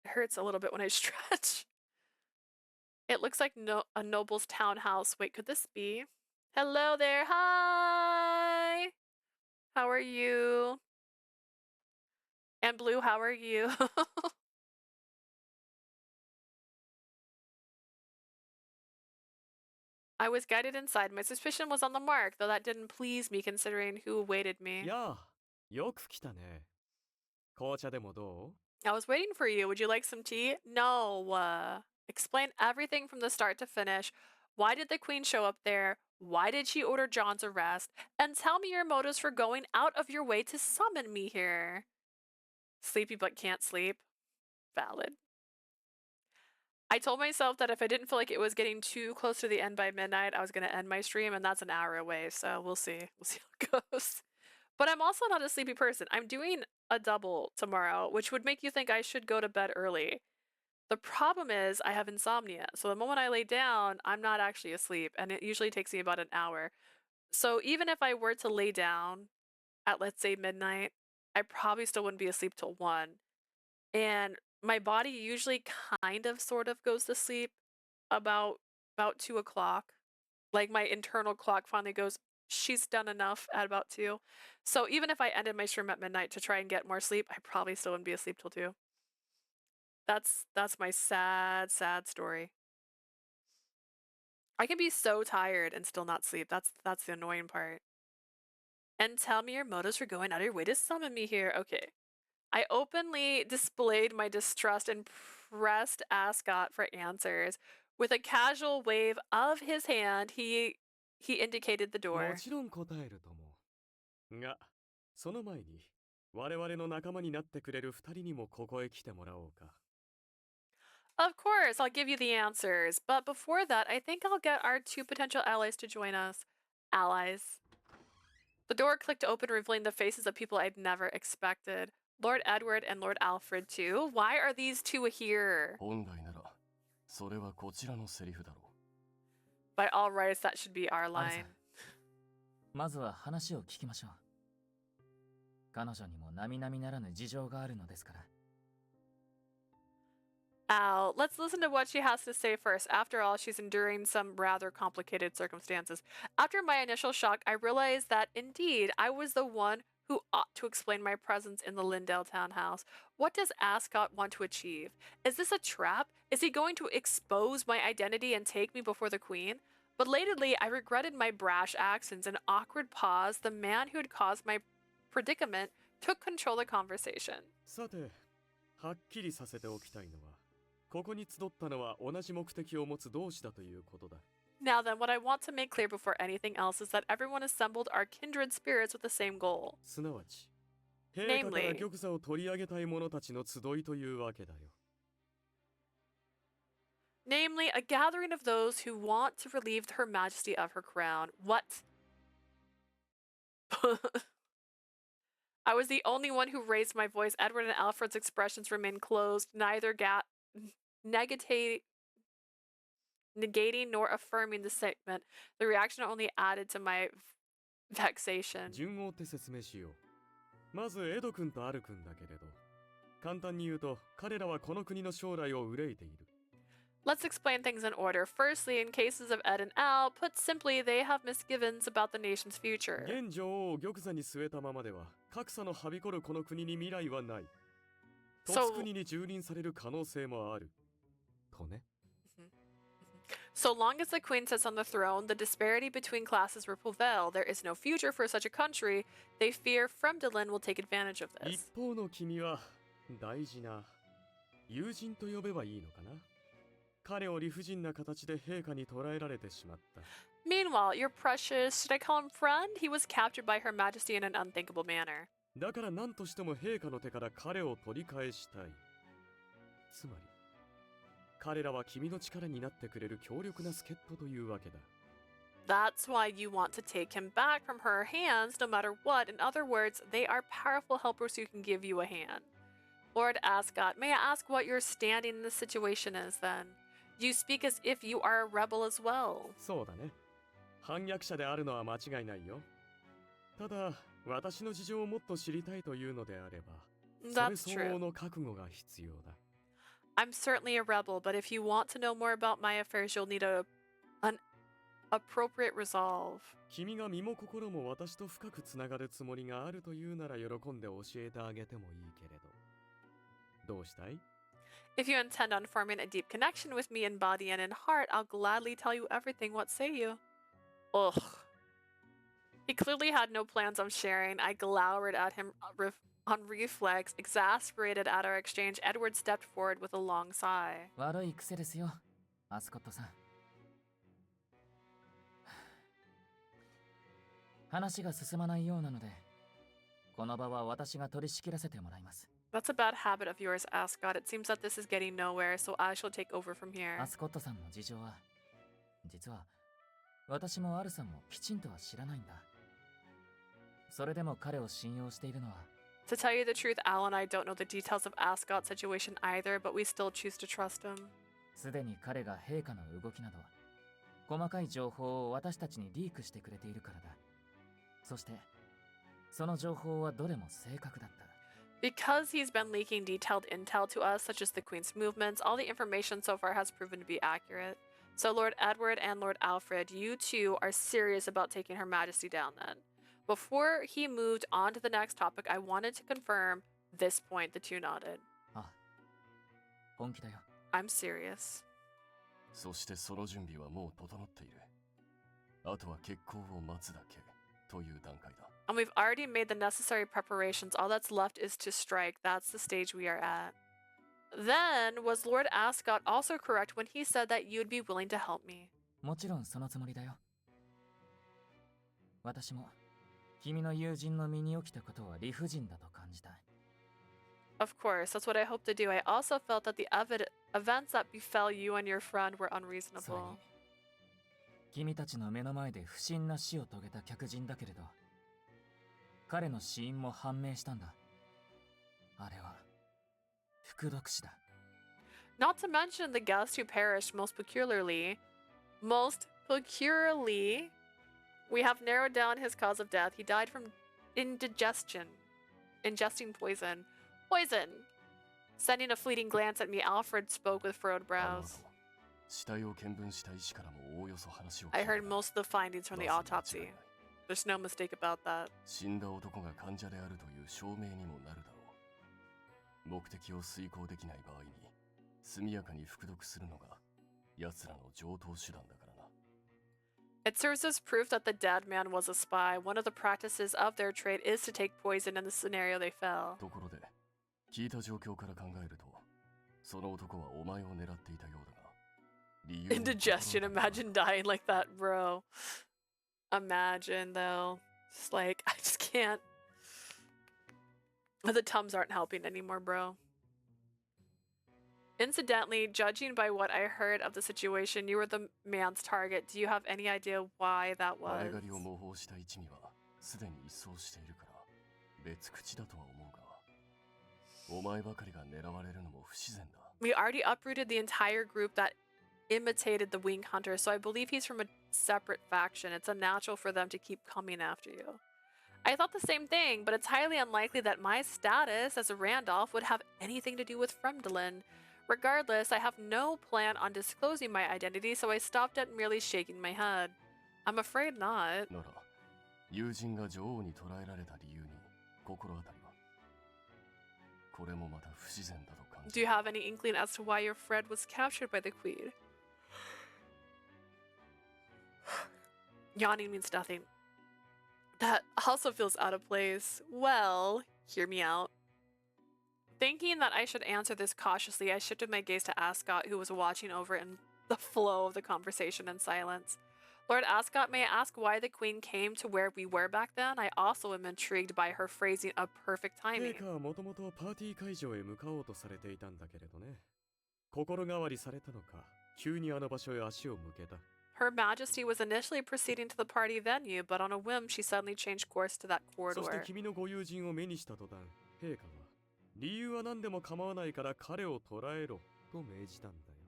hurts a little bit when I stretch. It looks like a noble's townhouse. Wait, could this be? Hello there. Hi. How are you? And Blue, how are you? I was guided inside. My suspicion was on the mark, though that didn't please me considering who awaited me. やあ、よく来たね。紅茶でもどう？ I was waiting for you. Would you like some tea? No. Explain everything from the start to finish. Why did the queen show up there? Why did she order John's arrest? And tell me your motives for going out of your way to summon me here. Sleepy but can't sleep. Valid. I told myself that if I didn't feel like it was getting too close to the end by midnight, I was going to end my stream, and that's an hour away, so we'll see. We'll see how it goes. But I'm also not a sleepy person. I'm doing a double tomorrow, which would make you think I should go to bed early. The problem is I have insomnia, so the moment I lay down, I'm not actually asleep, and it usually takes me about an hour. So even if I were to lay down at, let's say, midnight, I probably still wouldn't be asleep till 1. And my body usually kind of sort of goes to sleep about 2 o'clock. Like my internal clock finally goes, she's done enough at about 2. So even if I ended my stream at midnight to try and get more sleep, I probably still wouldn't be asleep till 2. That's my sad, sad story. I can be so tired and still not sleep. That's the annoying part. And tell me your motives for going out of your way to summon me here. Okay. I openly displayed my distrust and pressed Ascot for answers. With a casual wave of his hand, he indicated the も door. ちろん答えるとも。が、その前に、我々の仲間になってくれる二人にもここへ来てもらおうか。Of course, I'll give you the answers. But before that, I think I'll get our 2 potential allies to join us. Allies. The door clicked open, revealing the faces of people I'd never expected. Lord Edward and Lord Alfred, too. Why are these 2 here? 本来ならそれはこちらのセリフだろ By all rights, that should be our アルさ line. んまずは話を聞きましょう。彼女にも並々ならぬ事情があるのですから。 Al, let's listen to what she has to say first. After all, she's enduring some rather complicated circumstances. After my initial shock, I realized that indeed I was the one who ought to explain my presence in the Lindale townhouse. What does Ascot want to achieve? Is this a trap? Is he going to expose my identity and take me before the queen? Belatedly, I regretted my brash actions. An awkward pause. The man who had caused my predicament took control of the conversation. さて、はっきりさせておきたいのは、ここに集ったのは同じ目的を持つ同志だということだ。Now then, what I want to make clear before anything else is that everyone assembled are kindred spirits with the same goal. すなわち、陛下から玉座を取り上げたい者たちの集いというわけだよ。Namely, a gathering of those who want to relieve Her Majesty of her crown. What? I was the only one who raised my voice. Edward and Alfred's expressions remained closed, neither negating nor affirming the statement. The reaction only added to my vexation. 順を追って説明しよう。まずエド君とアル君だけれど、簡単に言うと彼らはこの国の将来を憂いている。 Let's explain things in order. Firstly, in cases of Ed and Al, put simply, they have misgivings about the nation's future. 現女王を玉座に据えたままでは格差のはびこるこの国に未来はない。凸国に蹂躙される可能性もある。とね。 So long as the queen sits on the throne, the disparity between classes will prevail. There is no future for such a country. They fear Fremdelin will take advantage of 一 this. 方の君は大事な友人と呼べばいいのかな。彼を理不尽な形で陛下に捕らえられてしまった。 Meanwhile, your precious, should I call him friend? He was captured by Her Majesty in an unthinkable manner. だから何としても陛下の手から彼を取り返したい。つまり彼らは君の力になってくれる強力な助っ人というわけだ。 That's why you want to take him back from her hands no matter what. In other words, they are powerful helpers who can give you a hand. Lord Ascot, may I ask what your standing in this situation is then? You speak as if you are a rebel as well. そうだね。反逆者であるのは間違いないよ。ただ、私の事情をもっと知りたいというのであれば、それ That's 相応 true. の覚悟が必要だ。 I'm certainly a rebel, but if you want to know more about my affairs, you'll need an appropriate resolve. 君が身も心も私と深くつながるつもりがあるというなら喜んで教えてあげてもいいけれど。どうしたい？ If you intend on forming a deep connection with me in body and in heart, I'll gladly tell you everything. What say you? Ugh. He clearly had no plans on sharing. I glowered at him on reflex, exasperated at our exchange. Edward stepped forward with a long sigh. 悪い癖ですよ、アスコットさん。話が進まないようなので、この場は私が取り仕切らせてもらいます。 That's a bad habit of yours, Ascot. It seems that this is getting nowhere, so I shall take over from here. アスコットさんの事情は、実は私もアルさんもきちんとは知らないんだ。それでも彼を信用しているのは、 To tell you the truth, Al and I don't know the details of Ascot's situation either, but we still choose to trust him. すでに彼が陛下の動きなど、細かい情報を私たちにリークしてくれているからだ。そして、その情報はどれも正確だった。 Because he's been leaking detailed intel to us, such as the Queen's movements, all the information so far has proven to be accurate. So Lord Edward and Lord Alfred, you two are serious about taking Her Majesty down then. Before he moved on to the next topic, I wanted to confirm this point. The two nodded. あ、本気だよ。 I'm serious. そしてその準備はもう整っている。あとは決行を待つだけという段階だ。 And we've already made the necessary preparations. All that's left is to strike. That's the stage we are at. Then, was Lord Ascot also correct when he said that you'd be willing to help me? もちろんそのつもりだよ。私も、君の友人の身に起きたことは理不尽だと感じた。 Of course, that's what I hope to do. I also felt that the events that befell you and your friend were それ unreasonable. に、君たちの目の前で不審な死を遂げた客人だけれど、彼の死因も判明したんだ。あれは、服毒死だ。 Not to mention the guest who perished most peculiarly. We have narrowed down his cause of death. He died from indigestion. Ingesting poison. Poison! Sending a fleeting glance at me, Alfred spoke with furrowed あの brows. 後死体を見分した医師からもおおよそ話を聞いた I が heard most of the findings from the まず間違い autopsy. ない There's no mistake about that. 死んだ男が患者であるという証明にもなるだろう。目的を遂行できない場合に速やかに服毒するのが奴らの常套手段だからな。 It serves as proof that the dead man was a spy. One of the practices of their trade is to take poison in the scenario they fell. ところで聞いた状況から考えるとその男はお前を狙っていたようだが理由を Indigestion, 心当たり imagine dying like that, bro. Imagine, though. Just like, I just can't. The Tums aren't helping anymore, bro. Incidentally, judging by what I heard of the situation, you were the man's target. Do you have any idea why that あれ was? がりを模倣した一味はすでに一掃しているから別口だとは思うがお前ばかりが狙われるのも不自然だ。 We already uprooted the entire group that imitated the Wing Hunter, so I believe he's from a separate faction. It's unnatural for them to keep coming after you. I thought the same thing, but it's highly unlikely that my status as a Randolph would have anything to do with Fremdelin. Regardless, I have no plan on disclosing my identity, so I stopped at merely shaking my head. I'm afraid not. なら、友人が女王に捕らえられた理由に心当たりは？これもまた不自然だと感 Do じ you have any inkling as to why your friend was captured by the queen? Yawning means nothing. That also feels out of place. Well, hear me out. Thinking that I should answer this cautiously, I shifted my gaze to Ascot, who was watching over in the flow of the conversation in silence. Lord Ascot, may I ask why the queen came to where we were back then? I also am intrigued by her phrasing of perfect 陛 timing. 下はもともとパーティー会場へ向かおうとされていたんだけれどね。心変わりされたのか、急にあの場所へ足を向けた。Her Majesty was initially proceeding to the party venue, but on a whim she suddenly changed course to that そして corridor. 君のご友人を目にした途端、陛下は理由は何でも構わないから彼を捕らえろと命じたんだよ。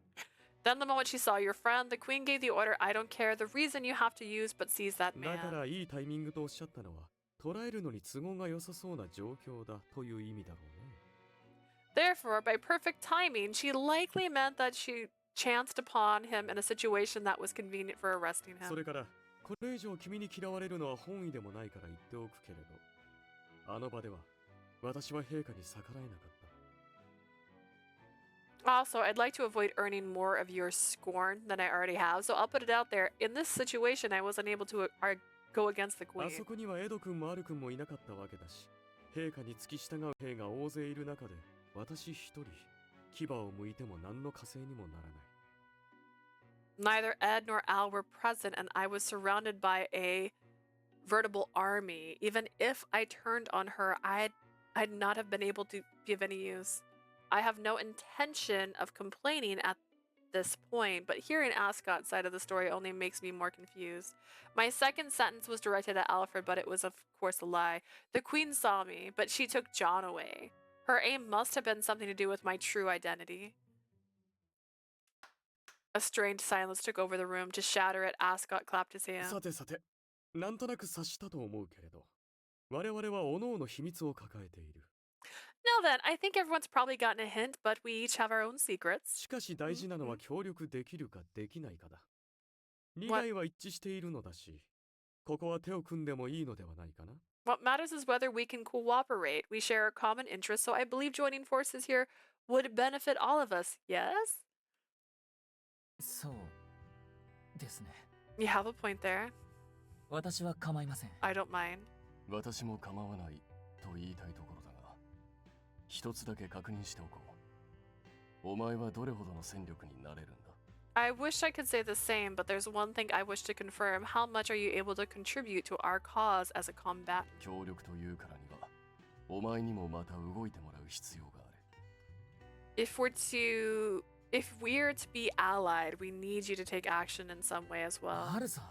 Then the moment she saw your friend, the queen gave the order, I don't care the reason you have to use, but seize that だか man. らいいタイミングとおっしゃったのは、捕らえるのに都合が良さそうな状況だという意味だろうね。 Therefore, by perfect timing, she likely meant that she chanced upon him in a situation that was convenient for arresting そ him. れから、これ以上君に嫌われるのは本意でもないから言っておくけれど、あの場では私は陛下に逆らえなかった。 Also, I'd like to avoid earning more of your scorn than I already have, so I'll put it out there. In this situation, I wasn't able to go against the あ queen. そこにはエド君もアル君もいなかったわけだし、陛下に付き従う兵が大勢いる中で、私一人、牙を向いても何の稼いにもならない。 Neither Ed nor Al were present, and I was surrounded by a veritable army. Even if I turned on her, I'd not have been able to be of any use. I have no intention of complaining at this point, but hearing Ascot's side of the story only makes me more confused. My second sentence was directed at Alfred, but it was of course a lie. The queen saw me, but she took John away. Her aim must have been something to do with my true identity. A strained silence took over the room. To shatter it, Ascot clapped his hands. さてさて、なんとなく察したと思うけれど、我々は各々秘密を抱えている。 Now then, I think everyone's probably gotten a hint, but we each have our own secrets. しかし大事なのは協力できるかできないかだ。利害は一致しているのだし、ここは手を組んでもいいのではないかな。 What matters is whether we can cooperate. We share a common interest, so I believe joining forces here would benefit all of us. Yes? そうですね。 You have a point there. 私は構いません。 I don't mind. 私も構わないと言いたいところだが、一つだけ確認しておこう。お前はどれほどの戦力になれるんだ？ I wish I could say the same, but there's one thing I wish to confirm. How much are you able to contribute to our cause as a combatant? 協力というからには、お前にもまた動いてもらう必要がある。 If we're to be allied, we need you to take action in some way as well. アルさん、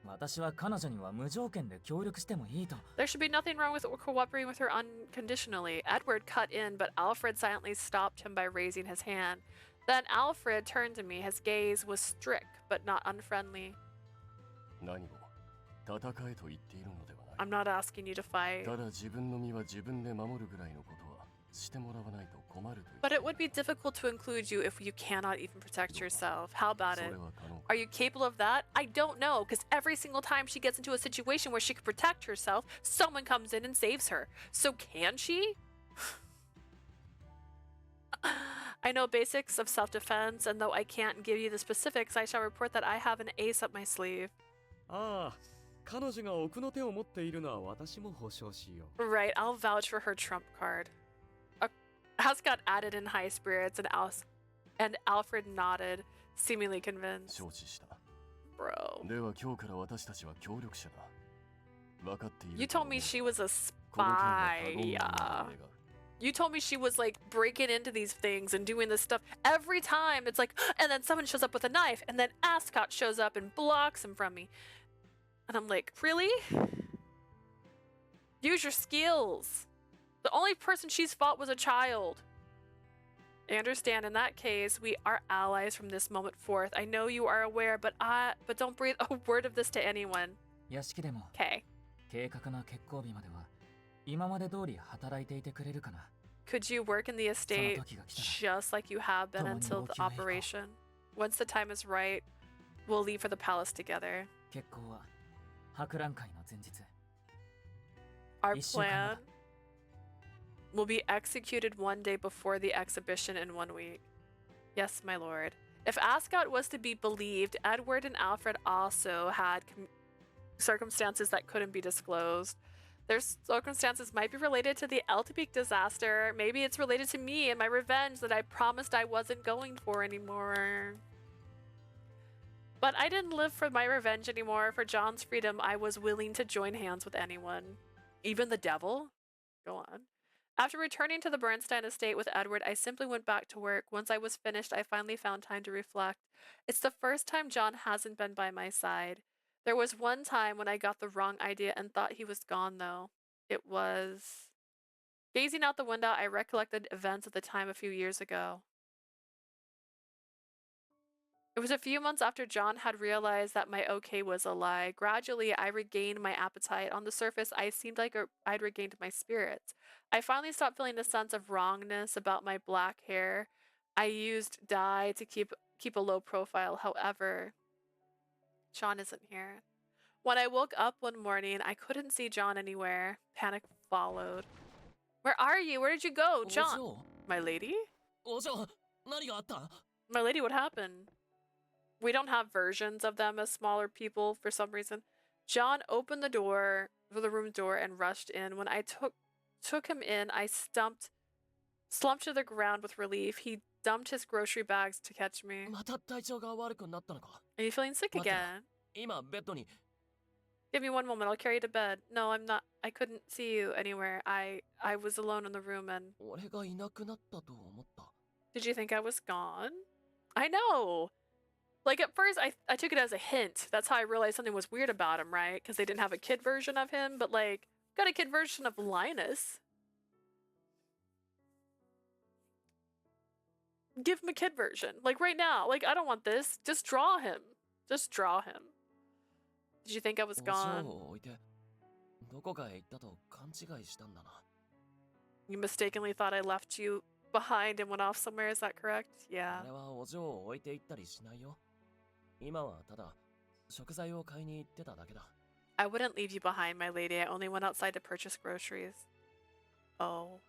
私は彼女には無条件で協力してもいいと。 There should be nothing wrong with cooperating with her unconditionally. Edward cut in, but Alfred silently stopped him by raising his hand. Then Alfred turned to me. His gaze was strict, but not unfriendly. 何も戦えと言っているのではない。 I'm not asking you to fight. ただ自分の身は自分で守るぐらいのことはしてもらわないと困るという。 But it would be difficult to include you if you cannot even protect yourself. How about そ it? れは可能か。 Are you capable of that? I don't know, because every single time she gets into a situation where she could protect herself, someone comes in and saves her. So can she? I know basics of self-defense, and though I can't give you the specifics, I shall report that I have an ace up my sleeve. ああ、彼女が奥の手を持っているのは私も保証しよう。 Right, I'll vouch for her trump card. Ascot added in high spirits, and Alfred nodded, seemingly convinced. 承知した。 Bro. では今日から私たちは協力者だ。分かっている。 You told me she was a この件は spy. 頼んだものを Yeah. 願う。 You told me she was like breaking into these things and doing this stuff every time. It's like, and then someone shows up with a knife, and then Ascot shows up and blocks him from me. And I'm like, really? Use your skills. The only person she's fought was a child. I understand. In that case, we are allies from this moment forth. I know you are aware, but don't breathe a word of this to anyone. 屋敷でも Okay. 計画な決行日までは今まで通り働いていてくれるかな。 Could you work in the estate その時が来たら just like you have been 共に until 動 the きを描こう。 operation? Once the time is right, we'll leave for the palace together. 決行は博覧会の前日。 Our 一週間後 plan だ。 will be executed one day before the exhibition in 1 week. Yes, my lord. If Ascot was to be believed, Edward and Alfred also had circumstances that couldn't be disclosed. Their circumstances might be related to the Eltebeek disaster. Maybe it's related to me and my revenge that I promised I wasn't going for anymore. But I didn't live for my revenge anymore. For John's freedom, I was willing to join hands with anyone. Even the devil? Go on. After returning to the Bernstein estate with Edward, I simply went back to work. Once I was finished, I finally found time to reflect. It's the first time John hasn't been by my side. There was one time when I got the wrong idea and thought he was gone, though. It was... Gazing out the window, I recollected events at the time a few years ago. It was a few months after John had realized that my okay was a lie. Gradually, I regained my appetite. On the surface, I seemed like I'd regained my spirits. I finally stopped feeling a sense of wrongness about my black hair. I used dye to keep a low profile. However, John isn't here. When I woke up one morning, I couldn't see John anywhere. Panic followed. Where are you? Where did you go? John! My lady? お嬢、何があった？ My lady, what happened? We don't have versions of them as smaller people for some reason. John opened the door, the room door, and rushed in. When I took him in, I slumped to the ground with relief. He dumped his grocery bags to catch me. また体調が悪くなったのか？ Are you feeling sick 待ってろ。 again? 今ベッドに。 Give me one moment. I'll carry you to bed. No, I'm not. I couldn't see you anywhere. I was alone in the room and... 俺がいなくなったと思った。 Did you think I was gone? I know! Like, at first, I took it as a hint. That's how I realized something was weird about him, right? Because they didn't have a kid version of him, but, like, got a kid version of Linus. Give him a kid version. Like, right now. Like, I don't want this. Just draw him. Just draw him. Did you think I was お嬢 gone? を置いてどこかへ行ったと勘違いしたんだな。 You mistakenly thought I left you behind and went off somewhere, is that correct? Yeah. 俺はお嬢を置いて行ったりしないよ。今はただ食材を買いに行ってただけだ。 I wouldn't leave you behind, my lady. I only went outside to purchase groceries. Oh.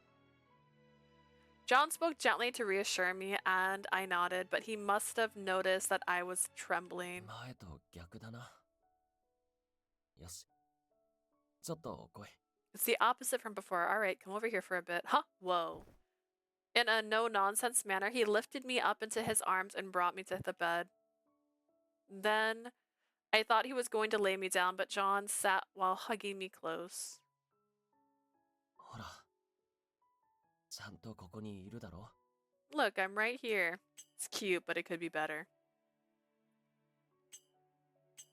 John spoke gently to reassure me, and I nodded, but he must have noticed that I was trembling. 前と逆だな。よし。ちょっと来い。 It's the opposite from before. All right, come over here for a bit. Huh? Whoa. In a no-nonsense manner, he lifted me up into his arms and brought me to the bed. Then, I thought he was going to lay me down, but John sat while hugging me close. ほら。ちゃんとここにいるだろ。 Look, I'm right here. It's cute, but it could be better.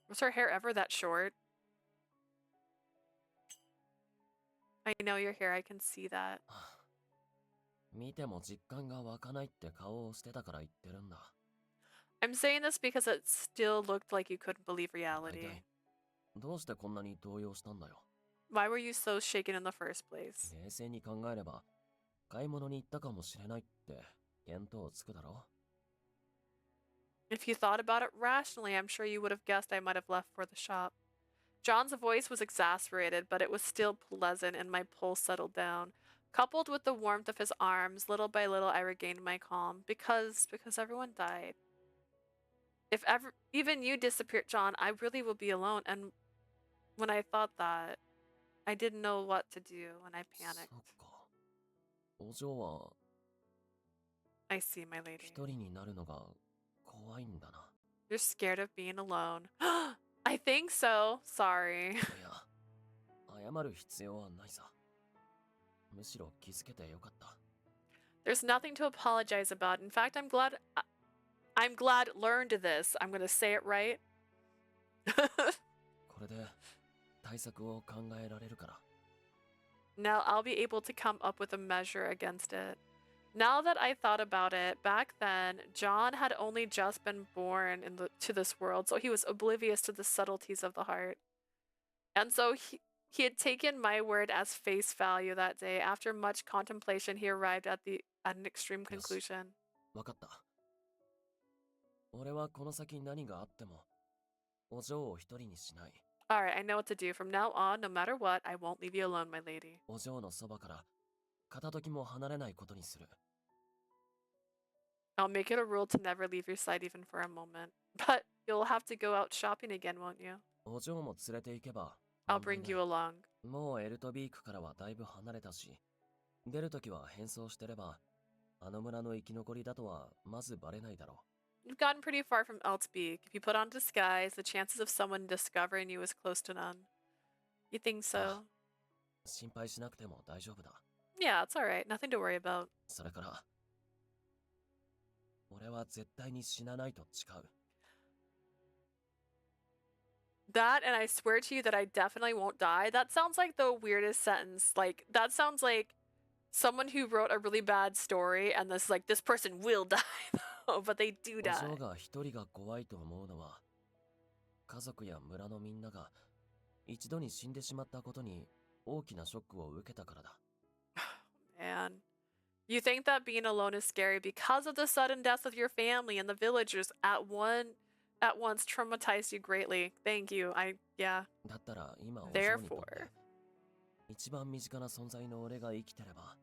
Was her hair ever that short? I know your hair, I can see that. 見ても実感が湧かないって顔をしてたから言ってるんだ。 I'm saying this because it still looked like you couldn't believe 大 reality. 体どうしてこんなに動揺したんだよ。 Why were you so shaken in the first place? 冷静に考えれば買い物に行ったかもしれないって見当つくだろ。 If you thought about it rationally, I'm sure you would have guessed I might have left for the shop. John's voice was exasperated, but it was still pleasant, and my pulse settled down. Coupled with the warmth of his arms, little by little I regained my calm. Because everyone died. If even you disappeared, John, I really will be alone. And when I thought that, I didn't know what to do, and I そ panicked. っか。お嬢は I see, my lady. 一人になるのが怖いんだな。 You're scared of being alone. I think so. Sorry. いや、謝る必要はないさ。むしろ気づけてよかった。 There's nothing to apologize about. In fact, I'm glad learned this. I'm gonna say it right. これで対策を考えられるから。 Now I'll be able to come up with a measure against it. Now that I thought about it, back then, John had only just been born to this world, so he was oblivious to the subtleties of the heart. And so He had taken my word as face value that day. After much contemplation, he arrived at an extreme conclusion. わかった。俺はこの先何があっても、お嬢を一人にしない。Alright, I know what to do. From now on, no matter what, I won't leave you alone, my lady. お嬢のそばから片時も離れないことにする。I'll make it a rule to never leave your side even for a moment. But you'll have to go out shopping again, won't you? お嬢も連れて行けば。I'll bring you along. もうエルトビークからはだいぶ離れたし、出るときは変装してれば、あの村の生き残りだとはまずバレないだろう。You've gotten pretty far from Eltbeek. If you put on disguise, the chances of someone discovering you is close to none. You think so? 心配しなくても大丈夫だ。Yeah, it's alright. Nothing to worry about. それから、俺は絶対に死なないと誓う。That, and I swear to you that I definitely won't die. That sounds like the weirdest sentence. Like, that sounds like someone who wrote a really bad story and this, like, this person will die, though, but they do お die. 嬢が一人が怖いと思うのは、家族や村のみんなが一度に死んでしまったことに大きなショックを受けたからだ。Man. You think that being alone is scary because of the sudden death of your family and the villagers at once traumatized you greatly. Thank you. Yeah. だったら今お嬢にとって Therefore, 一番身近な存在の俺が生きてれば、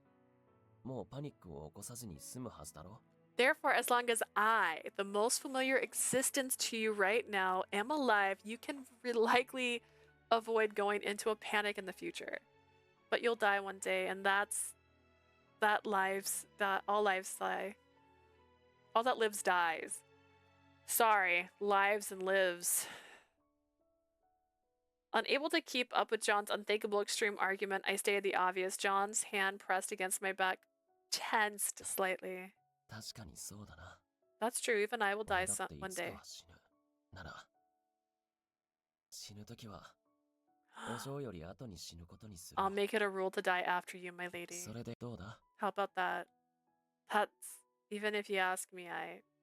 もうパニックを起こさずに済むはずだろ。therefore, as long as I, the most familiar existence to you right now, am alive, you can likely avoid going into a panic in the future. But you'll die one day, and that all lives die. All that lives dies. Sorry, lives and lives. Unable to keep up with John's unthinkable extreme argument, I stated the obvious. John's hand pressed against my back tensed slightly. 確かにそうだな。 That's true, even I will 俺 die だってい one つか day. は死ぬ。なら、死ぬときは、お嬢より後に死ぬことにする。 I'll make it a rule to die after you, my lady. それでどうだ？ How about that? That's, even if you ask me,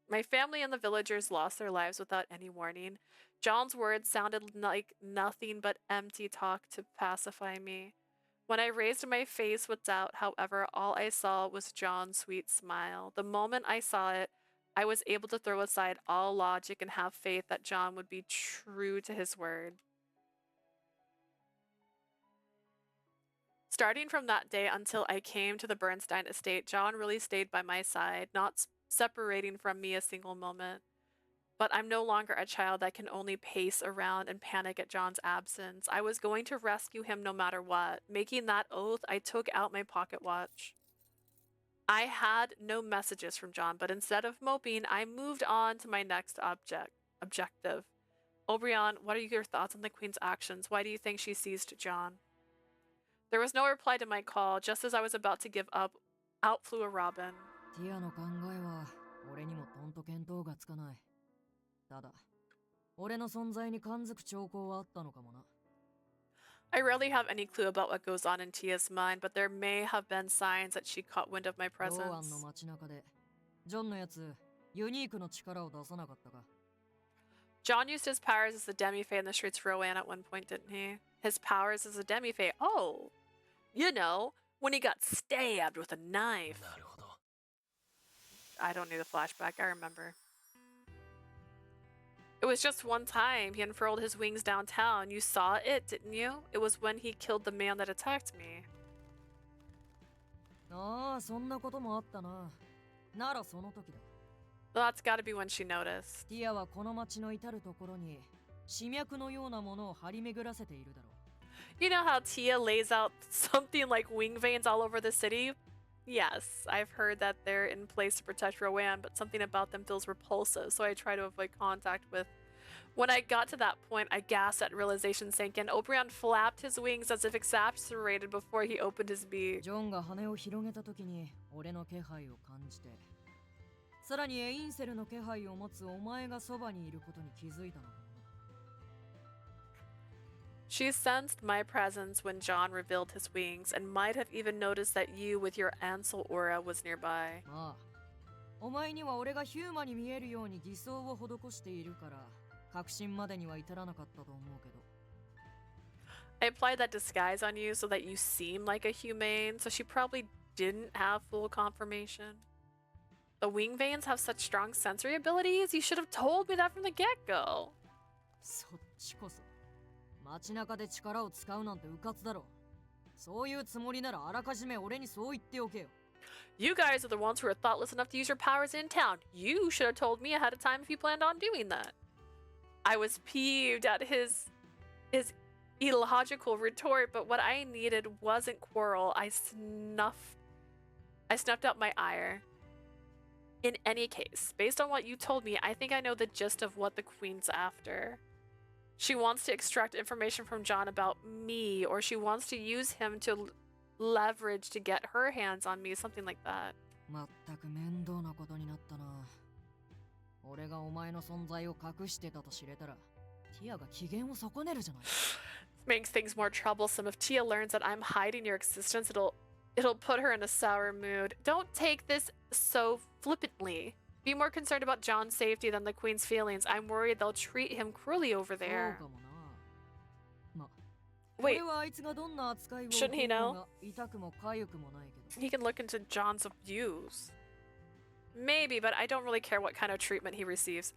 my family and the villagers lost their lives without any warning. John's words sounded like nothing but empty talk to pacify me. When I raised my face with doubt, however, all I saw was John's sweet smile. The moment I saw it, I was able to throw aside all logic and have faith that John would be true to his word. Starting from that day until I came to the Bernstein estate, John really stayed by my side, not separating from me a single moment. But I'm no longer a child that can only pace around and panic at John's absence. I was going to rescue him no matter what. Making that oath, I took out my pocket watch. I had no messages from John, but instead of moping, I moved on to my next objective. Obrion, what are your thoughts on the Queen's actions? Why do you think she seized John? There was no reply to my call. Just as I was about to give up, out flew a robin. ティアの考えは俺にもとんと見当がつかない。ただ、俺の存在に感づく兆候はあったのかもな。I rarely have any clue about what goes on in Tia's mind, but there may have been signs that she caught wind of my ローアン presence. の街中で、ジョンのやつ、ユニークの力を出さなかったか。John used his powers as a demi-fae in the streets of Rowan at one point, didn't he? His powers as a demi-fae. Oh, you know, when he got stabbed with a knife. なるほど。 I don't need a flashback, I remember. It was just one time he unfurled his wings downtown. You saw it, didn't you? It was when he killed the man that attacked me. ああ、そんなこともあったな。ならその時だ。 Well, that's gotta be when she noticed. ティアはこの街の至るところに刺脈のようなものを張り巡らせているだろう。 You know how Tia lays out something like wing veins all over the city? Yes, I've heard that they're in place to protect Rowan, but something about them feels repulsive, so I try to avoid contact with. When I got to that point, I gasped at realization sank in. Obrion flapped his wings as if exasperated before he opened his beak. ジョンが羽を広げた時に俺の気配を感じて、さらにエインセルの気配を持つお前がそばにいることに気づいたのかもな。 She sensed my presence when John revealed his wings, and might have even noticed that you with your Ansel aura was nearby. まあ、お前には俺がヒューマに見えるように偽装を施しているから、確信までには至らなかったと思うけど。I applied that disguise on you so that you seem like a humane, so she probably didn't have full confirmation. The wing veins have such strong sensory abilities. You should have told me that from the get-go. そっちこそ街中で力を使うなんてうかつだろ。そういうつもりならあらかじめ俺にそう言っておけよ。You guys are the ones who are thoughtless enough to use your powers in town. You should have told me ahead of time if you planned on doing that. I was peeved at his illogical retort, but what I needed wasn't quarrel. I snuffed out my ire. In any case, based on what you told me, I think I know the gist of what the Queen's after. She wants to extract information from John about me, or she wants to use him to leverage to get her hands on me, something like that. まったく面倒なことになったな。俺がお前の存在を隠してたと知れたら、ティアが機嫌を損ねるじゃない。Makes things more troublesome. If Tia learns that I'm hiding your existence, it'll put her in a sour mood. Don't take this so flippantly. Be more concerned about John's safety than the Queen's feelings. I'm worried they'll treat him cruelly over there. そうかもな。ま、 Wait, 俺はあいつがどんな扱いを shouldn't he 受けよう know? が痛くも痒くもないけど。 He can look into John's abuse. Maybe, but I don't really care what kind of treatment he receives.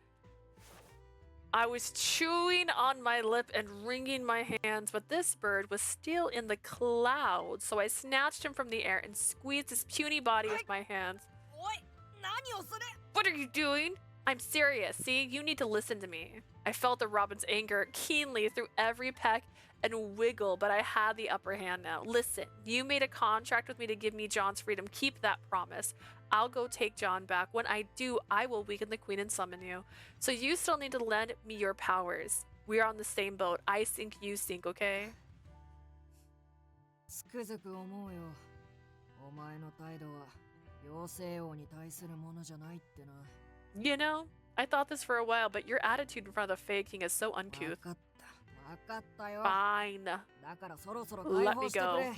I was chewing on my lip and wringing my hands, but this bird was still in the clouds, so I snatched him from the air and squeezed his puny body with my hands. おい、何をする？ What are you doing? I'm serious. See, you need to listen to me. I felt the robin's anger keenly through every peck and wiggle, but I had the upper hand now. Listen, you made a contract with me to give me John's freedom. Keep that promise. I'll go take John back. When I do, I will weaken the Queen and summon you. So you still need to lend me your powers. We're on the same boat. I sink, you sink, okay? つくづく思うよ。お前の態度は妖精王に対するものじゃないってな。You know, I thought this for a while, but your attitude in front of the Fae King is so わ uncouth. かった、わかったよ。 Fine. だからそろそろ解 Let 放 me してく go. れ。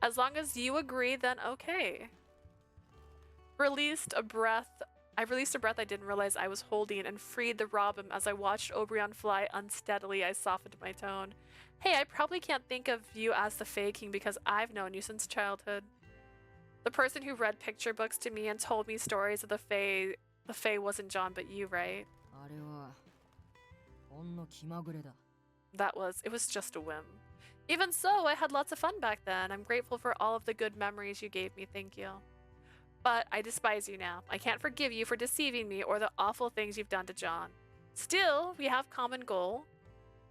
As long as you agree, then okay. I released a breath I didn't realize I was holding and freed the robin as I watched Oberon fly unsteadily. I softened my tone. Hey, I probably can't think of you as the Fae King because I've known you since childhood. The person who read picture books to me and told me stories of the Fae wasn't John but you, right? あれはほんの気まぐれだ。It was just a whim. Even so, I had lots of fun back then. I'm grateful for all of the good memories you gave me, thank you. But I despise you now. I can't forgive you for deceiving me or the awful things you've done to John. Still, we have common goal.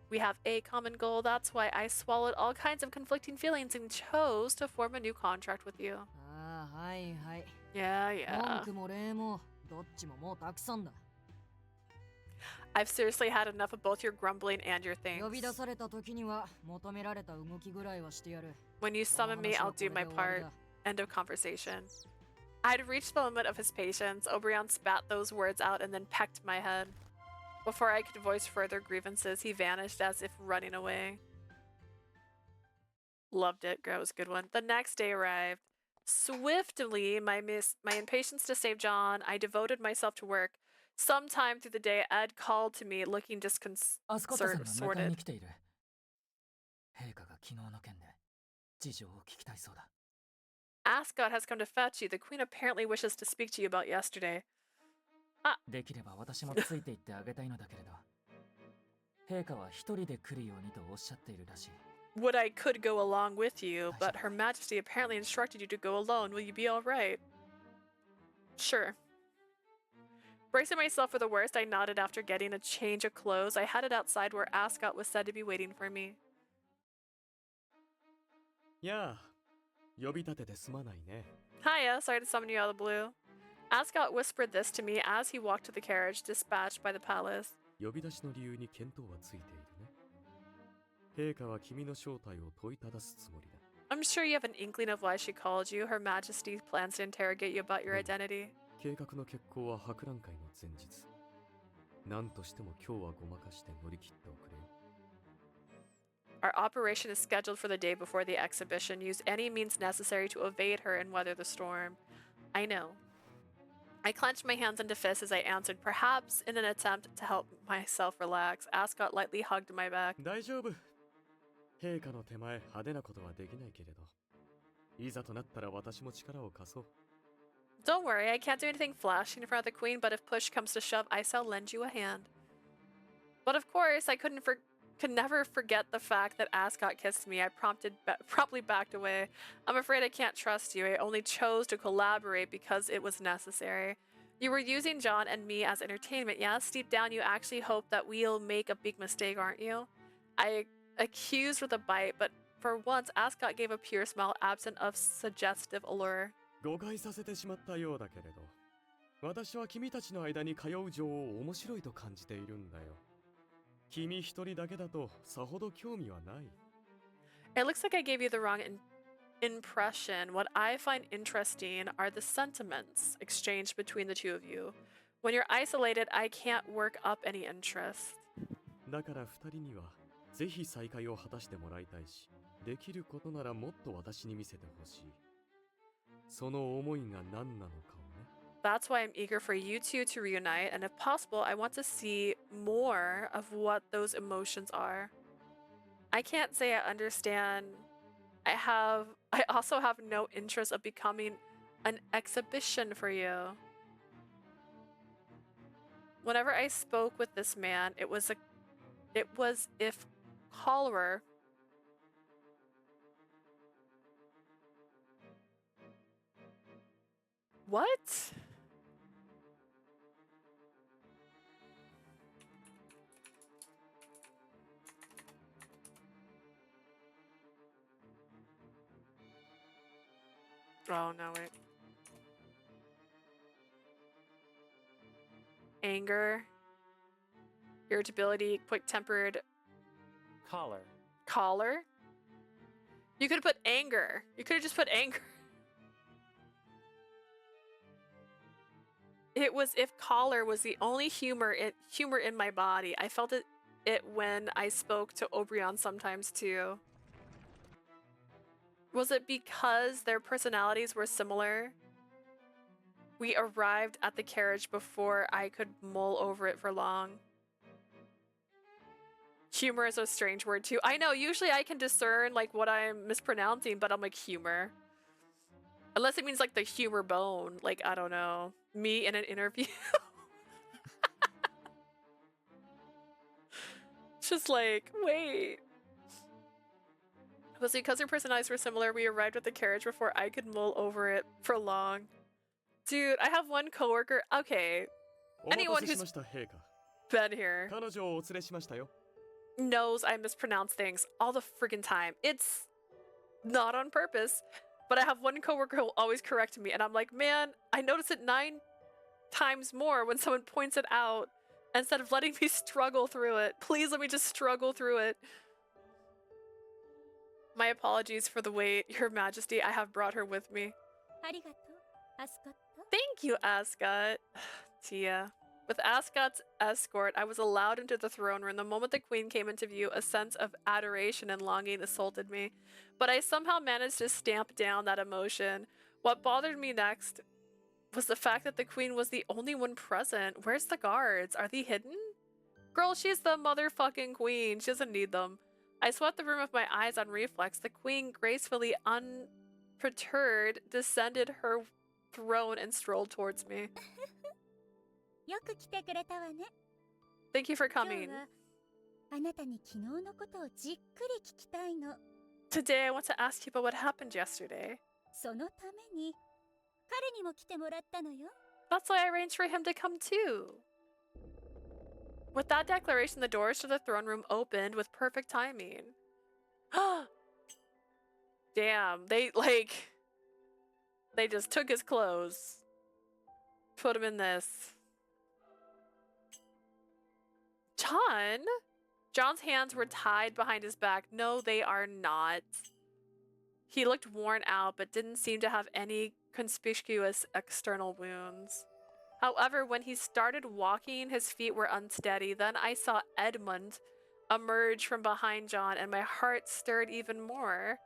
We have a common goal. That's why I swallowed all kinds of conflicting feelings and chose to form a new contract with you. ああ、はいはい。 Yeah, 文 yeah. 句も礼もどっちももうたくさんだ。 I've seriously had enough of both your grumbling and your 呼び出 things. された時には求められた動きぐらいはしてやる。 When you この summon me, 話は I'll これ do で my 終わり part. だ。 End of conversation. I'd reached the limit of his patience. Oberon spat those words out and then pecked my head. Before I could voice further grievances, he vanished as if running away. Loved it. That was a good one. The next day arrived. Swiftly, my impatience to save John, I devoted myself to work. Sometime through the day, Ed called to me, looking アスコットさんが迎え disconcerted. に来ている。陛下が昨日の件で事情を聞きたいそうだ。 Ascot has come to fetch you. The Queen apparently wishes to speak to you about yesterday. できれば私もついて行ってあげたいのだけれど、陛下は一人で来るようにとおっしゃっているらしい。 Would I could go along with you, but Her Majesty apparently instructed you to go alone. Will you be alright? Sure. Bracing myself for the worst, I nodded after getting a change of clothes. I headed outside where Ascot was said to be waiting for me. やあ、呼び立ててすまないね。 Hiya, sorry to summon you out of the blue. Ascot whispered this to me as he walked to the carriage dispatched by the palace. 呼び出しの理由に見当はついているね。陛下は君の正体を問いただすつもりだ。 I'm sure you have an inkling of why she called you. Her Majesty plans to interrogate you about your identity. 計画の決行は博覧会の前日。何としても今日はごまかして乗り切っておくれよ。 Our operation is scheduled for the day before the exhibition. Use any means necessary to evade her and weather the storm. I know. I clenched my hands into fists as I answered, perhaps in an attempt to help myself relax. Ascot lightly hugged my back. 大丈夫。陛下の手前派手なことはできないけれど、いざとなったら私も力を貸そう。Don't worry, I can't do anything flashy in front of the queen, but if push comes to shove, I shall lend you a hand. But of course, I could never forget the fact that Ascot kissed me. I promptly backed away. I'm afraid I can't trust you. I only chose to collaborate because it was necessary. You were using John and me as entertainment, yes? Deep down, you actually hope that we'll make a big mistake, aren't you? I accused with a bite, but for once, Ascot gave a pure smile absent of suggestive allure. 誤解させてしまったようだけれど、私は君たちの間に通う情を面白いと感じているんだよ。君一人だけだとさほど興味はない。It looks like I gave you the wrong impression. What I find interesting are the sentiments exchanged between the two of you. When you're isolated, I can't work up any interest. だから二人にはぜひ再会を果たしてもらいたいし、できることならもっと私に見せてほしい。その思いが何なのかをね。That's why I'm eager for you two to reunite, and if possible, I want to see more of what those emotions are. I can't say I understand. I also have no interest of becoming an exhibition for you. Whenever I spoke with this man, it was if cholera What? Oh, no, wait. Anger. Irritability, quick-tempered. Collar. Collar? You could have put anger. You could have just put anger. It was if collar was the only humor in my body. I felt it when I spoke to Obrion sometimes too. Was it because their personalities were similar? We arrived at the carriage before I could mull over it for long. Humor is a strange word too. I know, usually I can discern like what I'm mispronouncing, but I'm like humor. Unless it means like the humor bone, like I don't know, me in an interview. Just like, wait. Was it because their personalities were similar? We arrived at the carriage before I could mull over it for long. Dude, I have one coworker. Okay. Anyone who's been here knows I mispronounce things all the friggin' time. It's not on purpose, but I have one coworker who will always correct me, and I'm like, man, I notice it 9 times more when someone points it out instead of letting me struggle through it. Please let me just struggle through it. My apologies for the wait, Your Majesty. I have brought her with me. Thank you, Ascot. Tia. With Ascot's escort, I was allowed into the throne room. The moment the queen came into view, a sense of adoration and longing assaulted me. But I somehow managed to stamp down that emotion. What bothered me next was the fact that the queen was the only one present. Where's the guards? Are they hidden? Girl, she's the motherfucking queen. She doesn't need them. I swept the room with my eyes on reflex. The queen, gracefully unperturbed, descended her throne and strolled towards me. Thank you for coming. Today I want to ask you about what happened yesterday. That's why I arranged for him to come too. With that declaration, the doors to the throne room opened with perfect timing. Damn, they just took his clothes, put him in this. John's hands were tied behind his back. No, they are not. He looked worn out, but didn't seem to have any conspicuous external wounds. However, when he started walking, his feet were unsteady. Then I saw Edmund emerge from behind John, and my heart stirred even more.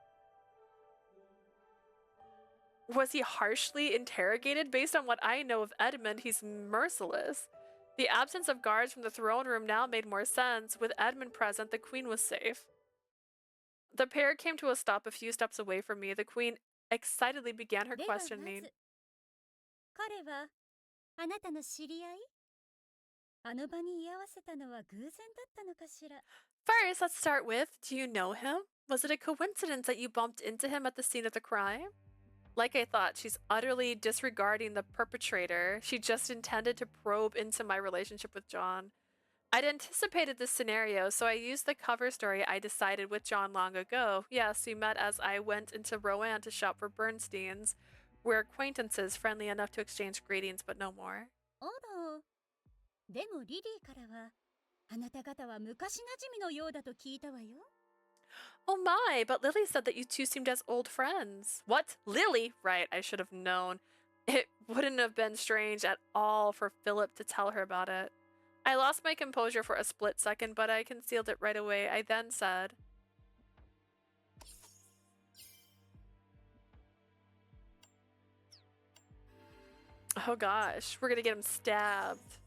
Was he harshly interrogated? Based on what I know of Edmund, he's merciless. The absence of guards from the throne room now made more sense. With Edmund present, the queen was safe. The pair came to a stop a few steps away from me. The queen excitedly began her ではま questioning. ず彼はあなたの知り合い？あの場に居合わせたのは偶然だったのかしら？ First, let's start with, do you know him? Was it a coincidence that you bumped into him at the scene of the crime? Like I thought, she's utterly disregarding the perpetrator. She just intended to probe into my relationship with John. I'd anticipated this scenario, so I used the cover story I decided with John long ago. Yes, we met as I went into Rouen to shop for Bernstein's. We're acquaintances, friendly enough to exchange greetings, but no more. あら、でもリリーからはあなた方は昔馴染みのようだと聞いたわよ。 Oh my, but Lily said that you two seemed as old friends. What? Lily? Right, I should have known. It wouldn't have been strange at all for Philip to tell her about it. I lost my composure for a split second, but I concealed it right away. I then said, oh gosh, we're gonna get him stabbed.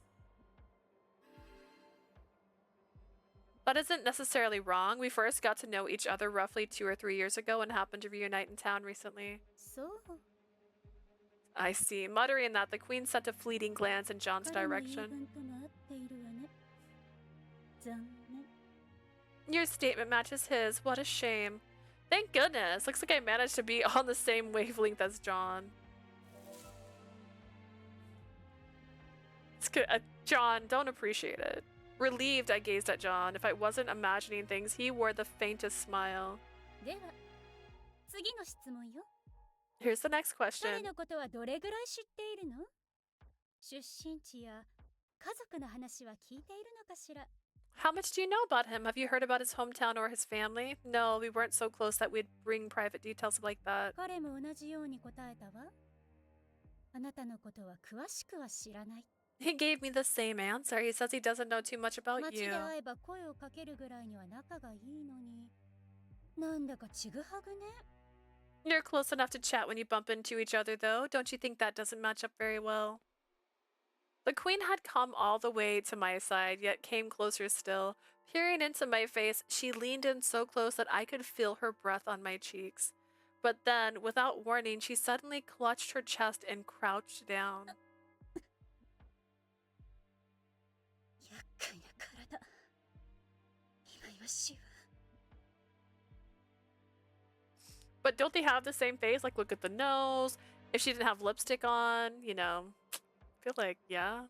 That isn't necessarily wrong. We first got to know each other roughly 2 or 3 years ago and happened to reunite in town recently. そう。 I see. Muttering that, the queen sent a fleeting glance in John's 彼の言い direction. 分とも合っているわね。残念。 Your statement matches his. What a shame. Thank goodness. Looks like I managed to be on the same wavelength as John. It's good. John, don't appreciate it. Relieved, I gazed at John. If I wasn't imagining things, he wore the faintest smile. では、次の質問よ。 Here's the next 彼 question. のことはどれぐらい知っているの？出身地や家族の話は聞いているのかしら？ How much do you know about him? Have you heard about his hometown or his family? No, we weren't so close that we'd bring private details like that. 彼も同じように答えたわ。あなたのことは詳しくは知らない。 He gave me the same answer. He says he doesn't know too much about 街 you. で会えば声をかけるぐらいには仲がいいのに。なんだかちぐはぐね。 You're close enough to chat when you bump into each other, though. Don't you think that doesn't match up very well? The queen had come all the way to my side, yet came closer still. Peering into my face, she leaned in so close that I could feel her breath on my cheeks. But then, without warning, she suddenly clutched her chest and crouched down. 厄介な体。忌々しいわ。 But don't they have the same face? Like, look at the nose. If she didn't have lipstick on, you know, I feel like, yeah.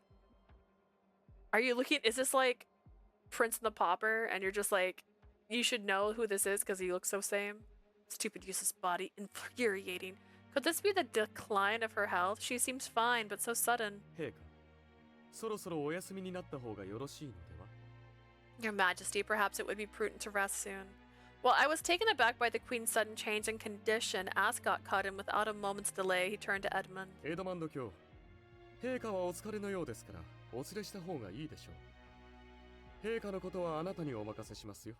Are you looking? Is this like Prince and the Pauper? And you're just like, you should know who this is because he looks so same. Stupid, useless body. Infuriating. Could this be the decline of her health? She seems fine, but so sudden. 陛下、そろそろお休みになった方がよろしいのでは？ Your Majesty, perhaps it would be prudent to rest soon. Well, I was taken aback by the Queen's sudden change in condition. Ascot caught him without a moment's delay. He turned to Edmund. エドマンド卿、陛下はお疲れのようですから、お連れした方がいいでしょう。陛下のことはあなたにお任せしますよ。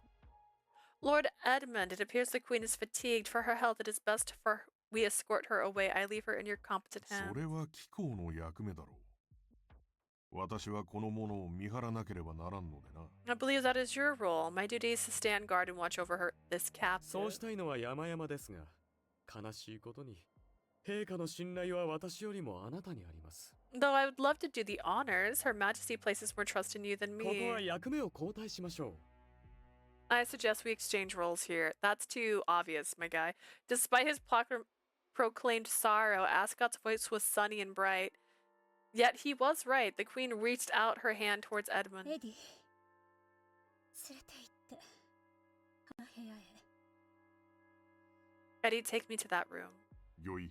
Lord Edmund, it appears the Queen is fatigued. For her health, it is best for we escort her away. I leave her in your competent そ hands. れは貴公の役目だろう。私はこの者を見張らなければならんのでな。I believe that is your role. My duty is to stand guard and watch over her, this そう captive. したいのは山々ですが、悲しいことに、陛下の信頼は私よりもあなたにあります。 Though I would love to do the honors, Her Majesty places more trust in you than ここは me. 役目を交代しましょう。 I suggest we exchange roles here. That's too obvious, my guy. Despite his proclaimed sorrow, Ascot's voice was sunny and bright. Yet he was right. The Queen reached out her hand towards Edmund. エディ、連れて行って、あの部屋へ。 Eddie, take me to that room. よい。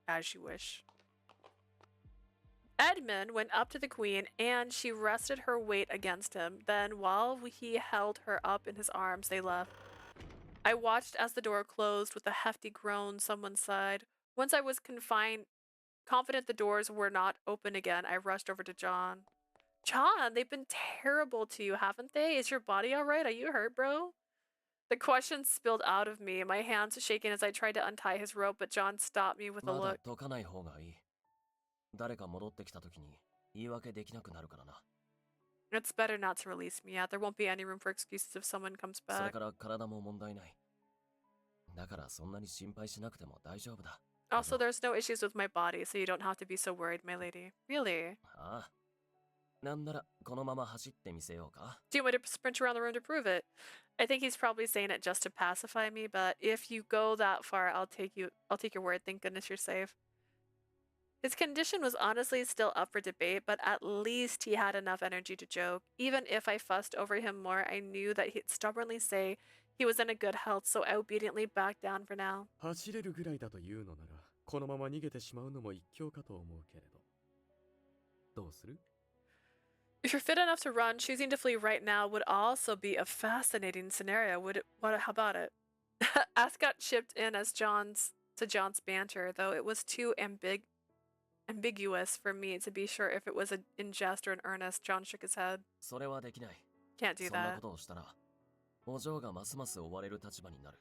As you wish. Edmund went up to the Queen, and she rested her weight against him. Then, while he held her up in his arms, they left. I watched as the door closed with a hefty groan. Someone sighed. Once I was confident the doors were not open again, I rushed over to John. John, they've been terrible to you, haven't they? Is your body all right? Are you hurt, bro? The question spilled out of me, my hands shaking as I tried to untie his rope, but John stopped me with a まだ look. 解かない方がいい。誰か戻ってきた時に言い訳できなくなるからな。 It's better not to release me yet. There won't be any room for excuses if someone comes それ back. から体も問題ない。だからそんなに心配しなくても大丈夫だ。 Also, there's no issues with my body, so you don't have to be so worried, my lady. Really? ああ。なんならこのまま走ってみせようか。 Do you want me to sprint around the room to prove it? I think he's probably saying it just to pacify me, but if you go that far, I'll take your word. Thank goodness you're safe. His condition was honestly still up for debate, but at least he had enough energy to joke. Even if I fussed over him more, I knew that he'd stubbornly say he was in a good health, so I obediently backed down for now. 走れるぐらいだというのなら、このまま逃げてしまうのも一興かと思うけれど。どうする？ If you're fit enough to run, choosing to flee right now would also be a fascinating scenario. How about it? Ascot chipped in as John's banter, though it was too ambiguous for me to be sure if it was in jest or in earnest. John shook his head. それはできない。 Can't do そんな that. ことをしたら、お嬢がますます追われる立場になる。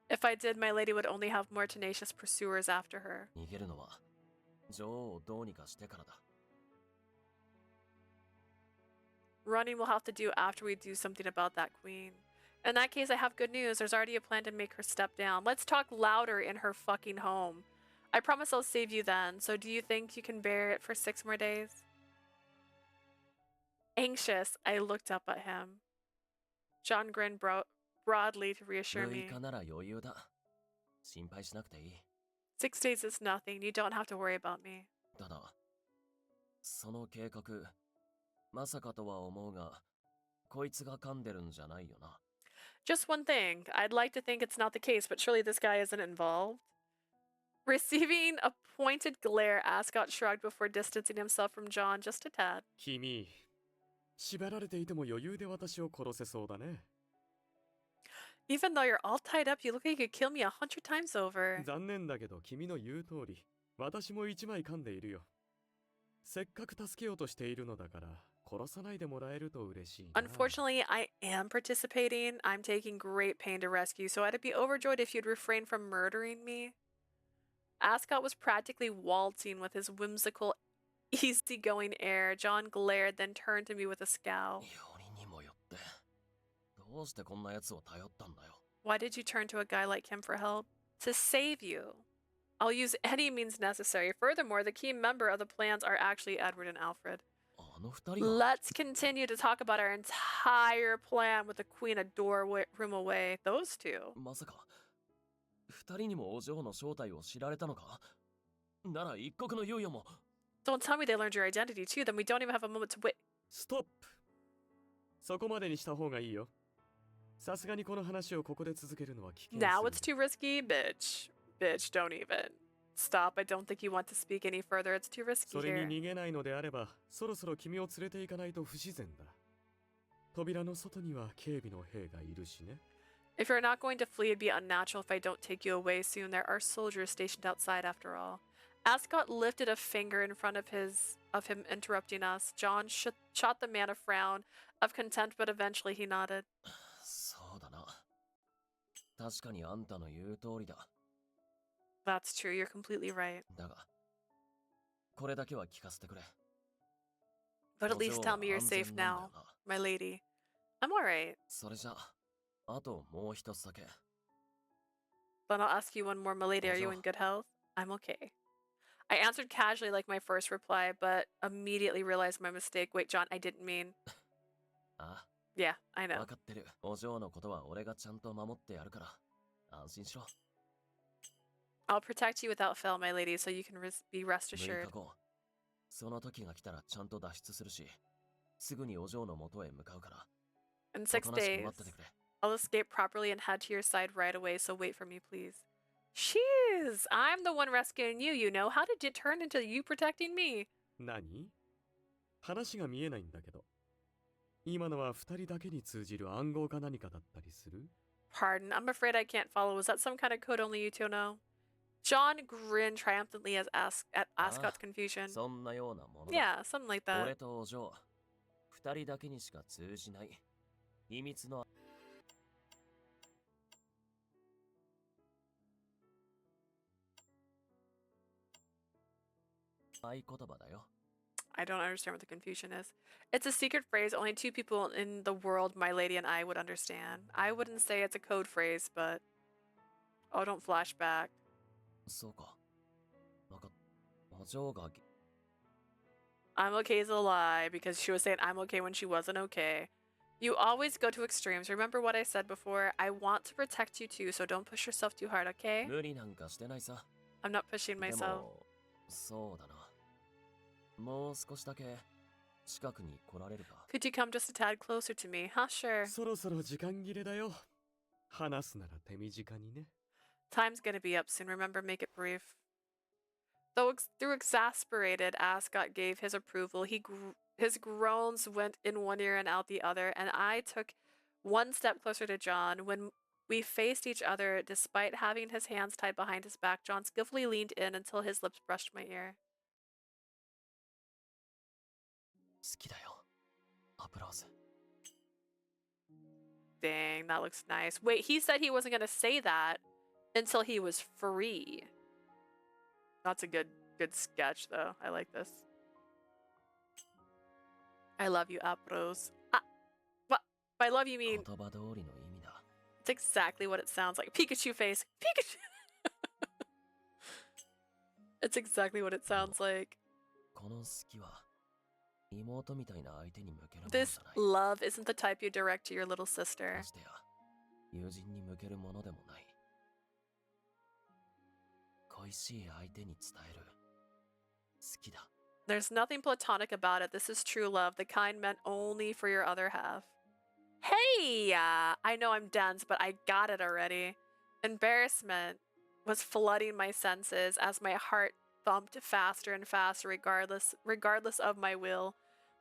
If I did, my lady would only have more tenacious pursuers after her. 逃げるのは、女王をどうにかしてからだ。 Running we'll have to do after we do something about that queen. In that case, I have good news. There's already a plan to make her step down. Let's talk louder in her fucking home. I promise I'll save you then. So do you think you can bear it for 6 more days? Anxious, I looked up at him. John grinned broadly to reassure 6 me. 日なら余裕だ。心配しなくていい。 6 days is nothing. You don't have to worry about me. ただ、その計画、まさかとは思うが、こいつが噛んでるんじゃないよな。 Just one thing. I'd like to think it's not the case, but surely this guy isn't involved. Receiving a pointed glare, Ascot shrugged before distancing himself from John just a tad. 君、縛られていても余裕で私を殺せそうだね。 Even though you're all tied up, you look like you could kill me 100 times over. 残念だけど君の言う通り、私も一枚噛んでいるよ。せっかく助けようとしているのだから、殺さないでもらえると嬉しいな。 Unfortunately, I am participating. I'm taking great pain to rescue, so I'd be overjoyed if you'd refrain from murdering me. Ascot was practically waltzing with his whimsical, easygoing air. John glared, then turned to me with a scowl. よりにもよって、どうしてこんな奴を頼ったんだよ。 Why did you turn to a guy like him for help? To save you. I'll use any means necessary. Furthermore, the key member of the plans are actually Edward and Alfred. あの二人が Let's continue to talk about our entire plan with the queen a room away. Those two. まさか、二人にもお嬢の正体を知られたのか？なら一刻の猶予も。 Don't tell me they learned your identity too, then we don't even have a moment to wait. ストップ。そこまでにした方がいいよ。さすがにこの話をここで続けるのは危険すぎる。 Now it's too risky, bitch. Bitch, don't even. Stop, I don't think you want to speak any further. It's too risky それ here. に逃げないのであれば、そろそろ君を連れて行かないと不自然だ。扉の外には警備の兵がいるしね。 If you're not going to flee, it'd be unnatural if I don't take you away soon. There are soldiers stationed outside after all. Ascot lifted a finger in front of him interrupting us. John shot the man a frown of contempt, but eventually he nodded. そうだな。確かにあんたの言う通りだ。 That's true, you're completely right. だが、これだけは聞かせてくれ。 But at least tell me you're お嬢は安全 safe なんだ now, よな。 my lady. I'm alright. それじゃあ、あともう一つだけ。 Then I'll ask you one more, my lady. Are you in good health? I'm okay. I answered casually like my first reply, but immediately realized my mistake. Wait, John, I didn't mean. あ Yeah, I あ、 know. わかってる。お嬢のことは俺がちゃんと守ってやるから、安心しろ。 I'll protect you without fail, my lady, so you can be rest 6 assured. 日後、その時が来たらちゃんと脱出するし、すぐにお嬢の元へ向かうから、 In お 6となしく days, 待っててくれ。 I'll escape properly and head to your side right away, so wait for me, please. Jeez, I'm the one rescuing you, you know. How did it turn into you protecting me? 何？話が見えないんだけど。今のは二人だけに通じる暗号か何かだったりする？ Pardon, I'm afraid I can't follow. Was that some kind of code only you two know? John grinned triumphantly at Ascot's confusion. そんなようなものだ。 Yeah, something like that. 俺とお嬢、二人だけにしか通じない秘密の合言葉だよ。 I don't understand what the confusion is. It's a secret phrase only 2 people in the world, my lady and I, would understand. I wouldn't say it's a code phrase, but Oh, don't flash back. そうか。お嬢が I'm okay is a lie because she was saying I'm okay when she wasn't okay. You always go to extremes. Remember what I said before? I want to protect you too, so don't push yourself too hard, okay? 無理なんかしてないさ。 I'm not pushing で myself. も、そうだな。もう少しだけ近くに来られるか。 Could you come just a tad closer to me? Huh, sure. そろそろ時間切れだよ。話すなら手短にね。 Time's gonna be up soon. Remember, make it brief. Though exasperated, Ascot gave his approval. His groans went in one ear and out the other, and I took one step closer to John. When we faced each other, despite having his hands tied behind his back, John skillfully leaned in until his lips brushed my ear. 好きだよ。アプローズ。 Dang, that looks nice. Wait, he said he wasn't gonna say that until he was free. That's a good sketch, though. I like this. I love you, Apros. Ah, what? By love you mean 言葉通りの意味だ。 it's exactly what it sounds like. Pikachu face. Pikachu. It's exactly what it sounds like. この好きは妹みたいな相手に向けるものじ This ゃない。 love isn't the type you direct to your little sister. ましてや友人に向けるものでもない。恋しい相手に伝える。好きだ。 There's nothing platonic about it. This is true love, the kind meant only for your other half. Hey! I know I'm dense, but I got it already. Embarrassment was flooding my senses as my heart thumped faster and faster regardless of my will.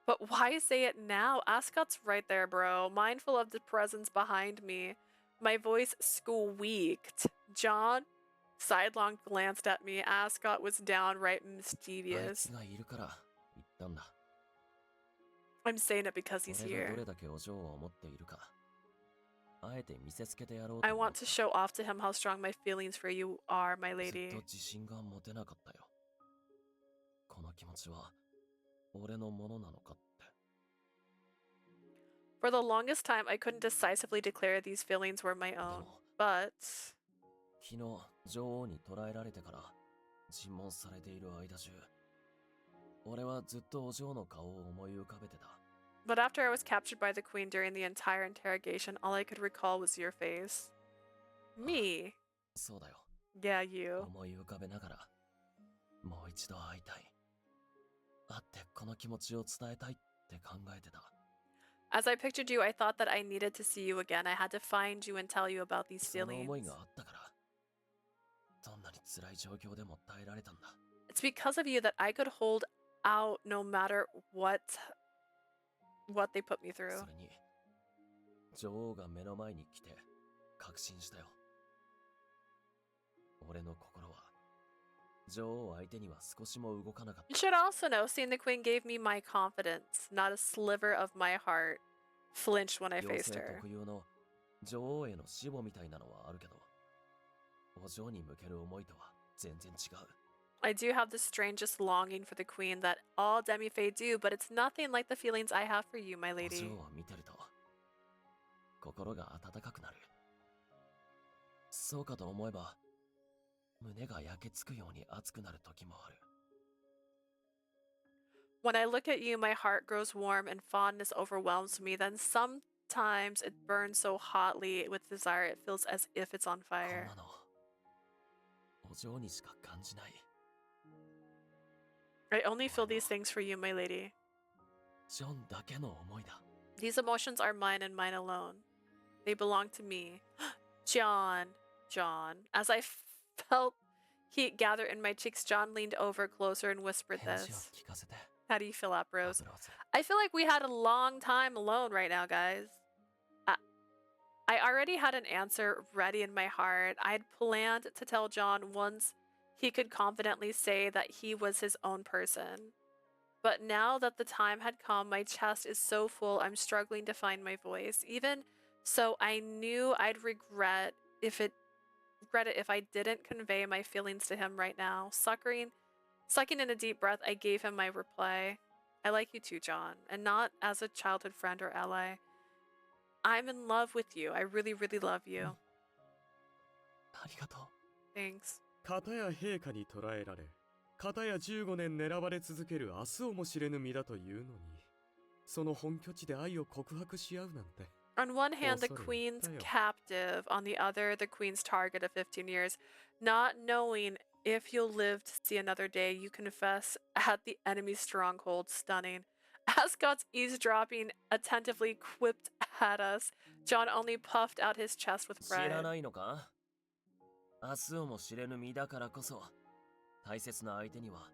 But why say it now? Ascot's right there, bro. Mindful of the presence behind me. My voice squeaked. John sidelong glanced at me. Ascot was downright あい mischievous. つがいるから言ったんだ。 I'm saying it because he's 俺がど here. れだけお嬢を思っているか。あえて見せつけてやろうと I 思っ want to show off to him how strong my feelings for you are, my ずっ lady. と自信が持てなかったよ。この気持ちは俺のものなのかって。 For the longest time, I couldn't decisively declare these feelings were my own. でも But 昨日女王に捕らえられてから尋問されている間中、俺はずっとお嬢の顔を思い浮かべてた。 But after I was captured by the queen during the entire interrogation, all I could recall was your face. Me? そうだよ。 Yeah, you. 思い浮かべながらもう一度会いたい。会ってこの気持ちを伝えたいって考えてた。 As I pictured you, I thought that I needed to see you again. I had to find you and tell you about these その feelings. 思いがあったから、どんなに辛い状況でも耐えられたんだ。 It's because of you that I could hold out no matter what they put me そ through. れに、女王が目の前に来て確信したよ。俺の心は女王相手には少しも動かなかっ You た。 should also know, seeing the queen gave me my confidence. Not a sliver of my heart flinched when I 妖 faced 精 her. 特有の女王への死母みたいなのはあるけど、お嬢に向ける思いとは全然違う。 I do have the strangest longing for the queen that all demi-fae do, but it's nothing like the feelings I have for you, my お lady. 嬢を見てると心が温かくなる。そうかと思えば胸が焼けつくように熱くなる時もある。 When I look at you, my heart grows warm and fondness overwhelms me. Then sometimes it burns so hotly with desire it feels as if it's on こん fire. なのお嬢にしか感じない。 I only feel these things for you, my lady. ジョンだけの思いだ。 These emotions are mine and mine alone. They belong to me. John. As I felt heat gather in my cheeks, John leaned over closer and whispered 返事を this. 聞かせて。 How do you feel, ア Apros? プローズ。 I feel like we had a long time alone right now, guys. I already had an answer ready in my heart. I'd planned to tell John once he could confidently say that he was his own person. But now that the time had come, my chest is so full, I'm struggling to find my voice. Even so, I knew I'd regret it if I didn't convey my feelings to him right now. Sucking in a deep breath, I gave him my reply. I like you too, John, and not as a childhood friend or ally. I'm in love with you. I really, really love you. ありがとう。 Thanks. 片や陛下に捕らえられ、片や15年狙われ続ける明日をも知れぬ身だというのに、その本拠地で愛を告白し合うなんて。 On one hand, the sorry. queen's Tayo. captive. On the other, the queen's target of 15 years. Not knowing if you'll live to see another day, you confess at the enemy's stronghold. Stunning. Ascot's eavesdropping attentively quipped at us. John only puffed out his chest with 知ら pride. ないのか？明日をも知れぬ身だからこそ、大切な相手には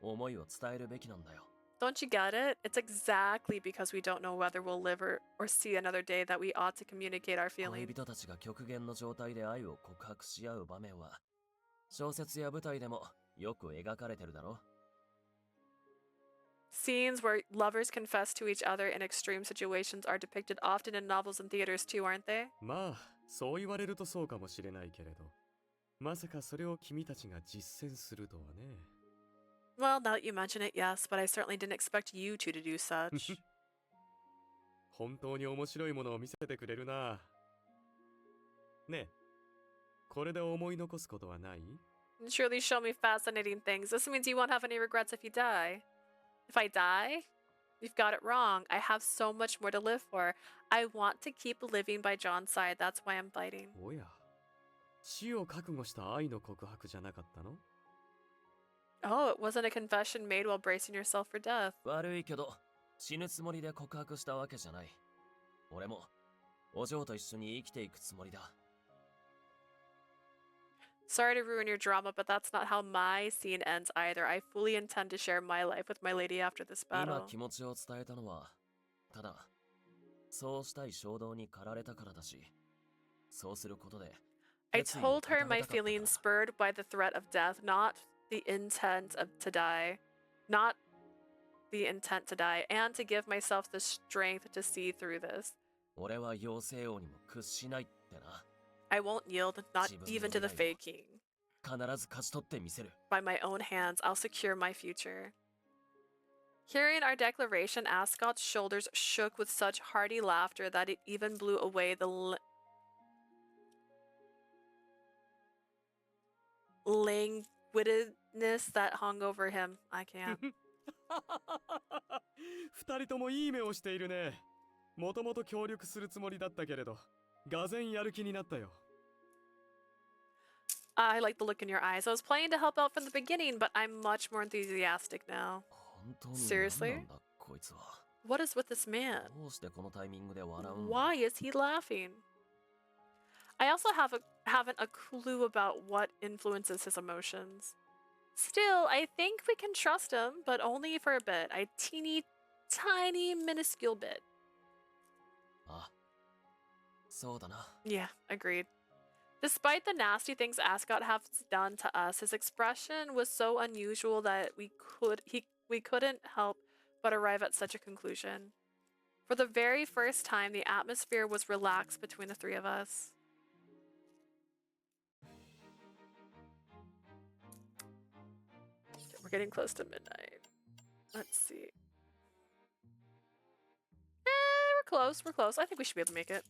思いを伝えるべきなんだよ。 Don't you get it? It's exactly because we don't know whether we'll live or see another day that we ought to communicate our 恋 feelings. 人たちが極限の状態で愛を告白し合う場面は、小説や舞台でもよく描かれてるだろ。 Scenes where lovers confess to each other in extreme situations are depicted often in novels and theaters too, aren't they? まあ、そう言われるとそうかもしれないけれど、まさかそれを君たちが実践するとはね。 Well, now that you mention it, yes, but I certainly didn't expect you two to do such. 本当に面白いものを見せてくれるな。ねえ、これで思い残すことはない？ You truly show me fascinating things. This means you won't have any regrets if you die. If I die? You've got it wrong. I have so much more to live for. I want to keep living by John's side. That's why I'm fighting. おや、死を覚悟した愛の告白じゃなかったの？ Oh, it wasn't a confession made while bracing yourself for death. 悪いけど、死ぬつもりで告白したわけじゃない。俺も、お嬢と一緒に生きていくつもりだ。 Sorry to ruin your drama, but that's not how my scene ends either. I fully intend to share my life with my lady after this 今 battle. 気持ちを伝えたのは、ただ、そうしたい衝動に駆られたからだし、そうすることで、 I 決意を told 固め her た my かったから feelings spurred by the threat of death, not the intent to die. Not the intent to die, and to give myself the strength to see through this. 俺は妖精王にも屈しないってな。 I won't yield, not even to the fake king. 必ず勝ち取ってみせる。 By my own hands, I'll secure my future. Hearing our declaration, Ascot's shoulders shook with such hearty laughter that it even blew away the languidness that hung over him. I can't. 二人ともいい目をしているね。もともと協力するつもりだったけれど、がぜんやる気になったよ。 I like the look in your eyes. I was planning to help out from the beginning, but I'm much more enthusiastic now. 本当に Seriously? 何なんだこいつは。 What is with this man? どうしてこのタイミングで笑うんだ。 Why is he laughing? I also haven't a clue about what influences his emotions. Still, I think we can trust him, but only for a bit. A teeny, tiny, minuscule bit. あ、そうだな。 Yeah, agreed. Despite the nasty things Ascot has done to us, his expression was so unusual that we couldn't help but arrive at such a conclusion. For the very first time, the atmosphere was relaxed between the three of us. Okay, we're getting close to midnight. Let's see. We're close. We're close. I think we should be able to make it.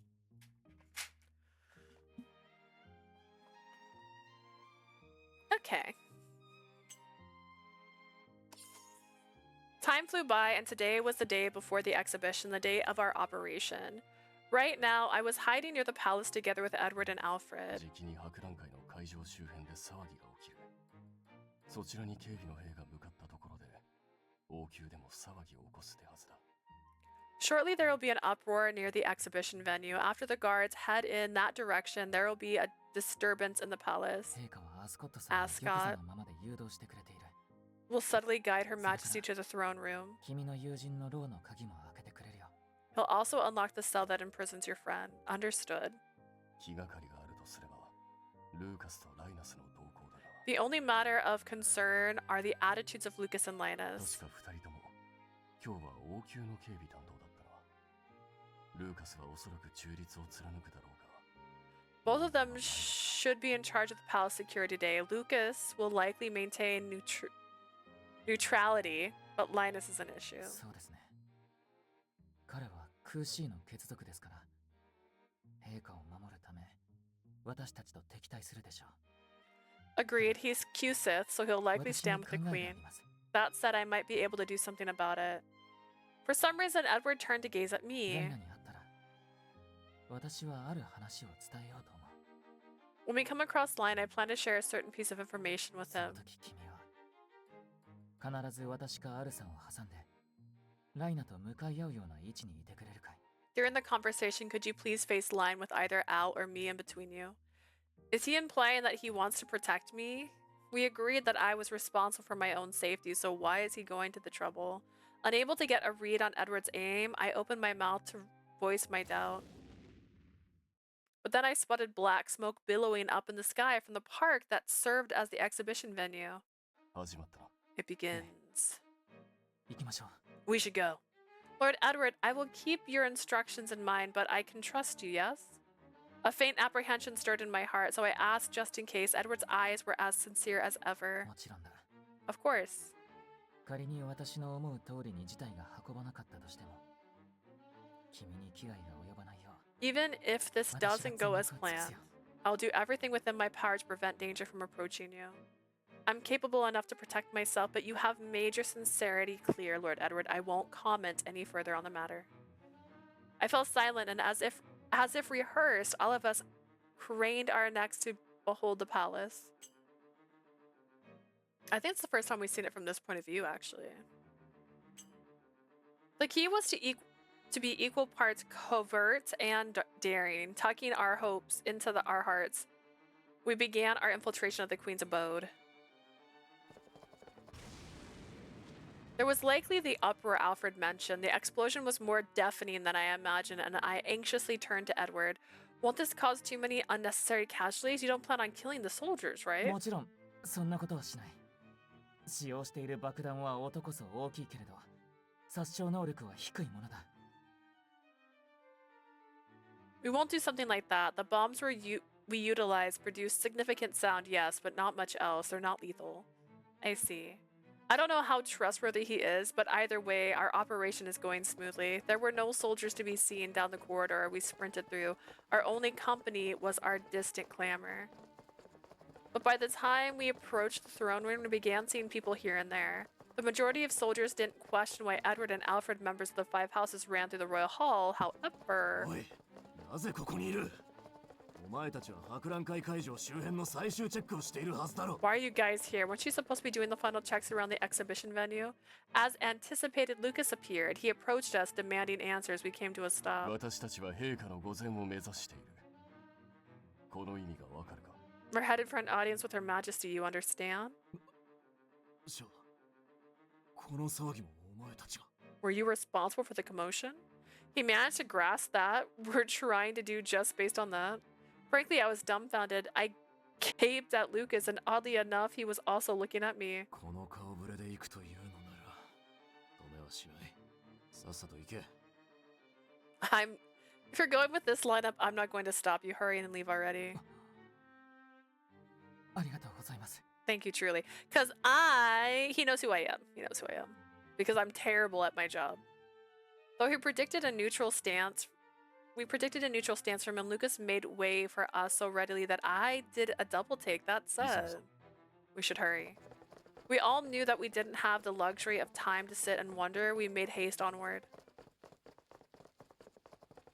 Okay. Time flew by, and today was the day before the exhibition, the day of our operation. Right now, I was hiding near the palace together with Edward and Alfred. じきに博覧会の会場周辺で騒ぎが起きる。そちらに警備の兵が向かったところで、王宮でも騒ぎを起こす手はずだ。 Shortly, there will be an uproar near the exhibition venue. After the guards head in that direction, there will be a disturbance in the palace. 陛下はアスコットさんを玉座のままで誘導してくれている。 We'll subtly guide Her Majesty to the throne room. 君の友人の牢の鍵も開けてくれるよ。 He'll also unlock the cell that imprisons your friend. Understood. 気がかりがあるとすれば、ルーカスとライナスの動向だが。 The only matter of concern are the attitudes of Lucas and 確 Linus. か二人とも、今日は王宮の警備担当だったな。ルーカスはおそらく中立を貫くだろうが。 Both of them should be in charge of the palace security today. Lucas will likely maintain neutrality, but Linus is an issue. そうですね。彼は空シーの血族ですから、陛下を守るため、私たちと敵対するでしょう。 Agreed, he's Q-Sith, so he'll likely 私に stand with the 考えがあ queen. ります。 That said, I might be able to do something about it. For some reason, Edward turned to gaze at ラ me. イナに会ったら、私はある話を伝えようと思う。 When we come across line, I plan to share a certain piece of information with その him. 時君は、必ず私かアルさんを挟んで、ライナと向かい合うような位置にいてくれるかい？ During the conversation, could you please face line with either Al or me in between you? Is he implying that he wants to protect me? We agreed that I was responsible for my own safety, so why is he going to the trouble? Unable to get a read on Edward's aim, I opened my mouth to voice my doubt. But then I spotted black smoke billowing up in the sky from the park that served as the exhibition venue. 始まったな。 It begins. 行きましょう。 We should go. Lord Edward, I will keep your instructions in mind, but I can trust you, yes? A faint apprehension stirred in my heart, so I asked just in case. Edward's eyes were as sincere as ever. もちろんだ。 Of course. 仮に私の思う通りに事態が運ばなかったとしても、君に危害が及ばないよう。 Even if this 私は doesn't 全 go 力を as 尽く planned, すよ。 I'll do everything within my power to prevent danger from approaching you. I'm capable enough to protect myself, but you have made your sincerity clear, Lord Edward. I won't comment any further on the matter. I fell silent, and as if rehearsed, all of us craned our necks to behold the palace. I think it's the first time we've seen it from this point of view, actually. The key was to be equal parts covert and daring, tucking our hopes into our hearts. We began our infiltration of the Queen's abode. There was likely the uproar Alfred mentioned. The explosion was more deafening than I imagined, and I anxiously turned to Edward. Won't this cause too many unnecessary casualties? You don't plan on killing the soldiers, right? もちろん、そんなことはしない。使用している爆弾は音こそ大きいけれど、殺傷能力は低いものだ。We won't do something like that. The bombs we utilized produce significant sound, yes, but not much else. They're not lethal. I see. I don't know how trustworthy he is, but either way, our operation is going smoothly. There were no soldiers to be seen down the corridor we sprinted through. Our only company was our distant clamor. But by the time we approached the throne room, we began seeing people here and there. The majority of soldiers didn't question why Edward and Alfred, members of the Five Houses, ran through the royal hall. However... おい、なぜここにいる？お前たちは博覧会会場周辺の最終チェックをしているはずだろ。 Why are you guys here? Weren't you supposed to be doing the final checks around the exhibition venue? As anticipated, Lucas appeared. He approached us, demanding answers. We came to a stop. 私たちは陛下の御前を目指している。この意味がわかるか？ We're headed for an audience with Her Majesty, you understand? しょ、この騒ぎもお前たちが。 Were you responsible for the commotion? He managed to grasp that we're trying to do just based on that. Frankly, I was dumbfounded. I gaped at Lucas, and oddly enough, he was also looking at me. この顔ぶれで行くというのなら、止めはしない。さっさと行け。If you're going with this lineup, I'm not going to stop you. Hurry and leave already. ありがとうございます。 Thank you, truly. Because he knows who I am. He knows who I am. Because I'm terrible at my job. Though we predicted a neutral stance from him, Lucas made way for us so readily that I did a double take. That said, we should hurry. We all knew that we didn't have the luxury of time to sit and wonder. We made haste onward.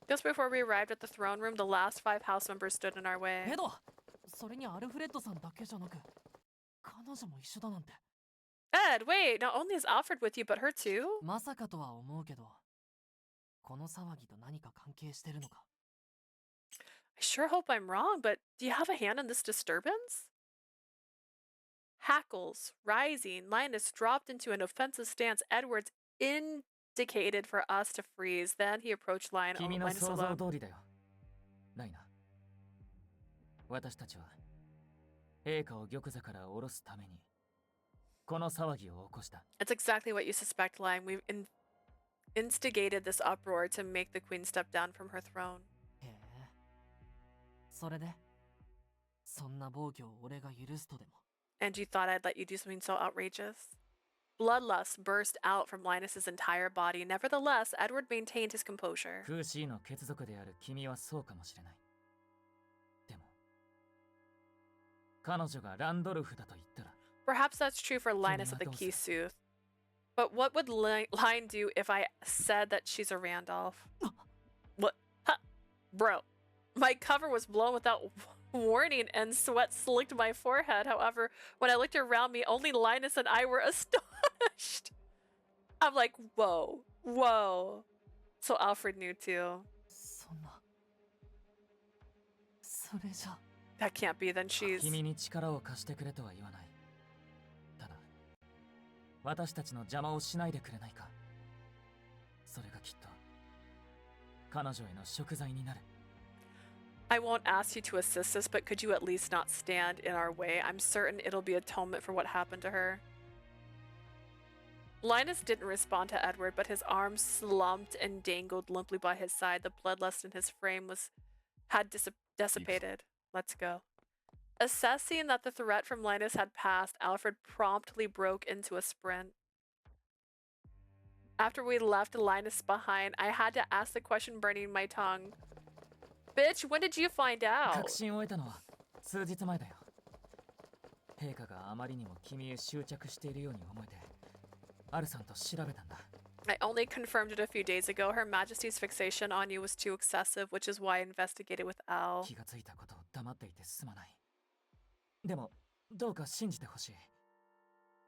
Just before we arrived at the throne room, the last 5 house members stood in our way. けど、それにアルフレッドさんだけじゃなく、彼女も一緒だなんて。Ed, wait, not only is Alfred with you, but her too? まさかとは思うけど、この騒ぎと何か関係してるのか。I sure hope I'm wrong, but do you have a hand in this disturbance? Hackles, rising, Linus dropped into an offensive stance. Edwards indicated for us to freeze. Then he approached Linus 君の想像 alone. 通りだよ。ライナ。私たちは陛下を玉座から下ろすためにこの騒ぎを起こした。 It's exactly what you suspect, Lion. We've instigated this uproar to make the queen step down from her throne. へえ。それで、そんな暴挙を俺が許すとでも。 And you thought I'd let you do something so outrageous? Bloodlust burst out from Linus's entire body. Nevertheless, Edward maintained his composure. フーシーの血族である君はそうかもしれない。でも、彼女がランドルフだと言ったら Perhaps that's true for Linus at the Keysooth. But what would Line do if I said that she's a Randolph? What? Huh. Bro, my cover was blown without warning and sweat slicked my forehead. However, when I looked around me, only Linus and I were astonished. I'm like, whoa, whoa. So Alfred knew too. That can't be, then she's... 君に力を貸してくれとは言わない。ただ、私たちの邪魔をしないでくれないか。それがきっと、彼女への贖罪になる。I won't ask you to assist us, but could you at least not stand in our way? I'm certain it'll be atonement for what happened to her. Linus didn't respond to Edward, but his arms slumped and dangled limply by his side. The bloodlust in his frame had dissipated. Let's go. Assessing that the threat from Linus had passed, Alfred promptly broke into a sprint. After we left Linus behind, I had to ask the question burning my tongue. Bitch, when did you find out? 確信を得たのは数日前だよ。陛下があまりにも君へ執着しているように思えて、アルさんと調べたんだ。I only confirmed it a few days ago. Her Majesty's fixation on you was too excessive, which is why I investigated with Al. 気がついたことを黙っていてすまない。でも、どうか信じてほしい。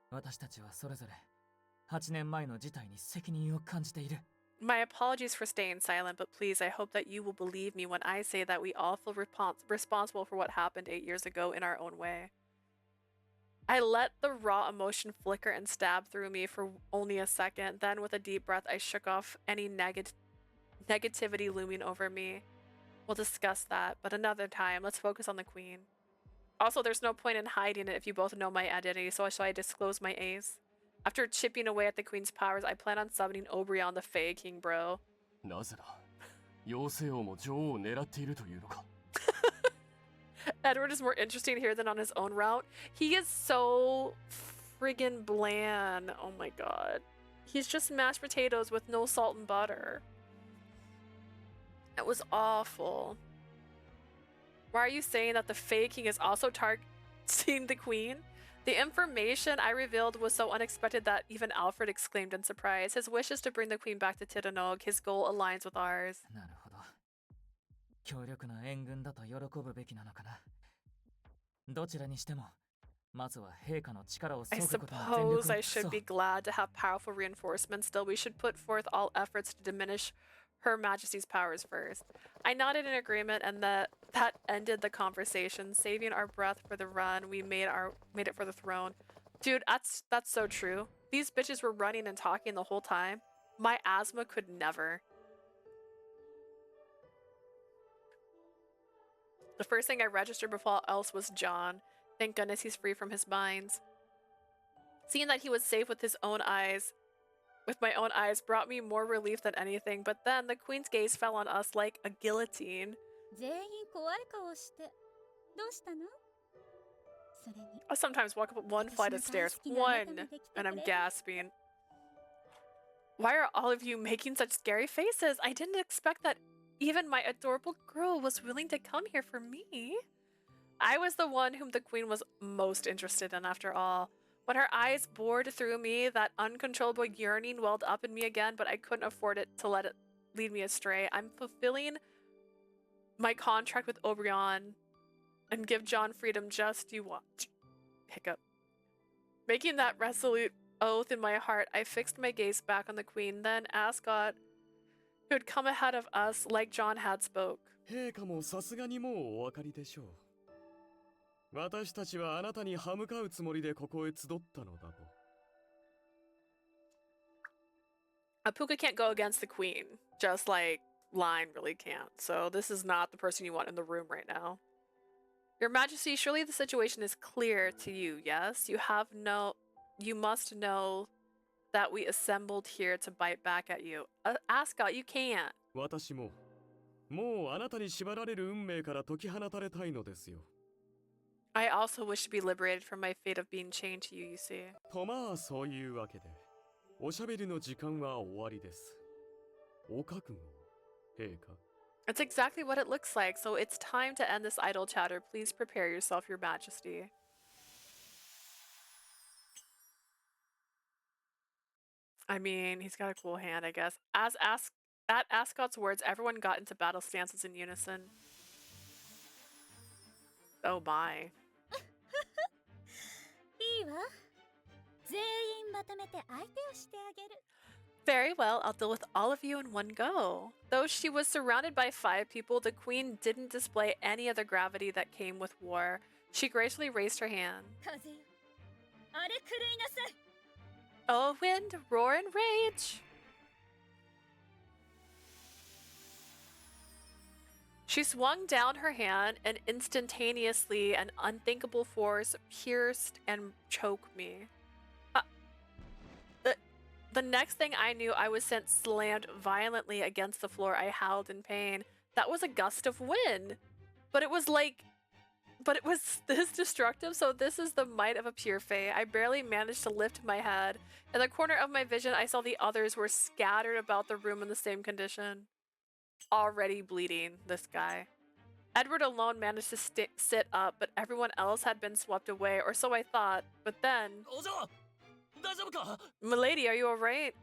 私たちはそれぞれ8年前の事態に責任を感じている。My apologies for staying silent, but please, I hope that you will believe me when I say that we all feel responsible for what happened 8 years ago in our own way. I let the raw emotion flicker and stab through me for only a second. Then, with a deep breath, I shook off any negativity looming over me. We'll discuss that, but another time. Let's focus on the Queen. Also, there's no point in hiding it if you both know my identity, so shall I disclose my ace? After chipping away at the Queen's powers, I plan on summoning Obrion the Fae King, bro. なぜだ妖精王も女王を狙っているというのか Edward is more interesting here than on his own route. He is so friggin' bland. Oh my god. He's just mashed potatoes with no salt and butter. It was awful. Why are you saying that the Fae King is also targeting the Queen? The information I revealed was so unexpected that even Alfred exclaimed in surprise. His wish is to bring the Queen back to Tidanog. His goal aligns with ours. なるほど。強力な援軍だと喜ぶべきなのかな。どちらにしても、まずは陛下の力を I 削ぐことに全力を suppose I 尽くそ should う。 be glad to have powerful reinforcements. Still, we should put forth all efforts to diminish Her Majesty's powers first. I nodded in agreement, and that ended the conversation. Saving our breath for the run, we made it for the throne. Dude, that's so true. These bitches were running and talking the whole time. My asthma could never. The first thing I registered before else was John. Thank goodness he's free from his binds. Seeing that he was safe with my own eyes brought me more relief than anything, but then the Queen's gaze fell on us like a guillotine. 全員怖い顔してどうしたの？それに I sometimes walk up one flight of stairs. One! And I'm gasping. Why are all of you making such scary faces? I didn't expect that even my adorable girl was willing to come here for me. I was the one whom the Queen was most interested in, after all. When her eyes bored through me, that uncontrollable yearning welled up in me again, but I couldn't afford it to let it lead me astray. I'm fulfilling my contract with Obrion and give John freedom, just you watch. Hiccup. Making that resolute oath in my heart, I fixed my gaze back on the Queen, then Ascot, who had come ahead of us like John had spoke. 陛下もさすがにもうお分かりでしょう。私たちはあなたに歯向かうつもりでここへ集ったのだと。Apuka can't go against the Queen, just like Line really can't. So this is not the person you want in the room right now. Your Majesty, surely the situation is clear to you, yes? You must know that we assembled here to bite back at you. Ascot, you can't. 私も、もうあなたに縛られる運命から解き放たれたいのですよ。I also wish to be liberated from my fate of being chained to you, you see. とまあそういうわけで、おしゃべりの時間は終わりです。お覚悟、陛下。It's exactly what it looks like, so it's time to end this idle chatter. Please prepare yourself, Your Majesty. I mean, he's got a cool hand, I guess. At Ascot's words, everyone got into battle stances in unison. Oh my. いいわ。全員まとめて相手をしてあげる。 Very well, I'll deal with all of you in one go. Though she was surrounded by 5 people, the queen didn't display any of the gravity that came with war. She gracefully raised her hand. 風よ。あれ狂いなさい。 Oh, wind, roar and rage! She swung down her hand, and instantaneously an unthinkable force pierced and choked me. The next thing I knew, I was sent slammed violently against the floor. I howled in pain. That was a gust of wind. But it was this destructive, so this is the might of a pure fae. I barely managed to lift my head. In the corner of my vision, I saw the others were scattered about the room in the same condition. Already bleeding, this guy. Edward alone managed to sit up, but everyone else had been swept away, or so I thought. But then... Milady, are you alright?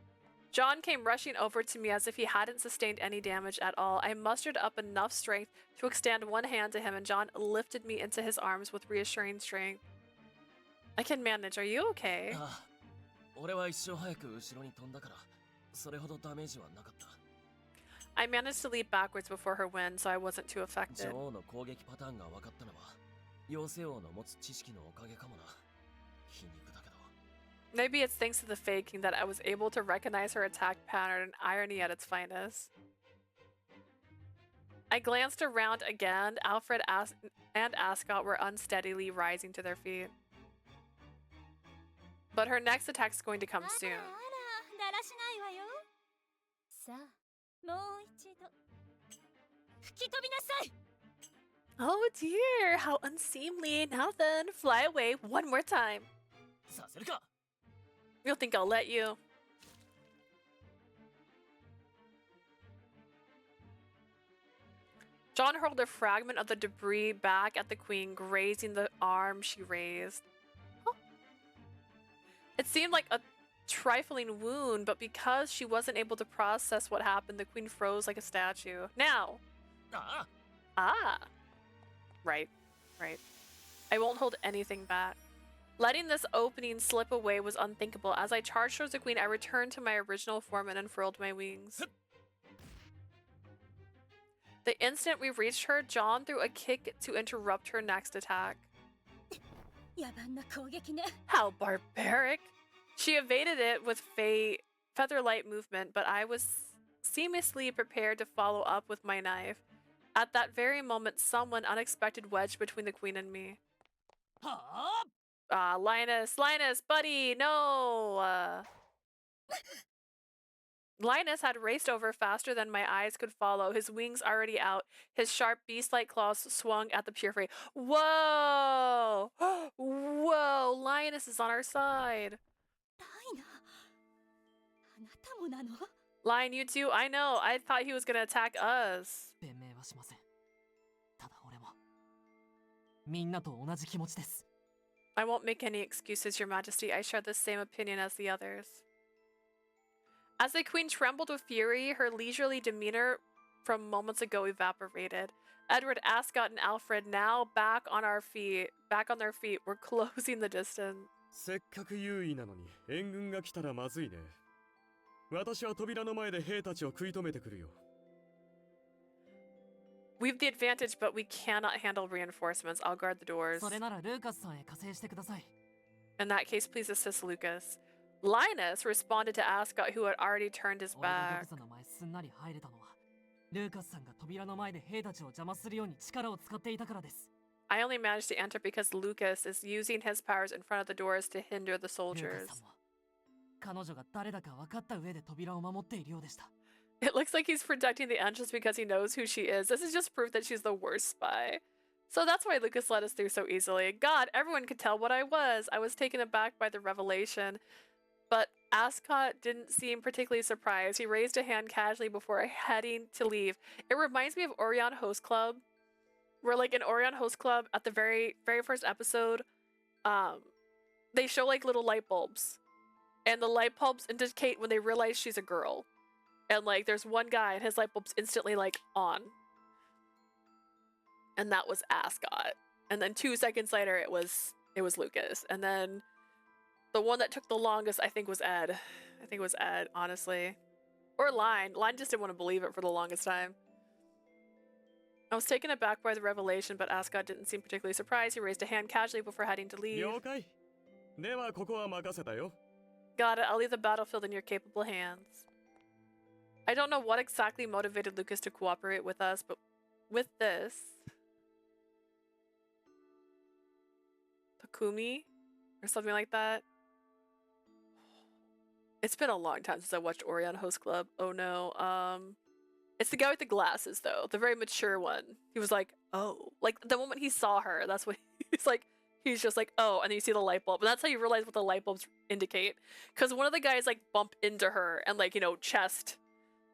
John came rushing over to me as if he hadn't sustained any damage at all. I mustered up enough strength to extend one hand to him, and John lifted me into his arms with reassuring strength. I can manage. Are you okay? I managed to leap backwards before her wind, so I wasn't too affected. Maybe it's thanks to the faking that I was able to recognize her attack pattern, irony at its finest. I glanced around again. Alfred and Ascot were unsteadily rising to their feet. But her next attack's going to come soon. Oh dear, how unseemly. Now then, fly away one more time. You'll think I'll let you. John hurled a fragment of the debris back at the queen, grazing the arm she raised. Oh. It seemed like a trifling wound, but because she wasn't able to process what happened, the queen froze like a statue. Now! Ah! Right. I won't hold anything back. Letting this opening slip away was unthinkable. As I charged towards the queen, I returned to my original form and unfurled my wings. The instant we reached her, John threw a kick to interrupt her next attack. How barbaric! She evaded it with feather-light movement, but I was seamlessly prepared to follow up with my knife. At that very moment, someone unexpected wedged between the queen and me. Linus, buddy, no! Linus had raced over faster than my eyes could follow, his wings already out, his sharp beast-like claws swung at the pure fray. Whoa! Whoa! Linus is on our side. Lion, you too? I know. I thought he was gonna attack us. I won't make any excuses, Your Majesty. I share the same opinion as the others. As the queen trembled with fury, her leisurely demeanor from moments ago evaporated. Edward, Ascot, and Alfred, now back on their feet, were closing the distance. We've the advantage, but we cannot handle reinforcements. I'll guard the doors. In that case, please assist Lucas. Linus responded to Ascot, who had already turned his back. I only managed to enter because Lucas is using his powers in front of the doors to hinder the soldiers. It looks like he's protecting the entrance because he knows who she is. This is just proof that she's the worst spy. So that's why Lucas let us through so easily. God, everyone could tell what I was. I was taken aback by the revelation. But Ascot didn't seem particularly surprised. He raised a hand casually before heading to leave. It reminds me of Orion Host Club, where like in Orion Host Club at the very first episode, they show like little light bulbs, and the light bulbs indicate when they realize she's a girl. And like there's one guy and his light bulb's instantly like on. And that was Ascot. And then 2 seconds later it was Lucas. And then the one that took the longest I think was Ed. I think it was Ed, honestly. Or Line. Line just didn't want to believe it for the longest time. I was taken aback by the revelation, but Ascot didn't seem particularly surprised. He raised a hand casually before heading to leave. 了解。ではここは任せたよ。 Got it. I'll leave the battlefield in your capable hands. I don't know what exactly motivated Lucas to cooperate with us, but with this... Takumi? Or something like that? It's been a long time since I watched Orion Host Club. Oh no. It's the guy with the glasses, though. The very mature one. He was like, oh. Like, the moment he saw her, that's what he's like... He's just like, oh, and then you see the light bulb. And that's how you realize what the light bulbs indicate. Because one of the guys, like, bump into her and, like, you know, chest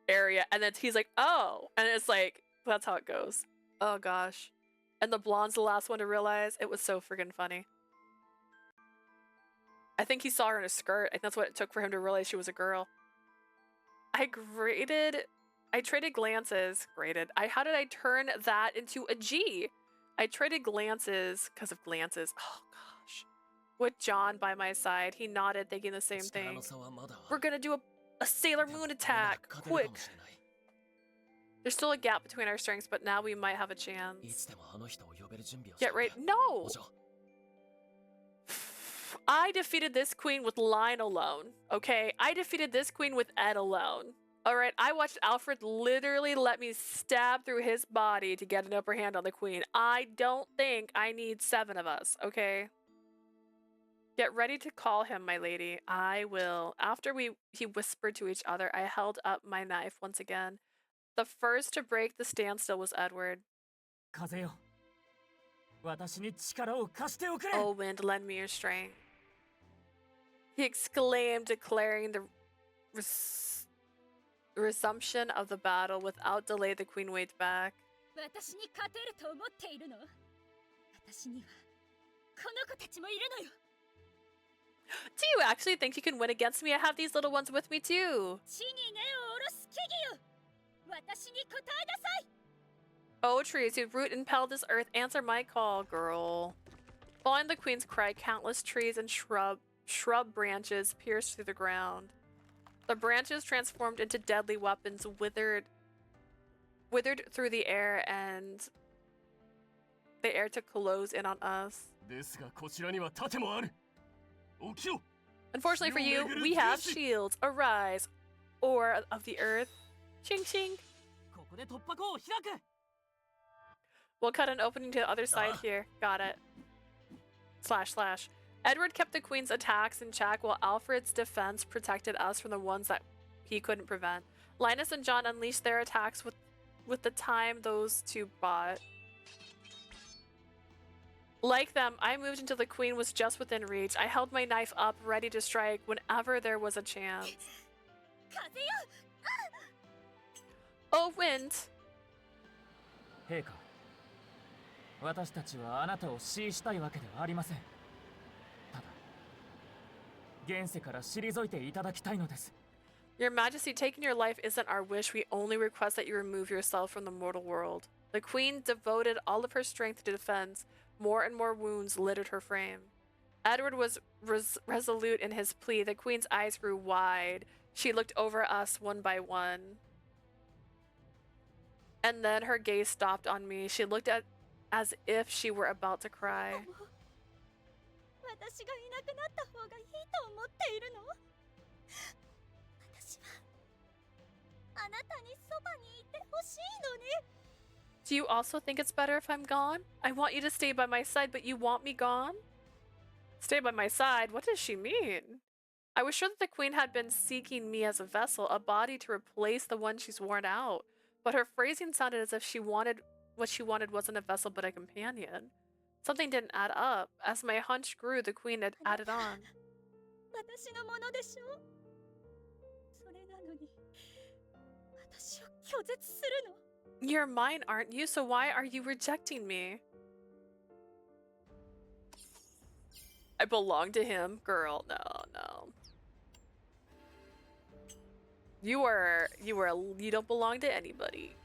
area. And then he's like, oh. And it's like, that's how it goes. Oh, gosh. And the blonde's the last one to realize. It was so friggin' funny. I think he saw her in a skirt. I think that's what it took for him to realize she was a girl. I traded glances. How did I turn that into a G? I traded glances because of glances. Oh gosh. With John by my side, he nodded, thinking the same thing. We're gonna do a Sailor Moon attack. Quick. There's still a gap between our strengths, but now we might have a chance. Get right. No! I defeated this queen with Line alone. Okay? I defeated this queen with Ed alone. Alright, I watched Alfred literally let me stab through his body to get an upper hand on the queen. I don't think I need 7 of us, okay? Get ready to call him, my lady. I will. After he whispered to each other, I held up my knife once again. The first to break the standstill was Edward. Oh, wind, lend me your strength. He exclaimed, declaring the resumption of the battle. Without delay, the queen waved back. Do you actually think you can win against me? I have these little ones with me too. Oh, trees whose root impelled this earth, answer my call, girl. Following the queen's cry, countless trees and shrub branches pierced through the ground. The branches transformed into deadly weapons, withered through the air, and the air to close in on us. Unfortunately for you, we have shields. Arise, ore of the earth. Ching ching. We'll cut an opening to the other side here. Got it. // Edward kept the queen's attacks in check while Alfred's defense protected us from the ones that he couldn't prevent. Linus and John unleashed their attacks with the time those two bought. Like them, I moved until the queen was just within reach. I held my knife up, ready to strike whenever there was a chance. Oh, wind! 陛下、私たちはあなたを支持したいわけではありません。ただ、現世から退いていただきたいのです。 Your Majesty, taking your life isn't our wish. We only request that you remove yourself from the mortal world. The queen devoted all of her strength to defense. More and more wounds littered her frame. Edward was resolute in his plea. The queen's eyes grew wide. She looked over us one by one. And then her gaze stopped on me. She looked at as if she were about to cry. Do you also think it's better if I'm gone? I want you to stay by my side, but you want me gone? Stay by my side? What does she mean? I was sure that the queen had been seeking me as a vessel, a body to replace the one she's worn out. But her phrasing sounded as if what she wanted wasn't a vessel but a companion. Something didn't add up. As my hunch grew, the queen had added on. なのに私を拒絶するの。 You're mine, aren't you? So why are you rejecting me? I belong to him? Girl, no, no. You don't belong to anybody.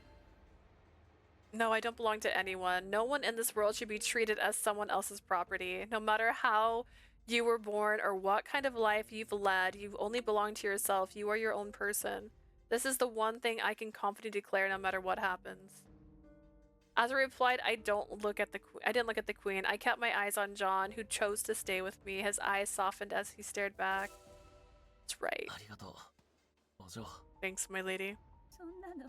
No, I don't belong to anyone. No one in this world should be treated as someone else's property. No matter how you were born or what kind of life you've led, you only belong to yourself. You are your own person. This is the one thing I can confidently declare no matter what happens. As I replied, I didn't look at the queen. I kept my eyes on John, who chose to stay with me. His eyes softened as he stared back. That's right. ありがとう、お嬢。 Thanks, my lady. そんなの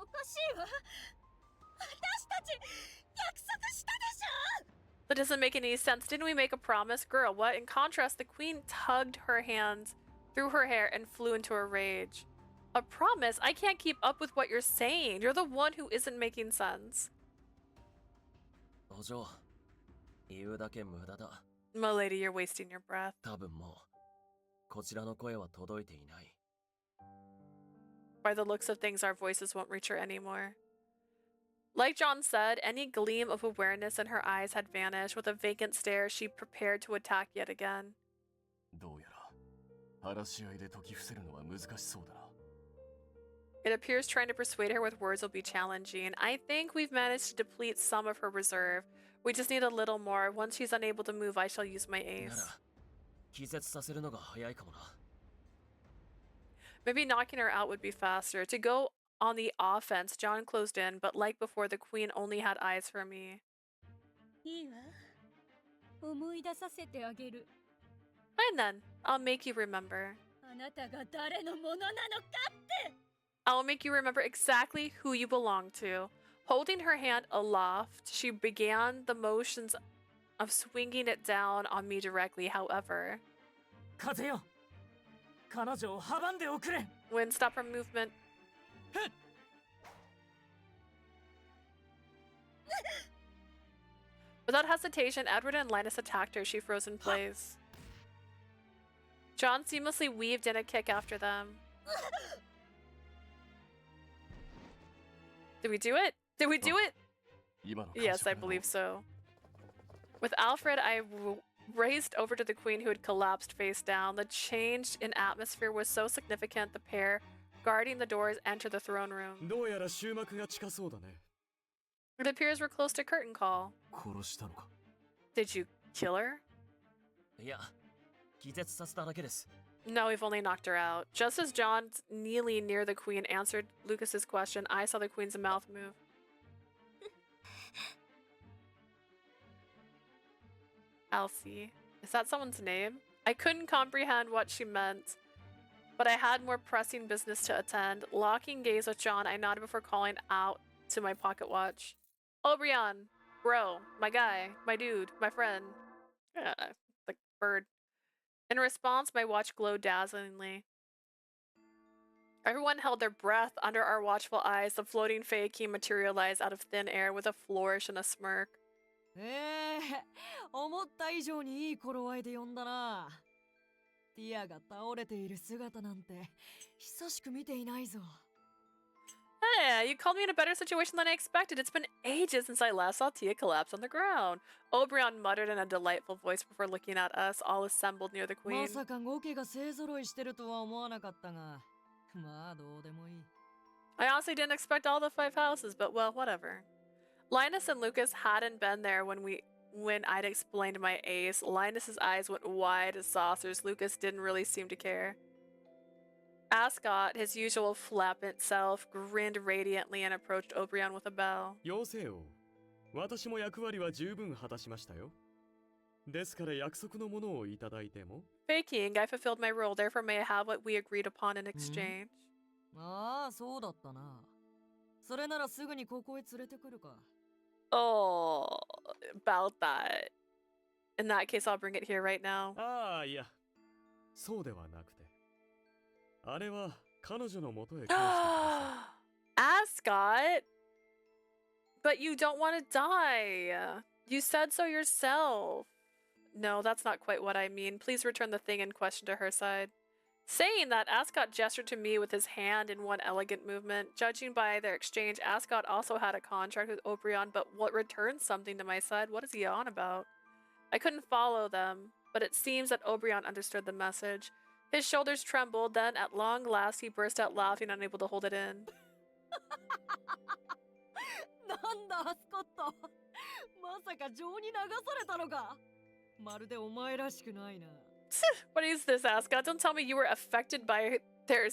おかしいわ。私たち約束したでしょ。 That doesn't make any sense. Didn't we make a promise? Girl, what? In contrast, the queen tugged her hands through her hair and flew into a rage. A promise? I can't keep up with what you're saying. You're the one who isn't making sense. お嬢、言うだけ無駄だ。 My lady, you're wasting your breath. 多分もうこちらの声は届いていない。 By the looks of things, our voices won't reach her anymore. Like John said, any gleam of awareness in her eyes had vanished. With a vacant stare, she prepared to attack yet again. どうやら話し合いで解き伏せるのは難しそうだな。 It appears trying to persuade her with words will be challenging. I think we've managed to deplete some of her reserve. We just need a little more. Once she's unable to move, I shall use my な ace. ら気絶させるのが早いかもな。 Maybe knocking her out would be faster. To go on the offense, John closed in, but like before, the queen only had eyes for me. いいわ。思い出させてあげる。 Fine then. I'll make you remember. あなたが誰のものなのかって。 I'll make you remember exactly who you belong to. Holding her hand aloft, she began the motions of swinging it down on me directly. However, 風よ、彼女を阻んでおくれ。 Wind stopped her movement. Without hesitation, Edward and Linus attacked her. She froze in place. John seamlessly weaved in a kick after them. Did we do it? Did we do it? 今の感触 Yes, I だろう。 believe so. With Alfred, I raced over to the queen who had collapsed face down. The change in atmosphere was so significant, the pair guarding the doors entered the throne room. どうやら終幕が近そうだね。 It appears we're close to curtain call. 殺したのか。 Did you kill her? いや、気絶させただけです。 No, we've only knocked her out. Just as John, kneeling near the queen, answered Lucas's question, I saw the queen's mouth move. Elsie. Is that someone's name? I couldn't comprehend what she meant, but I had more pressing business to attend. Locking gaze with John, I nodded before calling out to my pocket watch. Obrion, bro, my guy, my dude, my friend. The bird. In response, my watch glowed dazzlingly. Everyone held their breath under our watchful eyes. The floating Fey key materialized out of thin air with a flourish and a smirk. 思った以上にいい頃合いで呼んだな。ティアが倒れている姿なんて久しく見ていないぞ。 Hey, you called me in a better situation than I expected. It's been ages since I last saw Tia collapse on the ground. Obrion muttered in a delightful voice before looking at us, all assembled near the queen. まさか5家が勢揃いしてるとは思わなかったが、まあどうでもいい。 I honestly didn't expect all the 5 houses, but well, whatever. Linus and Lucas hadn't been there when I'd explained my ace. Linus's eyes went wide as saucers. Lucas didn't really seem to care. Ascot, his usual flappant self, grinned radiantly and approached Obrion with a bow. 妖精王、私も役割は十分果たしましたよ。ですから約束のものをいただいても。 Faking, I fulfilled my role, therefore may I have what we agreed upon in exchange. ああ、そうだったな。それならすぐにここへ連れてくるか。 Oh, about that. In that case, I'll bring it here right now. ああ、いや、そうではなくて。あれは彼女のもとへ返してください。 Ascot? But you don't want to die. You said so yourself. No, that's not quite what I mean. Please return the thing in question to her side. Saying that, Ascot gestured to me with his hand in one elegant movement. Judging by their exchange, Ascot also had a contract with Obrion, but what returned something to my side? What is he on about? I couldn't follow them, but it seems that Obrion understood the message. His shoulders trembled, then at long last he burst out laughing, unable to hold it in. なんだアスコットまさか情に流されたのかまるでお前らしくないな What is this, Ascot? Don't tell me you were affected by their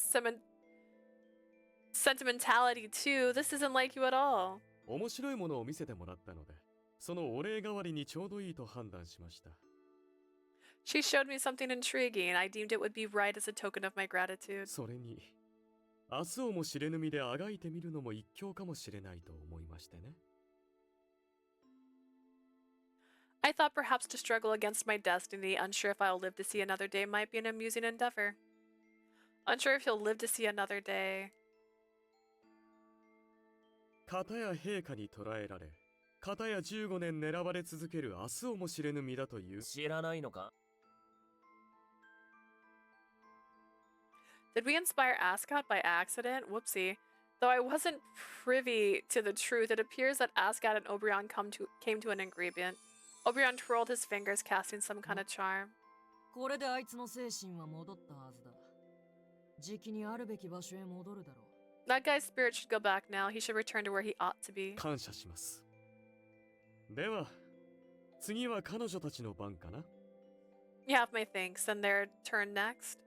sentimentality too. This isn't like you at all. 面白いものを見せてもらったので、そのお礼代わりにちょうどいいと判断しました。 She showed me something intriguing. I deemed it would be right as a token of my gratitude. それに、明日をも知れぬ身であがいてみるのも一興かもしれないと思いましてね。 I thought perhaps to struggle against my destiny, unsure if I'll live to see another day, might be an amusing endeavor. Unsure if he'll live to see another day. 片や陛下に捕らえられ、片や15年狙われ続ける明日をも知れぬ身だという。知らないのか Did we inspire Ascot by accident? Whoopsie. Though I wasn't privy to the truth, it appears that Ascot and Obrion came to an agreement. Obrion twirled his fingers, casting some kind of charm. これであいつの精神は戻ったはずだ時期にあるべき場所へ戻るだろう That guy's spirit should go back now. He should return to where he ought to be. 感謝します。では、次は彼女たちの番かな You have my thanks. Then their turn next.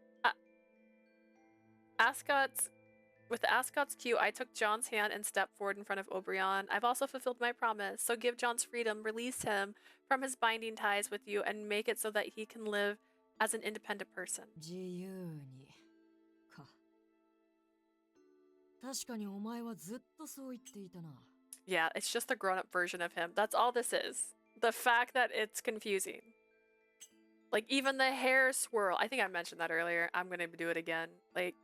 With Ascot's cue, I took John's hand and stepped forward in front of Obrion. I've also fulfilled my promise, so give John's freedom, release him from his binding ties with you, and make it so that he can live as an independent person. 自由にか確かにお前はずっとそう言っていたな Yeah, it's just the grown-up version of him. That's all this is. The fact that it's confusing. Like, even the hair swirl. I think I mentioned that earlier. I'm gonna do it again. Like...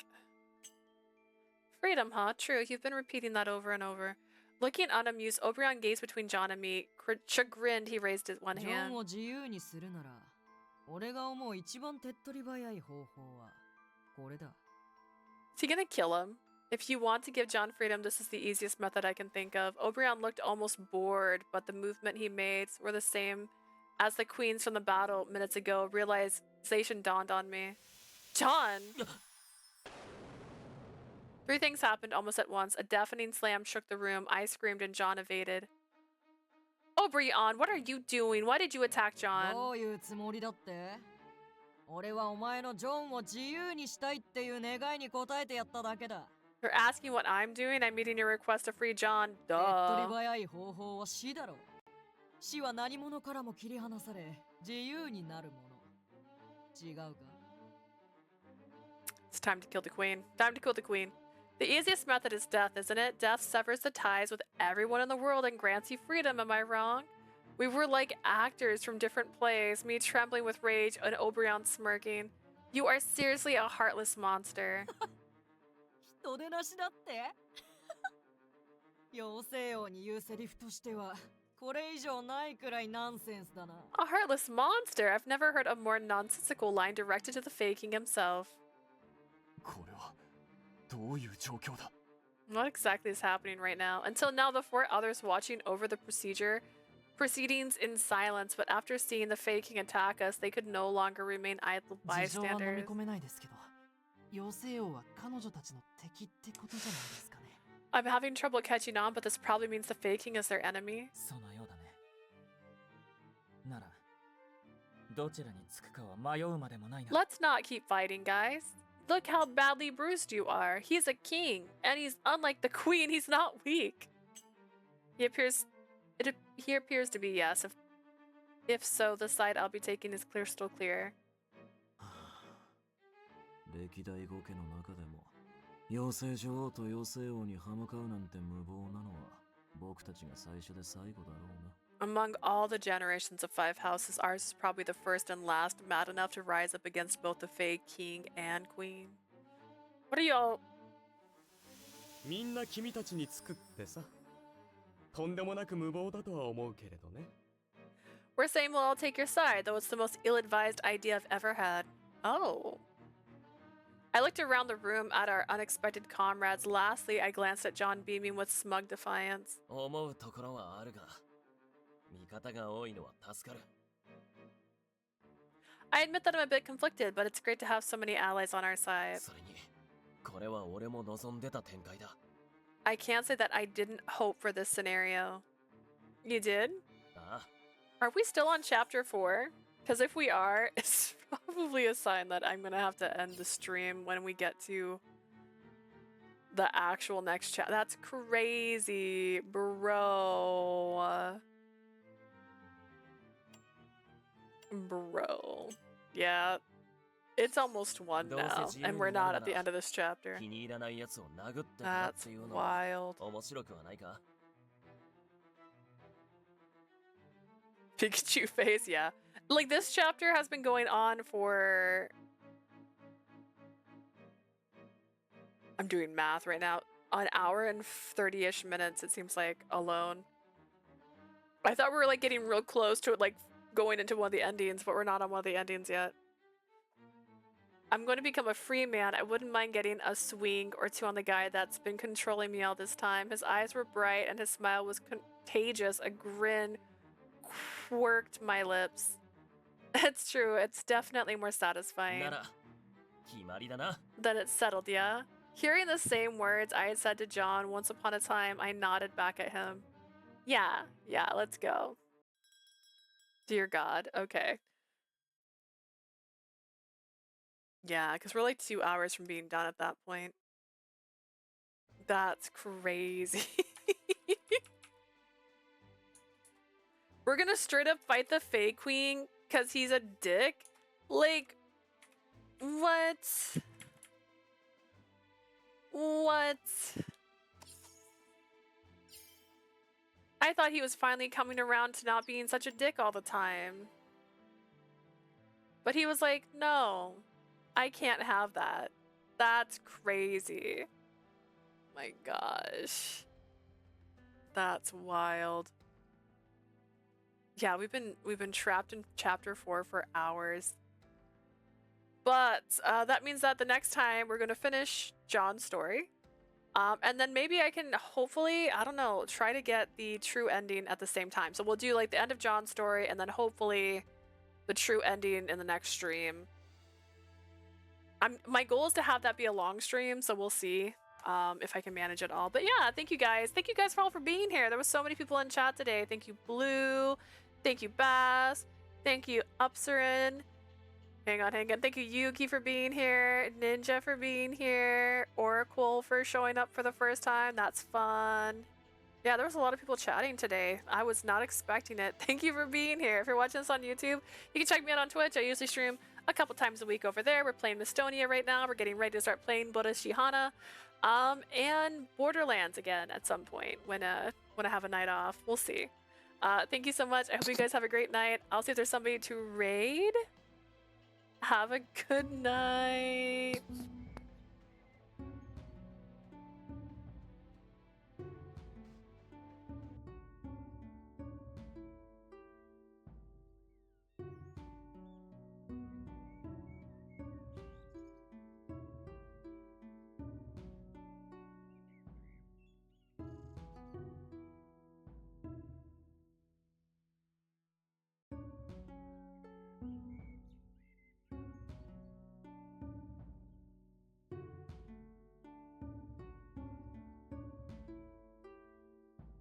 Freedom, huh? True, you've been repeating that over and over. Looking unamused, Obrion gazed between John and me. Chagrined, he raised his one ジョ hand. ンを自由にするなら俺が思う一番手っ取り早い方法はこれだ Is he gonna kill him? If you want to give John freedom, this is the easiest method I can think of. Obrion looked almost bored, but the movement he made were the same as the queens from the battle minutes ago. Realization dawned on me. John! Three things happened almost at once. A deafening slam shook the room. I screamed and John evaded. Obrion, what are you doing? Why did you attack ど John? ういうつもりだって俺はお前のジョンを自由にしたいっていう願いに応えてやっただけだ You're asking what I'm doing? I'm meeting your request to free John. 手っ取り Duh. 早い方法は死だろう死は何者からも切り離され自由になるもの違うか It's time to kill the queen. Time to kill the queen. The easiest method is death, isn't it? Death severs the ties with everyone in the world and grants you freedom, am I wrong? We were like actors from different plays, me trembling with rage and Obrion smirking. You are seriously a heartless monster. 人手なしだって妖精王に言うセリフとしてはこれ以上ないくらいナンセンスだな A heartless monster? I've never heard a more nonsensical line directed to the Fae King himself. これはどういう状況だ What exactly is happening right now? Until now, the four others watching over the proceedings in silence, but after seeing the Fae King attack us, they could no longer remain idle 事情は飲み bystanders. 込めないですけど妖精王は彼女たちの敵ってことじゃないですかね I'm having trouble catching on, but this probably means the Fae King is their enemy. そのようだねならどちらにつくかは迷うまでもないな Let's not keep fighting, guys. Look how badly bruised you are. He's a king, and he's unlike the queen. He's not weak. He appears to be yes. If so, the side I'll be taking is crystal clear. 歴代語家の中でも妖精女王と妖精王に歯向かうなんて無謀なのは僕たちが最初で最後だろうな Among all the generations of five houses, ours is probably the first and last mad enough to rise up against both the Fae King and Queen. What are y'all? みんな君たちにつくってさ。とんでもなく無謀だとは思うけれどね。 We're saying we'll all take your side, though it's the most ill-advised idea I've ever had. Oh. I looked around the room at our unexpected comrades. Lastly, I glanced at John beaming with smug defiance. 思うところはあるが、味方が多いのは助かる。 I admit that I'm a bit conflicted, but it's great to have so many allies on our side. それに、これは俺も望んでた展開だ。 I can't say that I didn't hope for this scenario. You did? ああ、 Are we still on chapter 4? Because if we are, it's probably a sign that I'm gonna have to end the stream when we get to the actual next chapter. That's crazy, bro. Bro. Yeah. It's almost 1 now, and we're not at the end of this chapter. 気に入らないやつを殴ってからっ That's ていうのは wild. 面白くはないか？ Pikachu face, yeah. Like, this chapter has been going on for... I'm doing math right now. An hour and 30-ish minutes, it seems like, alone. I thought we were, like, getting real close to it, like, going into one of the endings, but we're not on one of the endings yet. I'm going to become a free man. I wouldn't mind getting a swing or two on the guy that's been controlling me all this time. His eyes were bright and his smile was contagious. A grin quirked my lips. It's true. It's definitely more satisfying なら、決まりだな。 than it's settled, yeah? Hearing the same words I had said to John once upon a time, I nodded back at him. Yeah, let's go. Dear God, okay. Yeah, because we're like 2 hours from being done at that point. That's crazy. We're gonna straight up fight the Fae Queen because he's a dick? Like, what? What? I thought he was finally coming around to not being such a dick all the time. But he was like, no, I can't have that. That's crazy. My gosh. That's wild. Yeah, we've been trapped in chapter 4 for hours. But that means that the next time we're gonna finish John's story. And then maybe I can hopefully, I don't know, try to get the true ending at the same time. So we'll do like the end of John's story and then hopefully the true ending in the next stream. My goal is to have that be a long stream, so we'll see if I can manage it all. But yeah, thank you guys. Thank you guys for all for being here. There was so many people in chat today. Thank you, Blue. Thank you, Bass. Thank you, Upsarin. Hang on. Thank you, Yuki, for being here. Ninja for being here. Oracle for showing up for the first time. That's fun. Yeah, there was a lot of people chatting today. I was not expecting it. Thank you for being here. If you're watching this on YouTube, you can check me out on Twitch. I usually stream a couple times a week over there. We're playing Mistonia right now. We're getting ready to start playing Shihana. And Borderlands again at some point when I have a night off. We'll see. Thank you so much. I hope you guys have a great night. I'll see if there's somebody to raid. Have a good night.